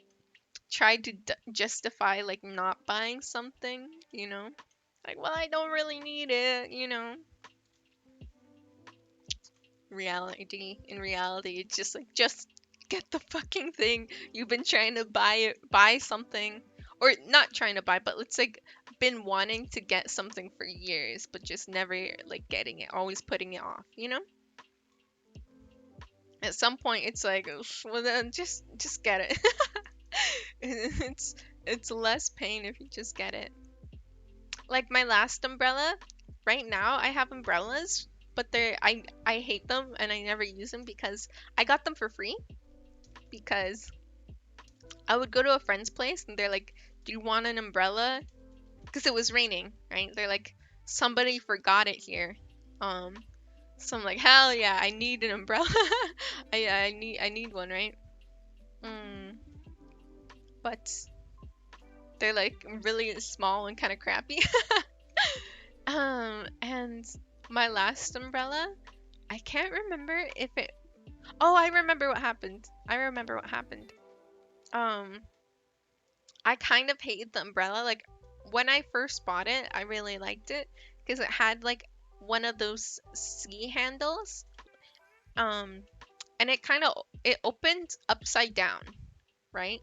S1: try to justify like not buying something, you know? Like, well, I don't really need it, you know? In reality, it's just like, just get the fucking thing. You've been trying to buy something, or not trying to buy, but it's like been wanting to get something for years, but just never like getting it, always putting it off, you know? At some point, it's like, "Ugh, well, then just get it. it's it's less pain if you just get it. Like my last umbrella, right now I have umbrellas, but I hate them and I never use them because I got them for free because I would go to a friend's place and they're like, "Do you want an umbrella?" Because it was raining, right? They're like, "Somebody forgot it here." Um, so I'm like, "Hell yeah, I need an umbrella. I need one, right?" Mm, but they're like really small and kind of crappy. And my last umbrella, I can't remember if it. Oh, I remember what happened. I remember what happened. Um, I kind of hated the umbrella. Like when I first bought it, I really liked it because it had like one of those C handles. Um, and it opened upside down, right?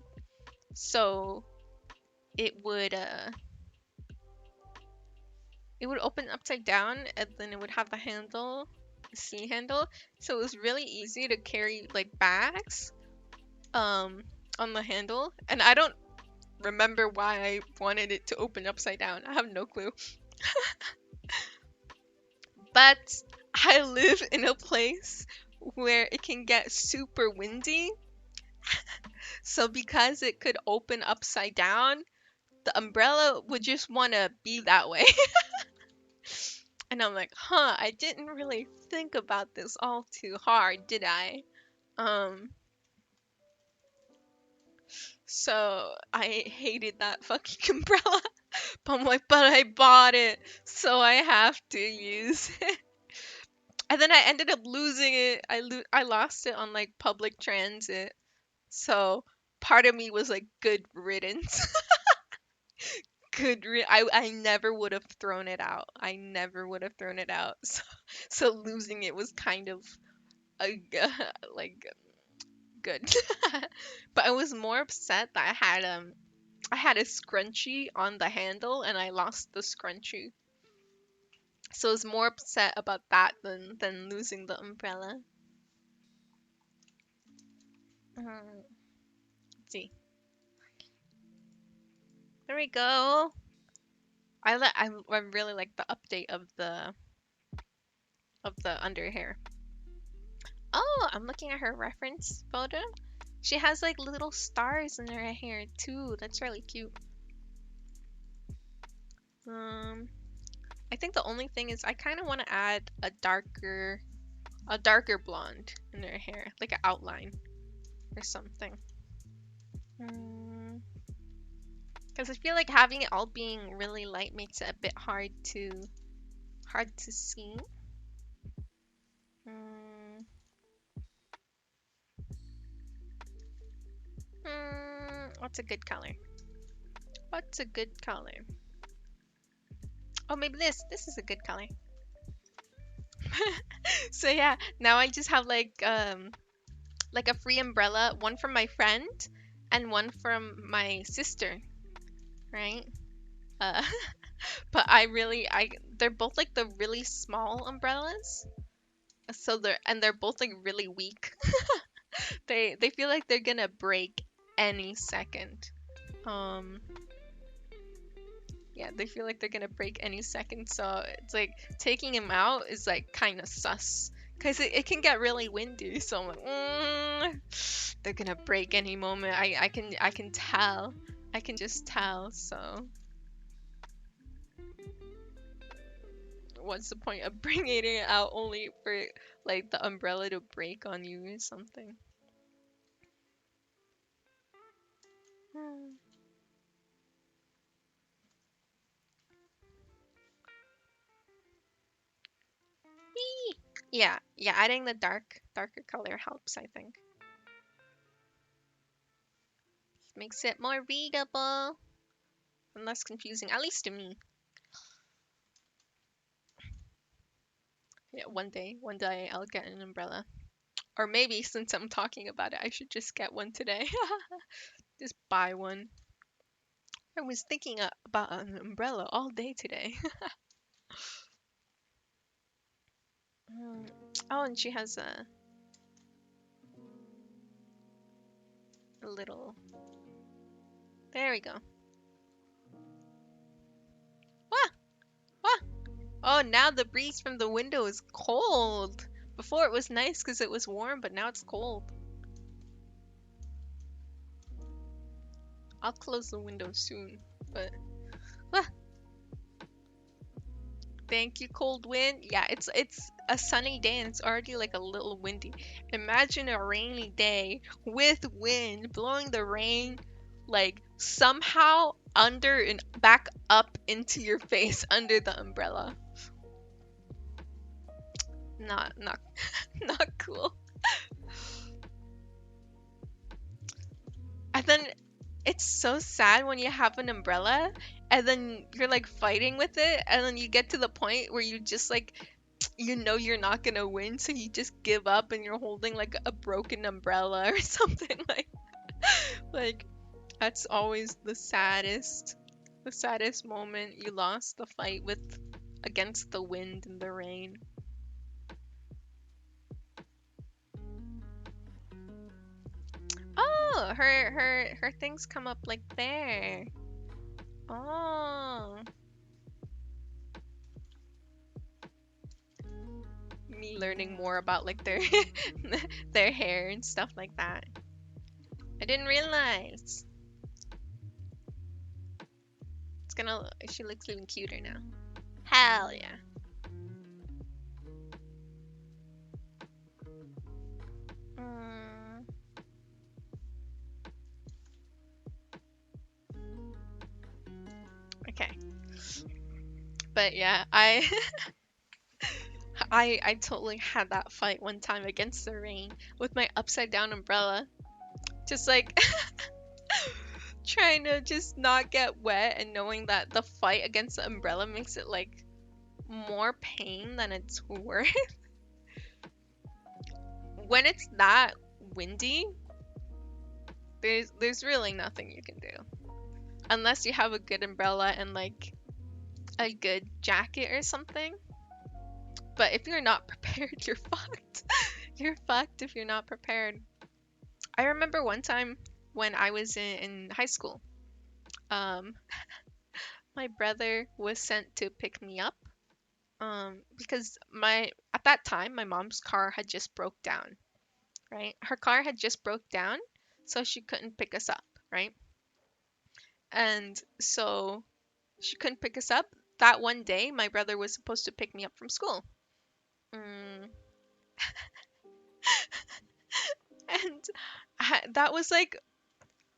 S1: So it would uh it would open upside down and then it would have the handle, C handle. So it was really easy to carry like bags um on the handle. And I don't remember why I wanted it to open upside down. I have no clue. But I live in a place where it can get super windy. So because it could open upside down, the umbrella would just want to be that way. And I'm like, huh, I didn't really think about this all too hard, did I? Um, so I hated that fucking umbrella. But I'm like, but I bought it, so I have to use it. And then I ended up losing it. I lost it on like public transit. So part of me was like, good riddance. I never would have thrown it out. I never would have thrown it out. So losing it was kind of a, like good. But I was more upset that I had a scrunchie on the handle and I lost the scrunchie. So I was more upset about that than losing the umbrella. Let's see. There we go. I really like the update of the under hair. Oh, I'm looking at her reference photo. She has like little stars in her hair too. That's really cute. Um, I think the only thing is I kind of want to add a darker blonde in her hair, like an outline or something. Because I feel like having it all being really light makes it a bit hard to see. Mm, what's a good color? What's a good color? Oh, maybe this. This is a good color. So yeah, now I just have like a free umbrella, one from my friend and one from my sister, right? Uh, but I they're both like the really small umbrellas. So they're both like really weak. They feel like they're gonna break any second. Um, yeah, they feel like they're gonna break any second. So it's like taking them out is like kind of sus. Cause it can get really windy, so I'm like, they're gonna break any moment. I can tell, I can just tell. So what's the point of bringing it out only for like the umbrella to break on you or something? Hmm. Yeah, yeah, adding the darker color helps, I think. Makes it more readable and less confusing, at least to me. Yeah, one day I'll get an umbrella. Or maybe since I'm talking about it, I should just get one today. Just buy one. I was thinking about an umbrella all day today. Mm. Oh, and she has a little. There we go. Wah! Wah! Oh, now the breeze from the window is cold. Before it was nice because it was warm, but now it's cold. I'll close the window soon, but ah, thank you, cold wind. Yeah, it's a sunny day and it's already like a little windy. Imagine a rainy day with wind blowing the rain like somehow under and back up into your face under the umbrella. Not not cool. And then it's so sad when you have an umbrella and then you're like fighting with it and then you get to the point where you just like you know you're not gonna win, so you just give up and you're holding like a broken umbrella or something like that's always the saddest moment. You lost the fight with against the wind and the rain. Oh, her things come up like there. Oh, me learning more about like their their hair and stuff like that. I didn't realize. It's gonna. She looks even cuter now. Hell yeah. Mm, okay, but yeah, I totally had that fight one time against the rain with my upside down umbrella, just like trying to just not get wet and knowing that the fight against the umbrella makes it like more pain than it's worth. When it's that windy, there's really nothing you can do unless you have a good umbrella and like a good jacket or something. But if you're not prepared, you're fucked. You're fucked if you're not prepared. I remember one time when I was in high school, um, my brother was sent to pick me up, because my at that time my mom's car had just broke down, right? Her car had just broke down, so she couldn't pick us up, right? And so she couldn't pick us up. That one day, my brother was supposed to pick me up from school. Mm, and that was like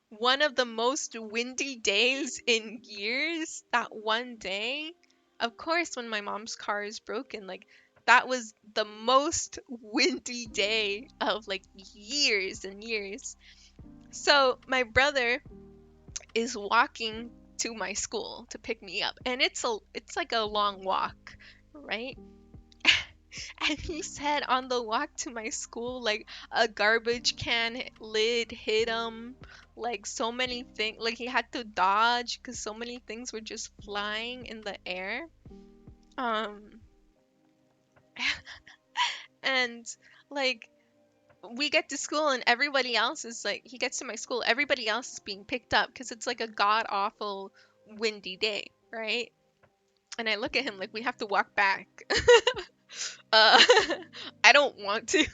S1: one of the most windy days in years. That one day, of course, when my mom's car is broken, like that was the most windy day of like years and years. So my brother is walking to my school to pick me up, and it's like a long walk, right? And he said on the walk to my school, like a garbage can lid hit him, like so many things, like he had to dodge because so many things were just flying in the air. Um, and like we get to school and everybody else is like, he gets to my school, everybody else is being picked up because it's like a god awful windy day, right? And I look at him like we have to walk back. uh, I don't want to.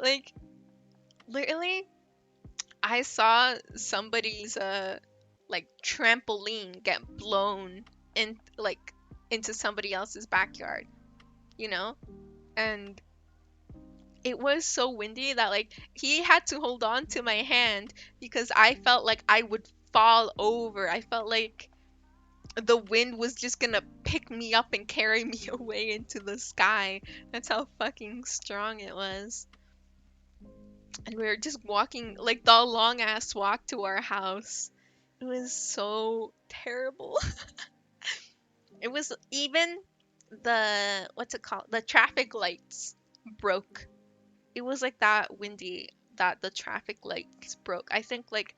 S1: Like literally I saw somebody's like trampoline get blown in like into somebody else's backyard, you know? And it was so windy that like he had to hold on to my hand because I felt like I would fall over. I felt like the wind was just gonna pick me up and carry me away into the sky. That's how fucking strong it was. And we were just walking like the long ass walk to our house. It was so terrible. It was even the what's it called? The traffic lights broke. It was like that windy that the traffic lights broke. I think like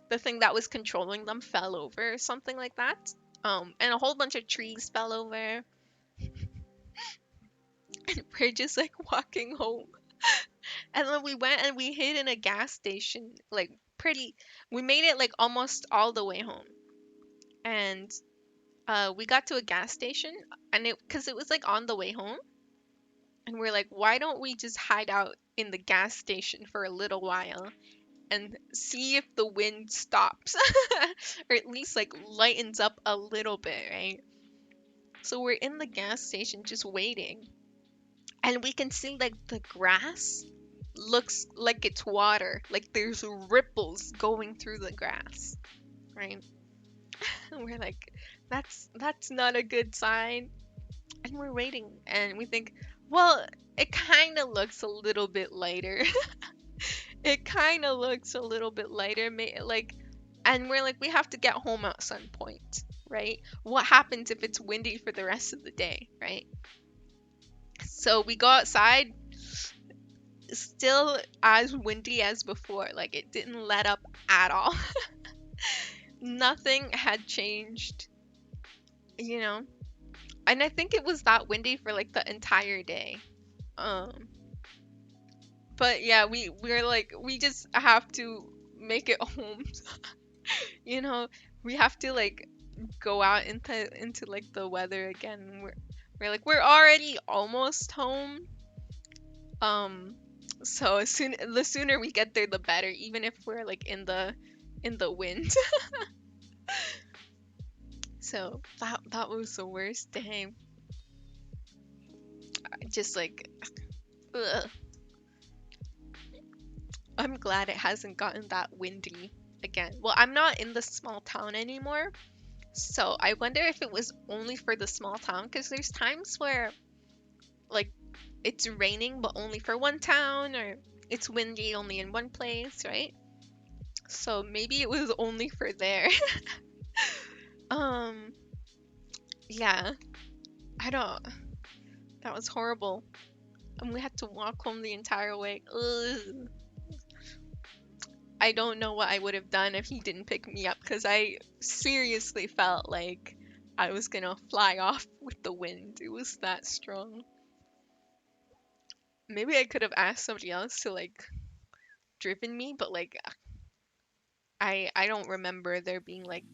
S1: the thing that was controlling them fell over or something like that. And a whole bunch of trees fell over. And we're just like walking home. And then we went and we hid in a gas station, like pretty. We made it like almost all the way home. And we got to a gas station, and because it was like on the way home, and we're like, why don't we just hide out in the gas station for a little while and see if the wind stops, or at least like lightens up a little bit, right? So we're in the gas station just waiting, and we can see like the grass looks like it's water, like there's ripples going through the grass, right? And we're like, that's not a good sign. And we're waiting, and we think, well, it kind of looks a little bit lighter. It kind of looks a little bit lighter, like, and we're like, we have to get home at some point, right? What happens if it's windy for the rest of the day, right? So we go outside, still as windy as before, like it didn't let up at all. Nothing had changed, you know? And I think it was that windy for like the entire day. Um, but yeah, we're like, we just have to make it home. You know, we have to like go out into like the weather again. We're like, we're already almost home. Um, so the sooner we get there, the better. Even if we're like in the wind. So that was the worst day. Just like, ugh. I'm glad it hasn't gotten that windy again. Well, I'm not in the small town anymore, so I wonder if it was only for the small town, because there's times where like it's raining but only for one town, or it's windy only in one place, right? So maybe it was only for there. um yeah, I don't, that was horrible. And we had to walk home the entire way. Ugh. I don't know what I would have done if he didn't pick me up, because I seriously felt like I was gonna fly off with the wind. It was that strong. Maybe I could have asked somebody else to like driven me, but like I don't remember there being like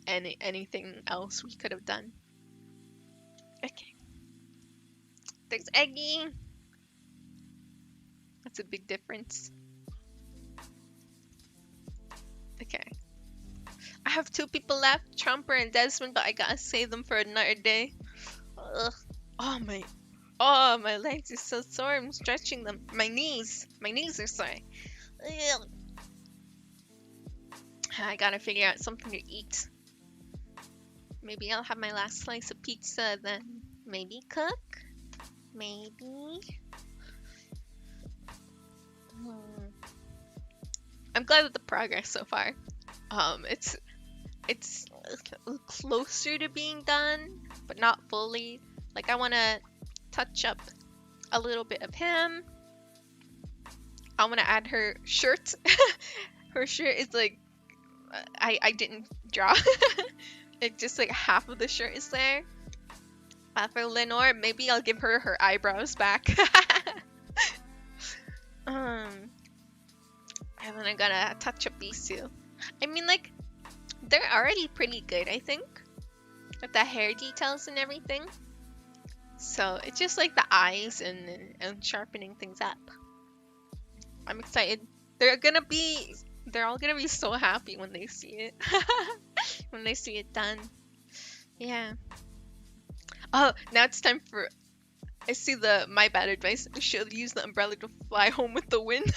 S1: anything else we could have done. Okay. There's Eggy. That's a big difference. Okay. I have two people left, Trumper and Desmond, but I gotta save them for another day. Ugh. Oh my, my legs are so sore. I'm stretching them. My knees are sore. Ugh. I gotta figure out something to eat. Maybe I'll have my last slice of pizza, then maybe cook. Maybe. I'm glad with the progress so far. It's closer to being done, but not fully. Like I want to touch up a little bit of him. I want to add her shirt. Her shirt is like, I didn't draw. It's just like half of the shirt is there. For Lenore, maybe I'll give her her eyebrows back. And then I gotta touch up these two. I mean, like, they're already pretty good, I think, with the hair details and everything. So it's just like the eyes and sharpening things up. I'm excited. They're all gonna be so happy when they see it. When they see it done. Yeah. Oh, now it's time for, I see my bad advice. I should use the umbrella to fly home with the wind.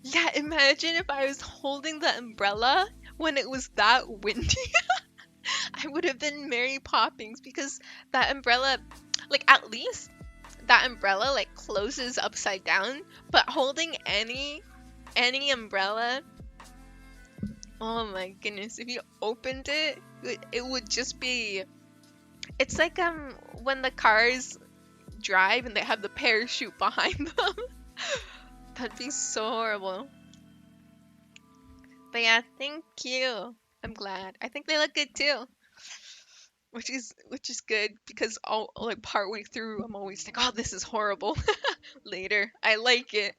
S1: Yeah, imagine if I was holding the umbrella when it was that windy, I would have been Mary Poppins because that umbrella, like at least that umbrella like closes upside down, but holding any umbrella, oh my goodness, if you opened it, it would just be, it's like when the cars drive and they have the parachute behind them. That'd be so horrible. But yeah, thank you. I'm glad. I think they look good too. Which is good because all like partway through I'm always like, oh, this is horrible. Later, I like it.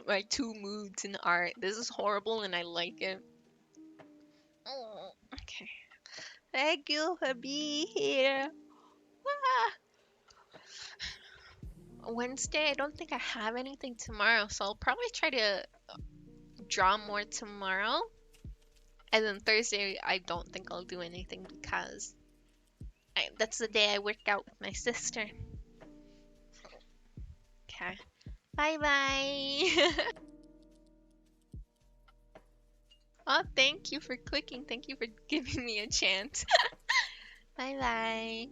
S1: My two moods in art. This is horrible and I like it. Oh, okay. Thank you for being here. Ah. Wednesday, I don't think I have anything tomorrow, so I'll probably try to draw more tomorrow. And then Thursday, I don't think I'll do anything because that's the day I work out with my sister. Okay. Bye bye. Oh, thank you for clicking. Thank you for giving me a chance. Bye bye.